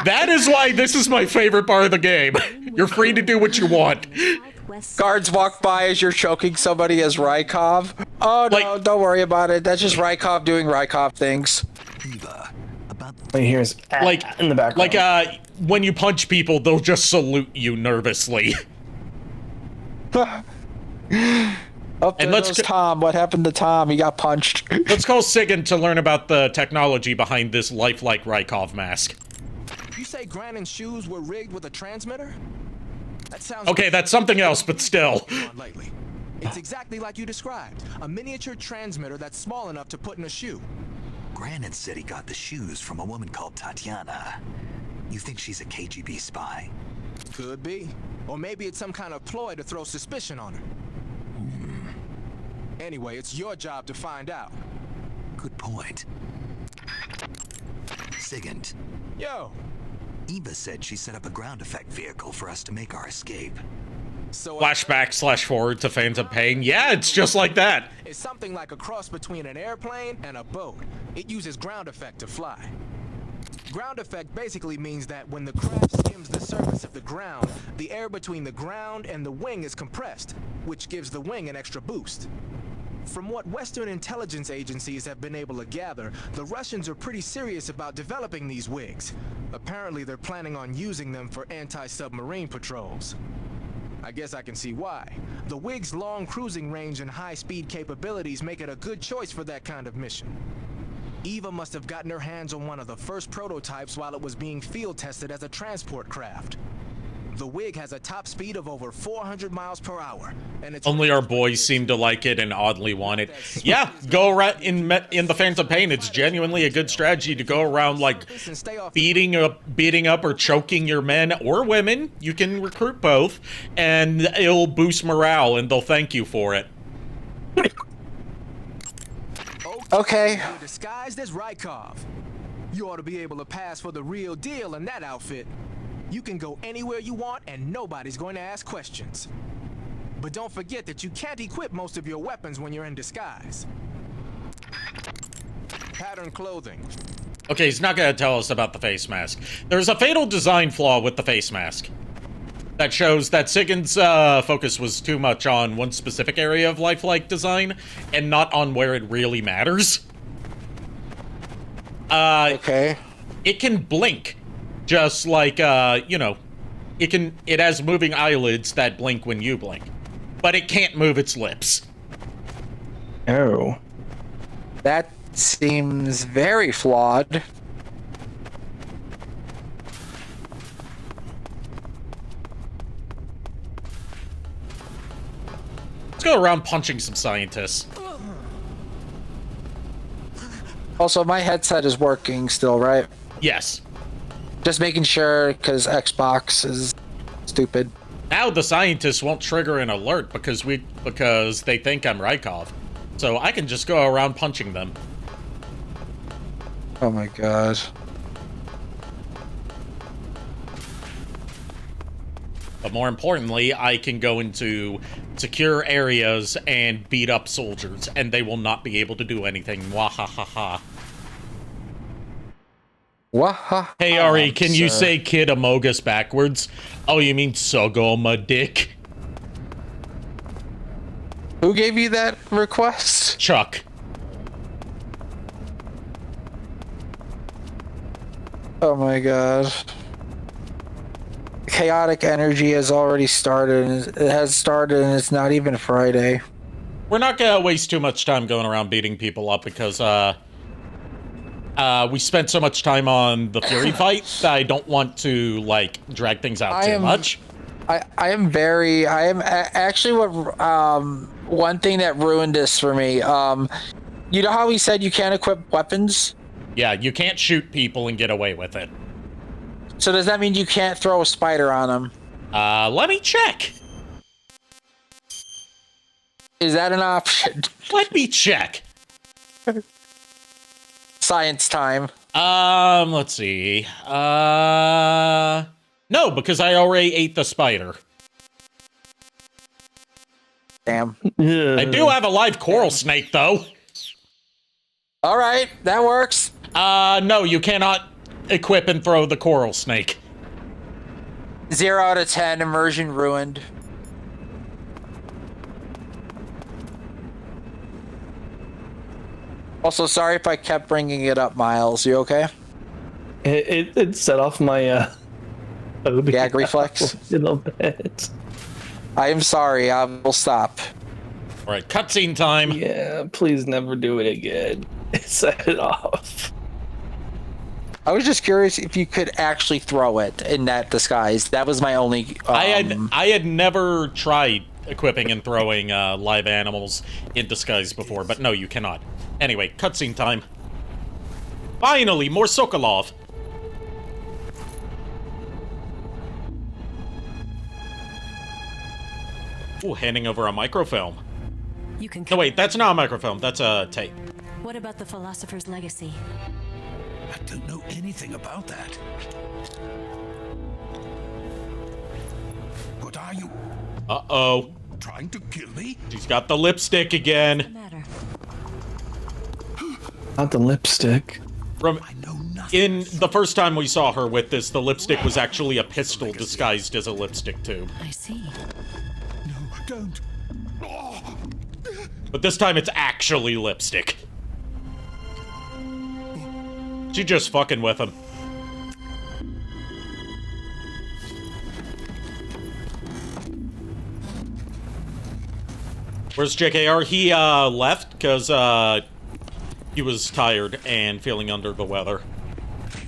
That is why this is my favorite part of the game. You're free to do what you want. Guards walk by as you're choking somebody as Rykov. Oh no, don't worry about it. That's just Rykov doing Rykov things. Here's in the background. Like when you punch people, they'll just salute you nervously. Oh, and let's Tom. What happened to Tom? He got punched. Let's call Sigyn to learn about the technology behind this lifelike Rykov mask. You say Grannon's shoes were rigged with a transmitter? That sounds okay, that's something else, but still. It's exactly like you described. A miniature transmitter that's small enough to put in a shoe. Grannon said he got the shoes from a woman called Tatiana. You think she's a KGB spy? Could be. Or maybe it's some kind of ploy to throw suspicion on her. Anyway, it's your job to find out. Good point. Sigyn. Yo. Eva said she set up a ground effect vehicle for us to make our escape. So Flashback / forward to Phantom Pain. Yeah, it's just like that. It's something like a cross between an airplane and a boat. It uses ground effect to fly. Ground effect basically means that when the craft skims the surface of the ground, the air between the ground and the wing is compressed, which gives the wing an extra boost. From what Western intelligence agencies have been able to gather, the Russians are pretty serious about developing these wigs. Apparently, they're planning on using them for anti-submarine patrols. I guess I can see why. The wig's long cruising range and high-speed capabilities make it a good choice for that kind of mission. Eva must have gotten her hands on one of the first prototypes while it was being field tested as a transport craft. The wig has a top speed of over 400 miles per hour, and it's only our boys seem to like it and oddly want it. Yeah, go around in the Phantom Pain. It's genuinely a good strategy to go around like beating up or choking your men or women. You can recruit both, and it'll boost morale, and they'll thank you for it. Okay. You're disguised as Rykov. You ought to be able to pass for the real deal in that outfit. You can go anywhere you want and nobody's going to ask questions. But don't forget that you can't equip most of your weapons when you're in disguise. Pattern clothing. Okay, he's not going to tell us about the face mask. There's a fatal design flaw with the face mask that shows that Sigan's focus was too much on one specific area of lifelike design and not on where it really matters. Okay. It can blink, just like, you know, it has moving eyelids that blink when you blink, but it can't move its lips. Oh. That seems very flawed. Let's go around punching some scientists. Also, my headset is working still, right? Yes. Just making sure, because Xbox is stupid. Now the scientists won't trigger an alert because they think I'm Rykov. So I can just go around punching them. Oh my god. But more importantly, I can go into secure areas and beat up soldiers, and they will not be able to do anything. Wahahaha. Wahaha. Hey Ari, can you say Kid Amogus backwards? Oh, you mean Sogoma Dick? Who gave you that request? Chuck. Oh my god. Chaotic energy has already started. It has started and it's not even Friday. We're not gonna waste too much time going around beating people up because, we spent so much time on the Fury fight that I don't want to, like, drag things out too much. I am actually one thing that ruined this for me. You know how we said you can't equip weapons? Yeah, you can't shoot people and get away with it. So does that mean you can't throw a spider on them? Let me check. Is that an option? Let me check. Science time. Let's see. No, because I already ate the spider. Damn. I do have a live coral snake, though. All right, that works. No, you cannot equip and throw the coral snake. 0 out of 10, immersion ruined. Also, sorry if I kept bringing it up, Miles. You okay? It set off my gag reflex a little bit. I am sorry. I will stop. All right, cutscene time. Yeah, please never do it again. Set it off. I was just curious if you could actually throw it in that disguise. That was my only. I had never tried equipping and throwing live animals in disguise before, but no, you cannot. Anyway, cutscene time. Finally, more Sokolov. Ooh, handing over a microfilm. You can. No, wait, that's not a microfilm. That's a tape. What about the philosopher's legacy? I don't know anything about that. What are you? Uh-oh. Trying to kill me? She's got the lipstick again. Not the lipstick. In the first time we saw her with this, the lipstick was actually a pistol disguised as a lipstick tube. I see. No, don't. Oh. But this time it's actually lipstick. She just fucking with him. Where's JKR? He left because he was tired and feeling under the weather.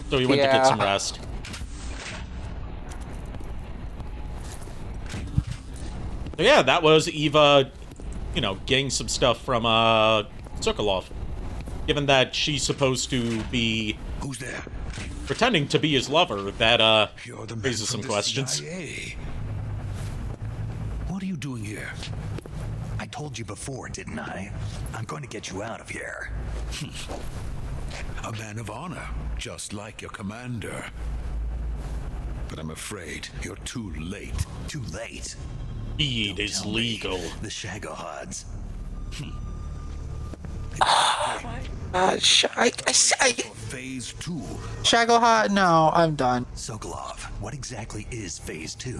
So he went to get some rest. So yeah, that was Eva, you know, getting some stuff from Sokolov. Given that she's supposed to be Who's there? pretending to be his lover, that You're the man raises from some the questions. CIA. What are you doing here? I told you before, didn't I? I'm going to get you out of here. A man of honor, just like your commander. but I'm afraid you're too late. Too late? Speed is legal. The Shagohods. Phase 2. Shagohod, no, I'm done. Sokolov, what exactly is Phase 2?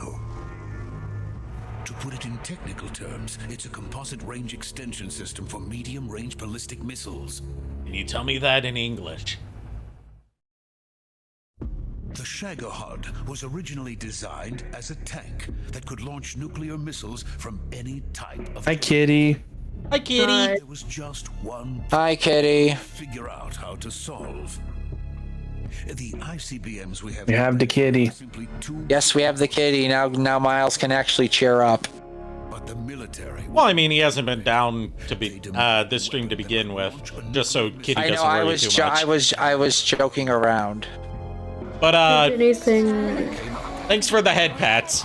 To put it in technical terms, it's a composite range extension system for medium-range ballistic missiles. Can you tell me that in English? The Shagohod was originally designed as a tank that could launch nuclear missiles from any type of... Hi, Kitty. Hi, Kitty. There was just one... Hi, Kitty. ...figure out how to solve. The ICBMs we have... We have the kitty. Yes, we have the kitty. Now Miles can actually cheer up. But the military... Well, I mean, he hasn't been down to be this stream to begin with, just so Kitty doesn't worry too much. I was joking around. But thanks for the head pats.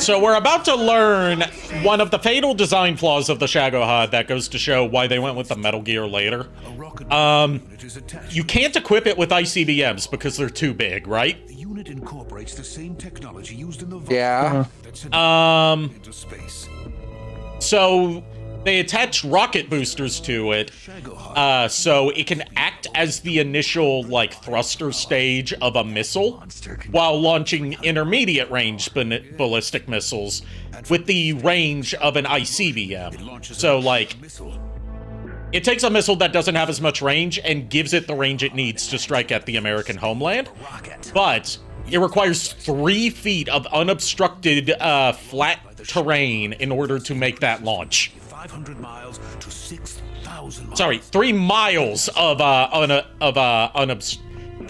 So we're about to learn one of the fatal design flaws of the Shagohod that goes to show why they went with the Metal Gear later. You can't equip it with ICBMs because they're too big, right? The unit incorporates the same technology used in the... Yeah. ...into space. So they attach rocket boosters to it, so it can act as the initial, like, thruster stage of a missile, while launching intermediate range ballistic missiles with the range of an ICBM. So, like, it takes a missile that doesn't have as much range and gives it the range it needs to strike at the American homeland, but it requires 3 feet of unobstructed flat terrain in order to make that launch. 500 miles to 6,000 miles. Sorry, 3 miles of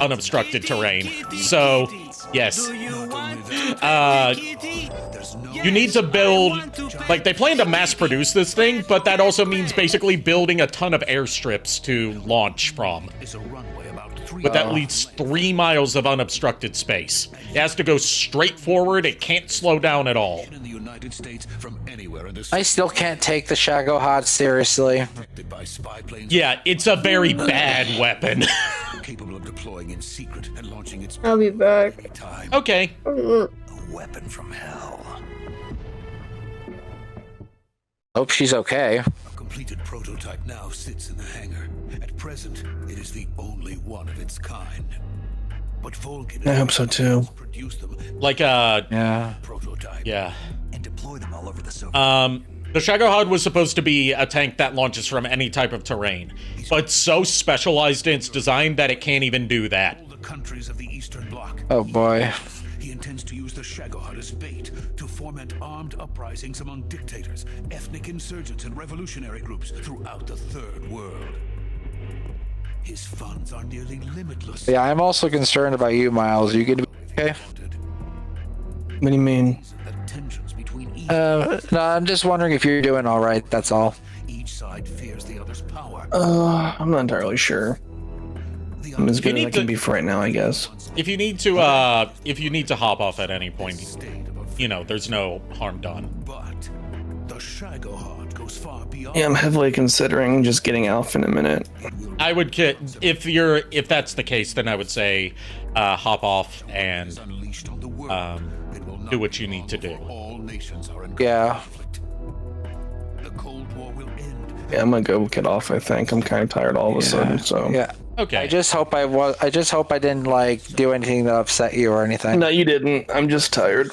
unobstructed terrain. So, yes. You need to build... Like, they plan to mass produce this thing, but that also means basically building a ton of airstrips to launch from. With at least 3 miles of unobstructed space. It has to go straight forward. It can't slow down at all. I still can't take the Shagohod seriously. Yeah, it's a very bad weapon. Capable of deploying in secret and launching its... I'll be back. Okay. A weapon from hell. Hope she's okay. A completed prototype now sits in the hangar. At present, it is the only one of its kind. But Volkin... I hope so too. Like yeah. Prototype. Yeah. And deploy them all over the Soviet... The Shagohod was supposed to be a tank that launches from any type of terrain, but so specialized in its design that it can't even do that. The countries of the Eastern Bloc. Oh boy. He intends to use the Shagohod as bait to foment armed uprisings among dictators, ethnic insurgents, and revolutionary groups throughout the Third World. His funds are nearly limitless. Yeah, I'm also concerned about you, Miles. You gonna be okay? What do you mean? No, I'm just wondering if you're doing all right. That's all. Each side fears the other's power. I'm not entirely sure. I'm as good as I can be for right now, I guess. If you need to hop off at any point, you know, there's no harm done. But the Shagohod goes far beyond. Yeah, I'm heavily considering just getting Alpha in a minute. I would if that's the case, then I would say hop off and do what you need to do. Yeah. The Cold War will end. Yeah, I'm gonna go get off. I think I'm kind of tired all of a sudden. So yeah. Okay. I just hope I didn't like do anything to upset you or anything. No, you didn't. I'm just tired.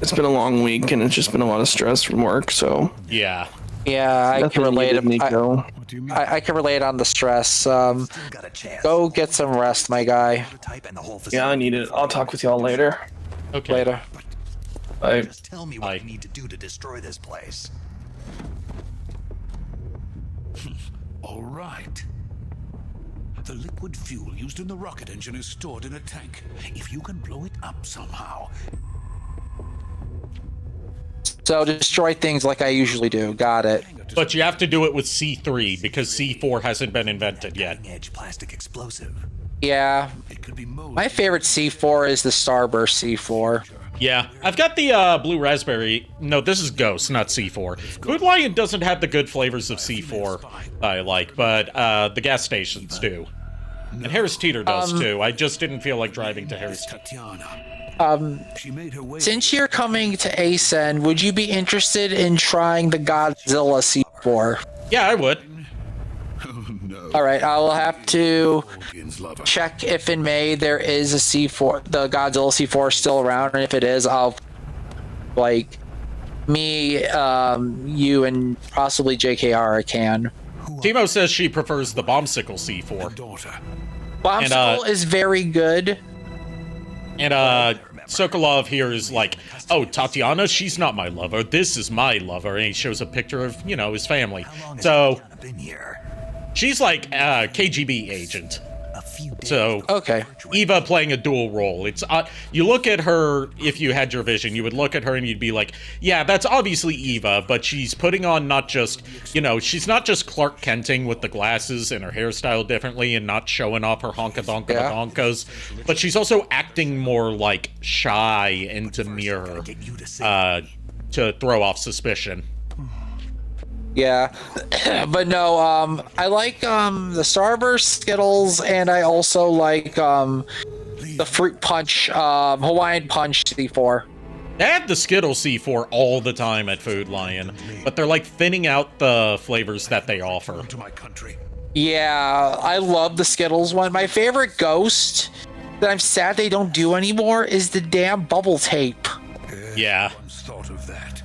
It's been a long week and it's just been a lot of stress from work. So yeah. Yeah, I can relate. Nico. I can relate on the stress. Go get some rest, my guy. Yeah, I need it. I'll talk with y'all later. Okay. Later. Bye. Just tell me what I need to do to destroy this place. All right. The liquid fuel used in the rocket engine is stored in a tank. If you can blow it up somehow. So destroy things like I usually do. Got it. But you have to do it with C3 because C4 hasn't been invented yet. Edge plastic explosive. Yeah. My favorite C4 is the Starburst C4. Yeah, I've got the blue raspberry. No, this is Ghost, not C4. Food Lion doesn't have the good flavors of C4 I like, but the gas stations do. And Harris Teeter does too. I just didn't feel like driving to Harris Teeter. Since you're coming to ASEN, would you be interested in trying the Godzilla C4? Yeah, I would. All right, I will have to check if in May there is a C4, the Godzilla C4 is still around, and if it is, I'll like me, you, and possibly JKR can. Timo says she prefers the Bombsicle C4. Bombsicle is very good. And Sokolov here is like, oh, Tatiana, she's not my lover. This is my lover. And he shows a picture of, you know, his family. So she's like a KGB agent. So okay, Eva playing a dual role. It's you look at her, if you had your vision, you would look at her and you'd be like, yeah, that's obviously Eva, but she's putting on not just, you know, she's not just Clark Kenting with the glasses and her hairstyle differently and not showing off her honka-donka-donkas, but she's also acting more like shy and demure to throw off suspicion. Yeah, but no, I like the Starburst Skittles, and I also like the Fruit Punch, Hawaiian Punch C4. They have the Skittles C4 all the time at Food Lion, but they're like thinning out the flavors that they offer. Yeah, I love the Skittles one. My favorite Ghost that I'm sad they don't do anymore is the damn bubble tape. Yeah. Thought of that.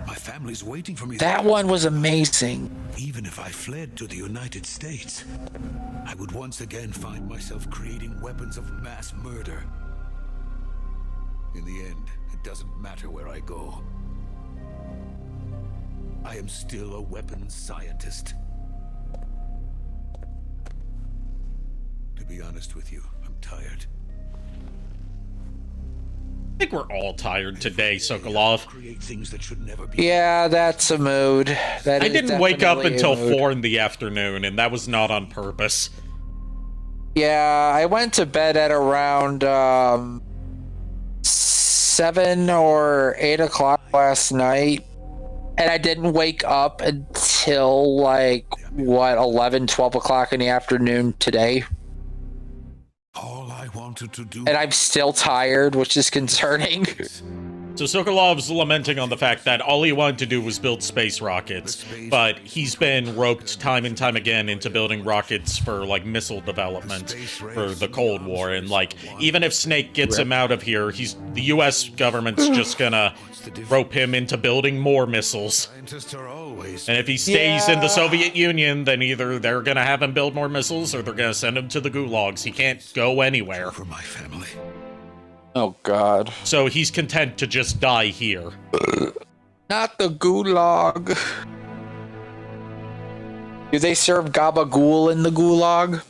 My family's waiting for me. That one was amazing. Even if I fled to the United States, I would once again find myself creating weapons of mass murder. In the end, it doesn't matter where I go. I am still a weapons scientist. To be honest with you, I'm tired. I think we're all tired today, Sokolov. Yeah, that's a mood. I didn't wake up until 4 in the afternoon, and that was not on purpose. Yeah, I went to bed at around 7 or 8 o'clock last night, and I didn't wake up until like, what, 11, 12 o'clock in the afternoon today. All I wanted to do. And I'm still tired, which is concerning. So Sokolov's lamenting on the fact that all he wanted to do was build space rockets, but he's been roped time and time again into building rockets for, like, missile development for the Cold War, and, like, even if Snake gets him out of here, the U.S. government's just gonna rope him into building more missiles. And if he stays in the Soviet Union, then either they're gonna have him build more missiles or they're gonna send him to the gulags. He can't go anywhere. For my family. Oh, God. So he's content to just die here. Not the gulag. Do they serve gabagool in the gulag?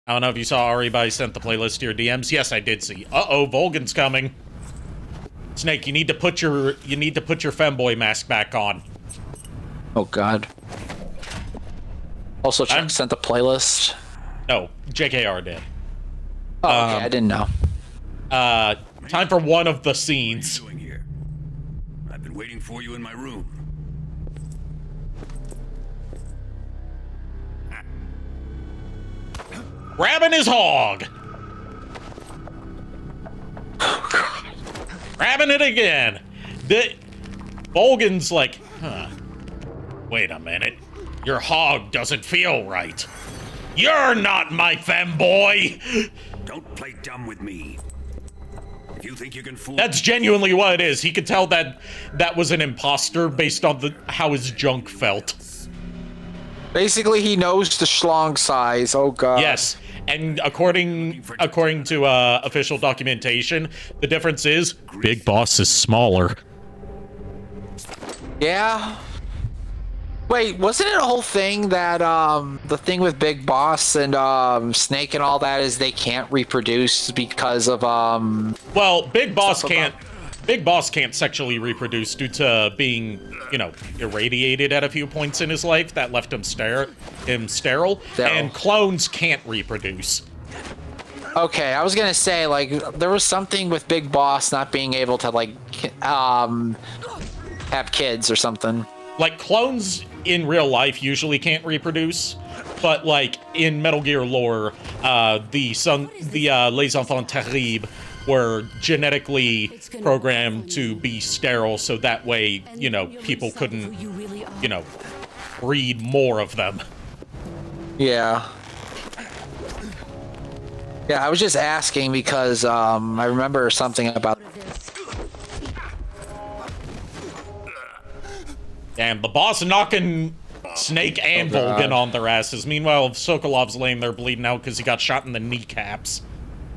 I don't know if you saw Ari sent the playlist to your DMs. Yes, I did see. Uh-oh, Volgan's coming. Snake, you need to put your femboy mask back on. Oh, God. Also, Chuck sent the playlist. No, JKR did. Oh, okay, I didn't know. Time for one of the scenes. What are you doing here? I've been waiting for you in my room. Grabbing his hog. Grabbing it again. Volgan's like, wait a minute. Your hog doesn't feel right. You're not my femboy. Don't play dumb with me. If you think you can fool. That's genuinely what it is. He could tell that was an imposter based on how his junk felt. Basically, he knows the schlong size. Oh, God. Yes, and according to official documentation, the difference is Big Boss is smaller. Yeah. Wait, wasn't it a whole thing that the thing with Big Boss and Snake and all that is they can't reproduce because of Well, Big Boss can't sexually reproduce due to being, irradiated at a few points in his life that left him sterile, and clones can't reproduce. Okay, I was gonna say, like, there was something with Big Boss not being able to, like, have kids or something. Like, clones in real life usually can't reproduce, but, like, in Metal Gear lore, the Les Enfants Terribles were genetically programmed to be sterile, so that way, you know, people couldn't, you know, breed more of them. Yeah. Yeah, I was just asking because I remember something about. Damn, the boss knocking Snake and Volgin on their asses. Meanwhile, Sokolov's laying there bleeding out because he got shot in the kneecaps.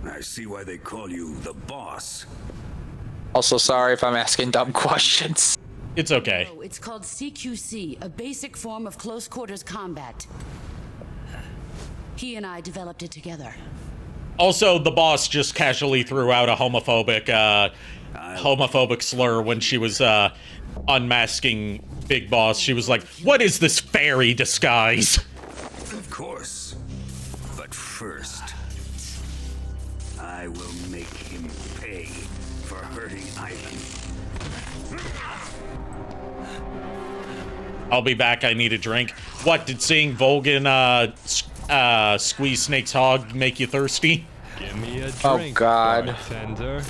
I see why they call you the boss. Also, sorry if I'm asking dumb questions. It's okay. It's called CQC, a basic form of close quarters combat. He and I developed it together. Also, the boss just casually threw out a homophobic slur when she was unmasking Big Boss. She was like, "What is this fairy disguise?" Of course. But first, I will make him pay for hurting Ivan. I'll be back. I need a drink. What, did seeing Volgin squeeze Snake's hog make you thirsty? Give me a drink, oh God. bartender.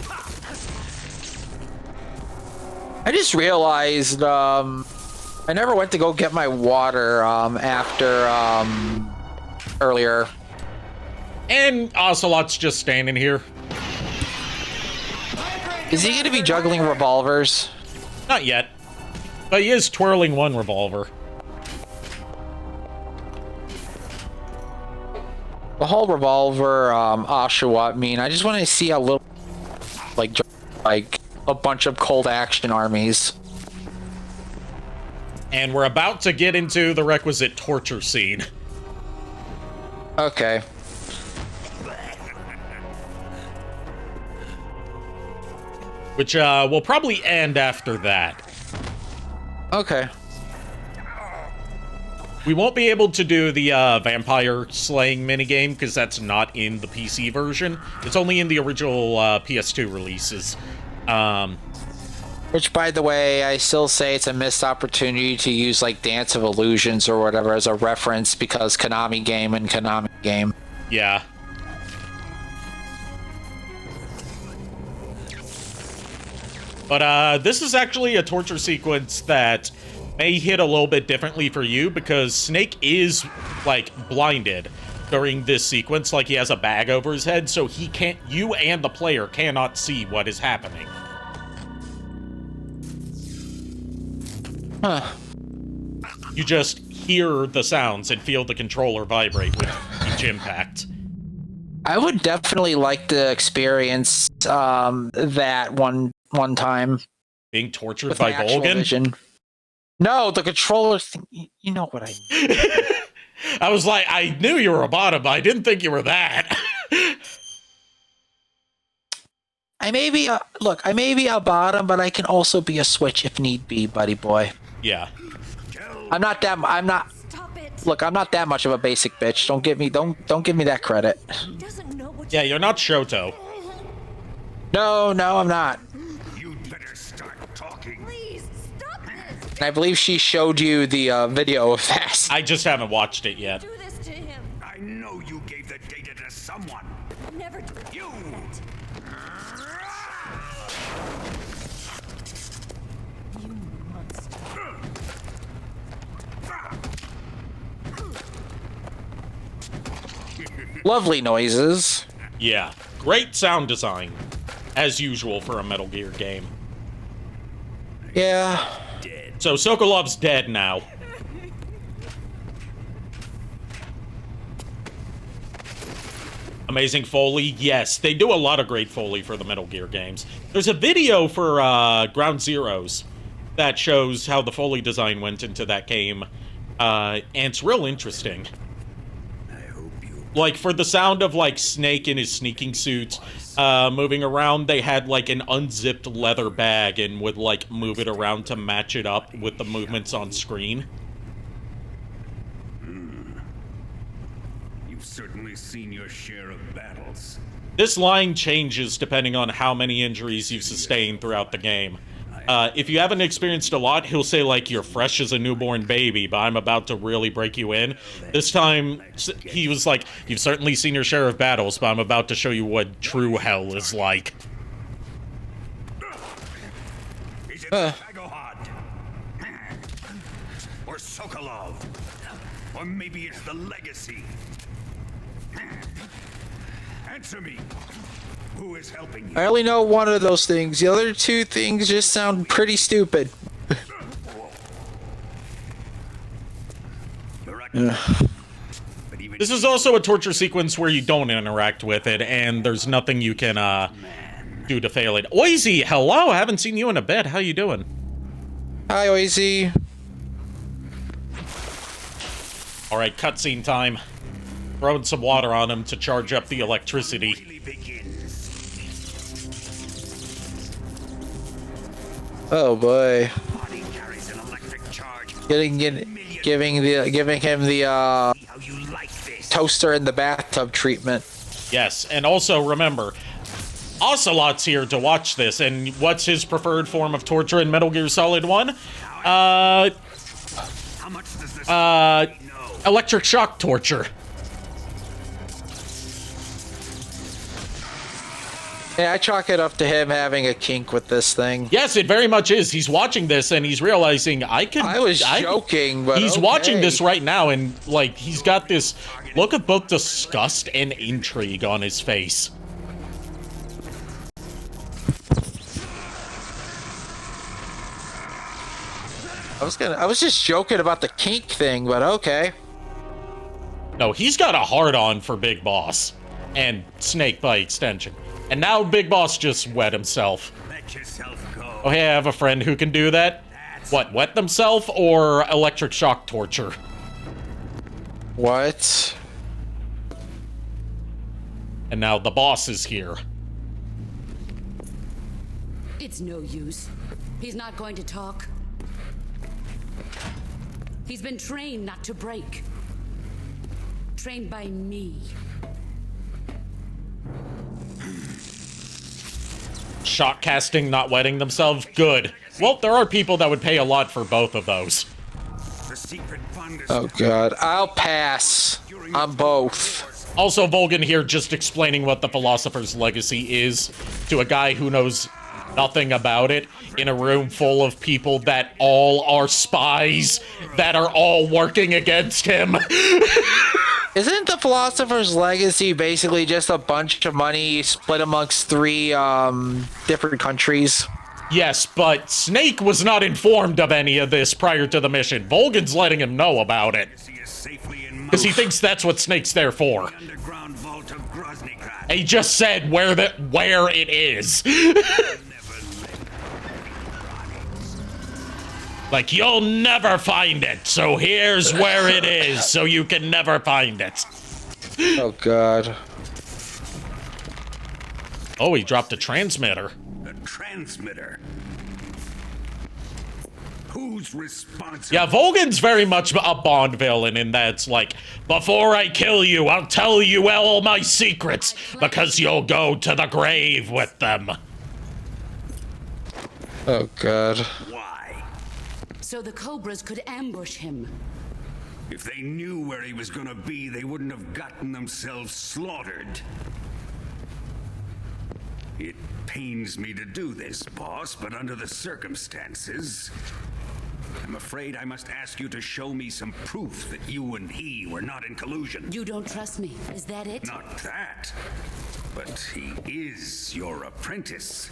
I just realized I never went to go get my water after earlier. And Ocelot's just standing here. Is he gonna be juggling revolvers? Not yet. But he is twirling one revolver. The whole revolver Oshawa, I mean, I just want to see a little like a bunch of cold action armies. And we're about to get into the requisite torture scene. Okay. Which will probably end after that. Okay. We won't be able to do the vampire slaying minigame because that's not in the PC version. It's only in the original PS2 releases. Which, by the way, I still say it's a missed opportunity to use like Dance of Illusions or whatever as a reference because Konami game and Konami game. Yeah. But this is actually a torture sequence that may hit a little bit differently for you because Snake is, like, blinded during this sequence. Like, he has a bag over his head, so he can't, you and the player cannot see what is happening. Huh. You just hear the sounds and feel the controller vibrate with each impact. I would definitely like to experience that one time. Being tortured by Volgin? Vision. No, the controller thing. You know what I mean. I was like, I knew you were a bottom, but I didn't think you were that. I may be a bottom, but I can also be a switch if need be, buddy boy. Yeah. I'm not that much of a basic bitch. Don't give me that credit. Yeah, you're not Shoto. No, I'm not. You'd better start talking. Please, stop this! And I believe she showed you the video of that. I just haven't watched it yet. Do this to him. I know you gave the data to someone. Never do You! You monster. Lovely noises. Yeah. Great sound design. As usual for a Metal Gear game. Yeah. So Sokolov's dead now. Amazing Foley? Yes, they do a lot of great Foley for the Metal Gear games. There's a video for Ground Zeroes that shows how the Foley design went into that game. And it's real interesting. Like, for the sound of, like, Snake in his sneaking suit moving around, they had, like, an unzipped leather bag and would, like, move it around to match it up with the movements on screen. You certainly probably seen your share of battles. This line changes depending on how many injuries you've sustained throughout the game. If you haven't experienced a lot, he'll say, like, you're fresh as a newborn baby, but I'm about to really break you in. This time, he was like, you've certainly seen your share of battles, but I'm about to show you what true hell is like. Is it Shagohod? Or Sokolov? Or maybe it's the Legacy? Answer me. Who is helping you? I only know one of those things. The other two things just sound pretty stupid. This is also a torture sequence where you don't interact with it, and there's nothing you can do to fail it. Oizy, hello! I haven't seen you in a bit. How you doing? Hi, Oizy. Alright, cutscene time. Throwing some water on him to charge up the electricity. Oh boy. Giving him the toaster in the bathtub treatment. Yes, and also remember, Ocelot's here to watch this, and what's his preferred form of torture in Metal Gear Solid 1? Electric shock torture. Yeah, I chalk it up to him having a kink with this thing. Yes, it very much is. He's watching this and he's realizing I was joking, but he's okay. watching this right now and like he's got this look of both disgust and intrigue on his face. I was just joking about the kink thing, but okay. No, he's got a hard-on for Big Boss and Snake by extension. And now Big Boss just wet himself. Let yourself go. Oh, hey, I have a friend who can do that. What, wet themselves or electric shock torture? What? And now the boss is here. It's no use. He's not going to talk. He's been trained not to break. Trained by me. Shock casting, not wetting themselves? Good. Well, there are people that would pay a lot for both of those. Oh god, I'll pass on both. Also, Volgan here just explaining what the Philosopher's Legacy is to a guy who knows nothing about it in a room full of people that all are spies that are all working against him. Isn't the Philosopher's Legacy basically just a bunch of money split amongst 3 different countries? Yes, but Snake was not informed of any of this prior to the mission. Volgan's letting him know about it. Because he thinks that's what Snake's there for. He just said where it is. Like, you'll never find it, so here's where it is, so you can never find it. Oh, God. Oh, he dropped a transmitter. A transmitter? Who's responsible? Yeah, Volgan's very much a Bond villain in that it's like, before I kill you, I'll tell you all my secrets, because you'll go to the grave with them. Oh, God. So the Cobras could ambush him. If they knew where he was gonna be, they wouldn't have gotten themselves slaughtered. It pains me to do this, boss, but under the circumstances, I'm afraid I must ask you to show me some proof that you and he were not in collusion. You don't trust me, is that it? Not that, but he is your apprentice.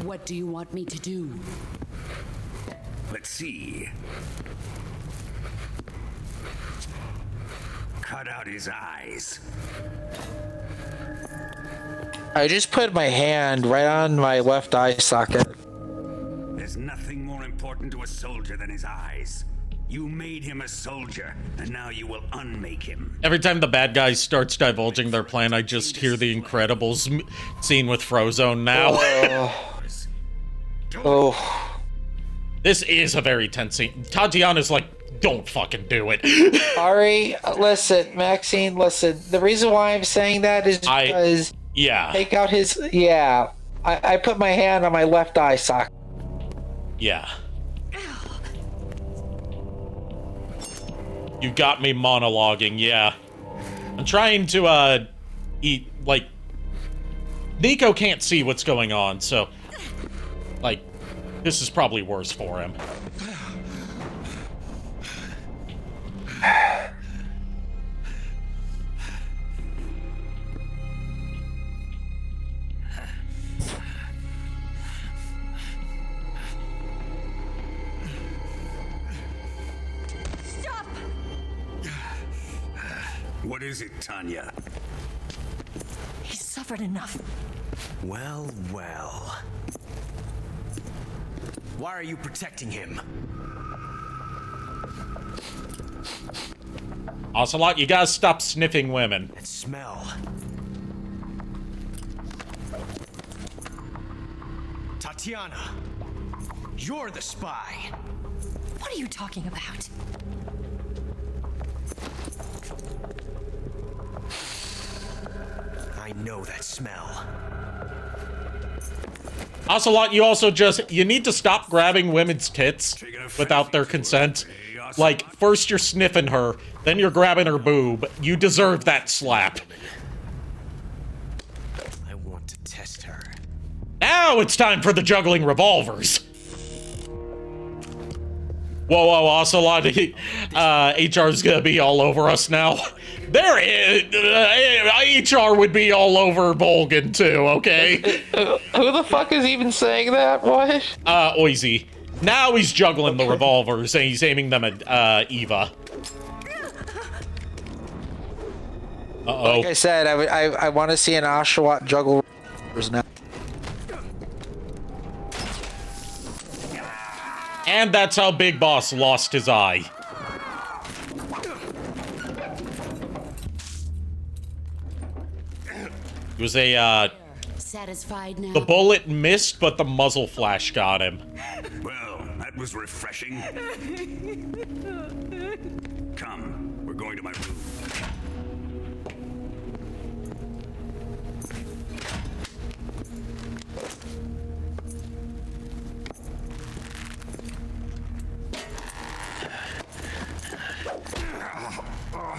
What do you want me to do? Let's see. Cut out his eyes. I just put my hand right on my left eye socket. There's nothing more important to a soldier than his eyes. You made him a soldier, and now you will unmake him. Every time the bad guy starts divulging their plan, I just hear the Incredibles scene with Frozone now. Oh. This is a very tense scene. Tatiana's like Don't fucking do it. Ari, listen, Maxine, listen. The reason why I'm saying that is because take out his I put my hand on my left eye socket. Yeah. You got me monologuing, yeah. I'm trying to eat, like, Niko can't see what's going on, so like this is probably worse for him. What is it, Tanya? He's suffered enough. Well, well. Why are you protecting him? Ocelot, you gotta stop sniffing women. That smell. Tatiana, you're the spy. What are you talking about? I know that smell. Ocelot, you also you need to stop grabbing women's tits without their consent. Like, first you're sniffing her, then you're grabbing her boob. You deserve that slap. I want to test her. Now it's time for the juggling revolvers. Whoa, Ocelot, HR's gonna be all over us now. There is, HR would be all over Bolgan too, okay? Who the fuck is even saying that? What? Oizy. Now he's juggling the revolvers and he's aiming them at, Eva. Uh-oh. Like I said, I want to see an Ocelot juggle revolvers now. And that's how Big Boss lost his eye. It was a, Satisfied now? the bullet missed, but the muzzle flash got him. Well, that was refreshing. Come, we're going to my room.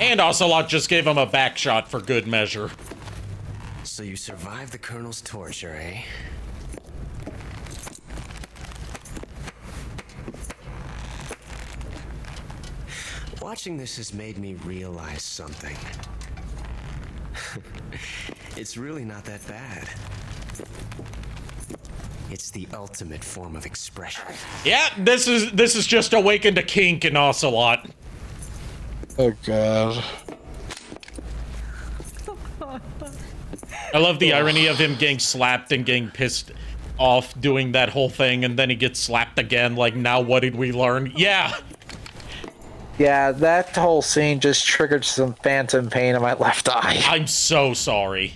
And Ocelot just gave him a back shot for good measure. So you survived the Colonel's torture, eh? Watching this has made me realize something. It's really not that bad. It's the ultimate form of expression. Yeah, this is just awakened a kink in Ocelot. Oh god. I love the irony of him getting slapped and getting pissed off doing that whole thing, and then he gets slapped again, like, now what did we learn? Yeah! Yeah, that whole scene just triggered some phantom pain in my left eye. I'm so sorry.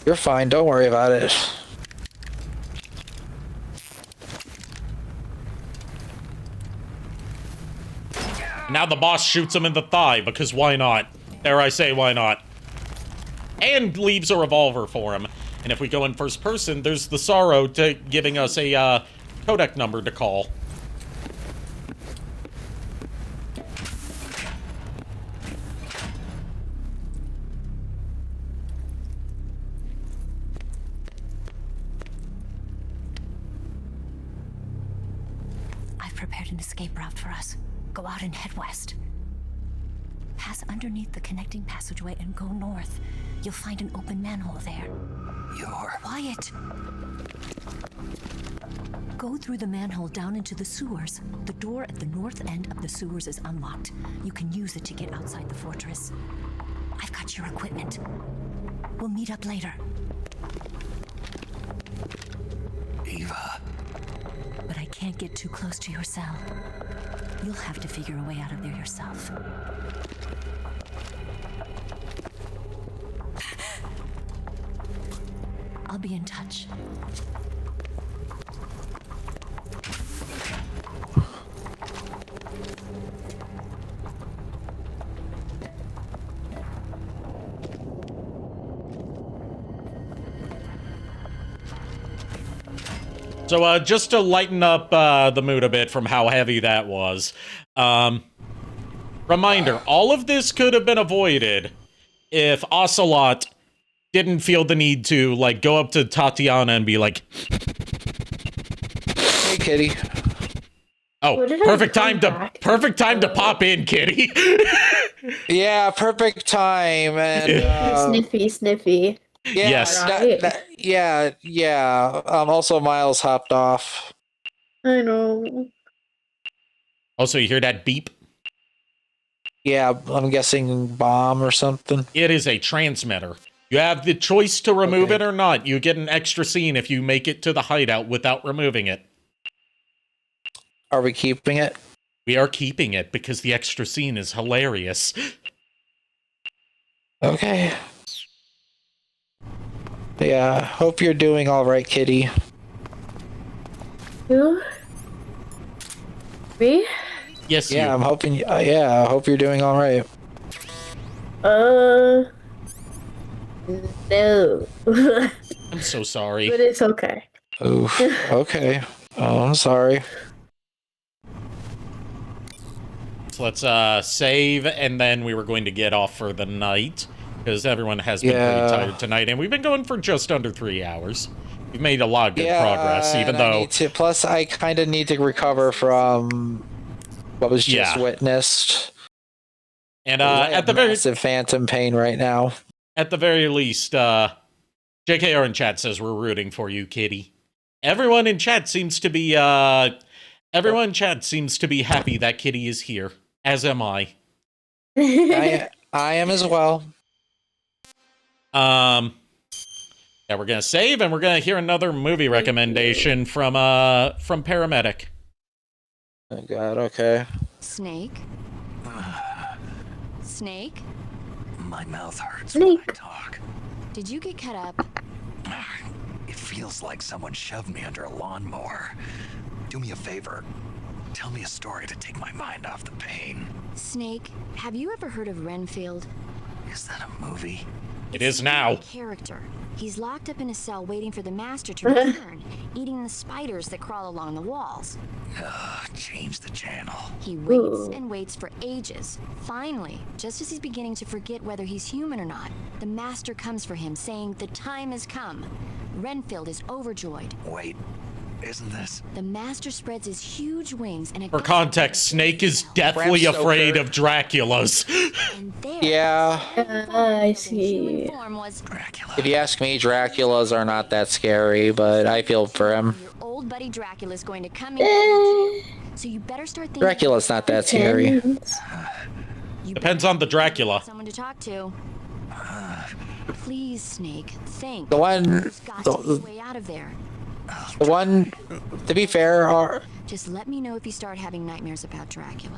You're fine, don't worry about it. Now the boss shoots him in the thigh, because why not? Dare I say, why not? And leaves a revolver for him. And if we go in first person, there's the Sorrow giving us a codec number to call. I've prepared an escape route for us. Go out and head west. Pass underneath the connecting passageway and go north. You'll find an open manhole there. You're... Quiet! Go through the manhole down into the sewers. The door at the north end of the sewers is unlocked. You can use it to get outside the fortress. I've got your equipment. We'll meet up later. Eva. But I can't get too close to your cell. You'll have to figure a way out of there yourself. I'll be in touch. So just to lighten up the mood a bit from how heavy that was, reminder, all of this could have been avoided if Ocelot didn't feel the need to, like, go up to Tatiana and be like, "Hey, kitty." Oh, perfect time to pop in, kitty. Yeah, perfect time. And sniffy. Yeah, yes. yeah. Also, Miles hopped off. I know. Also, you hear that beep? Yeah, I'm guessing bomb or something. It is a transmitter. You have the choice to remove it or not. You get an extra scene if you make it to the hideout without removing it. Are we keeping it? We are keeping it because the extra scene is hilarious. Okay. Yeah, hope you're doing all right, kitty. Who? Me? Yes, yeah, I'm hoping. Yeah, I hope you're doing all right. No. I'm so sorry. But it's okay. Oof. Okay. Oh, I'm sorry. So let's save, and then we were going to get off for the night, because everyone has been pretty tired tonight, and we've been going for just under 3 hours. We've made a lot of good progress, even though... Plus, I kind of need to recover from what was just witnessed. And at the very... massive phantom pain right now. At the very least, JKR in chat says we're rooting for you, kitty. Everyone in chat seems to be, everyone in chat seems to be happy that kitty is here. As am I. I am as well. Yeah, we're gonna save, and we're gonna hear another movie recommendation from Paramedic. Oh God, okay. Snake? Snake? My mouth hurts Snake. when I talk. Did you get cut up? It feels like someone shoved me under a lawnmower. Do me a favor. Tell me a story to take my mind off the pain. Snake, have you ever heard of Renfield? Is that a movie? It is now. Character. He's locked up in a cell waiting for the master to return, eating the spiders that crawl along the walls. Change the channel. He waits and waits for ages. Finally, just as he's beginning to forget whether he's human or not, the master comes for him, saying the time has come. Renfield is overjoyed. Wait, isn't this? The master spreads his huge wings and For context, Snake is deathly afraid of Dracula's. Yeah. I see. If you ask me, Draculas are not that scary, but I feel for him. Your old buddy Dracula's going to come in, so you better start thinking. Dracula's not that scary. Depends on the Dracula. Someone to talk to. Please, Snake, think. The one, There's got to be a way out of there. the one. To be fair, are Just let me know if you start having nightmares about Dracula.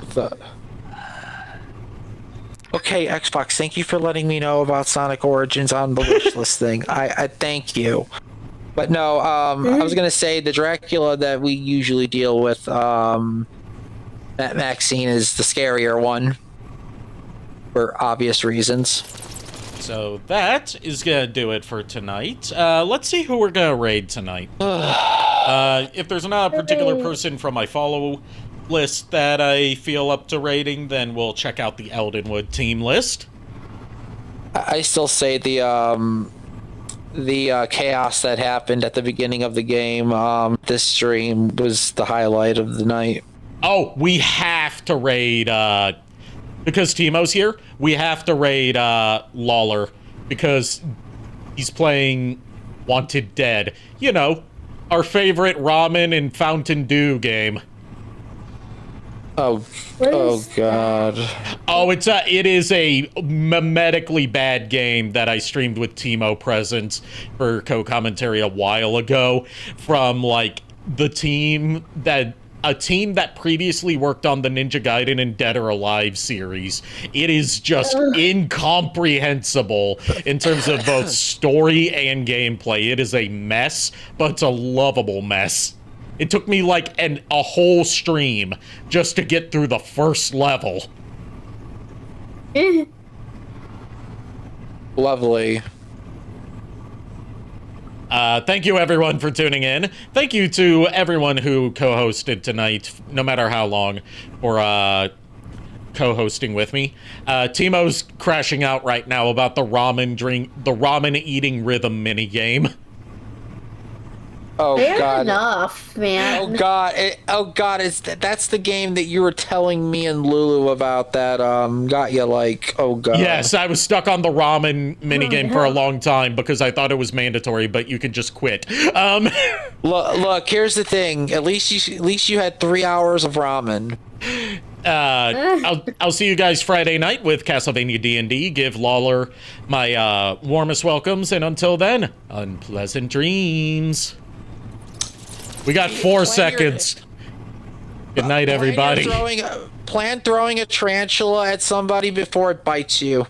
okay. Xbox, thank you for letting me know about Sonic Origins on the wish list thing. I thank you. But no, I was gonna say the Dracula that we usually deal with, that Maxine is the scarier one, for obvious reasons. So that is gonna do it for tonight. Let's see who we're gonna raid tonight. If there's not a particular person from my follow list that I feel up to raiding, then we'll check out the Eldenwood team list. I still say the chaos that happened at the beginning of the game, this stream was the highlight of the night. Oh, we have to raid, because Timo's here, we have to raid, Lawler, because he's playing Wanted Dead. You know, our favorite ramen and Fountain Dew game. Oh God. Oh, it is a memetically bad game that I streamed with Timo present for co-commentary a while ago from, like, a team that previously worked on the Ninja Gaiden and Dead or Alive series. It is just incomprehensible in terms of both story and gameplay. It is a mess, but it's a lovable mess. It took me like a whole stream just to get through the first level. Lovely. Thank you, everyone, for tuning in. Thank you to everyone who co-hosted tonight, no matter how long, for co-hosting with me. Timo's crashing out right now about the ramen eating rhythm mini game. Oh Fair God! enough, man. Oh God! That's the game that you were telling me and Lulu about that got you like, oh God. Yes, I was stuck on the ramen minigame for a long time because I thought it was mandatory, but you could just quit. Look, here's the thing. At least you had 3 hours of ramen. I'll see you guys Friday night with Castlevania D&D. Give Lawler my warmest welcomes, and until then, unpleasant dreams. We got 4 seconds. Good night, everybody. Plan throwing a tarantula at somebody before it bites you.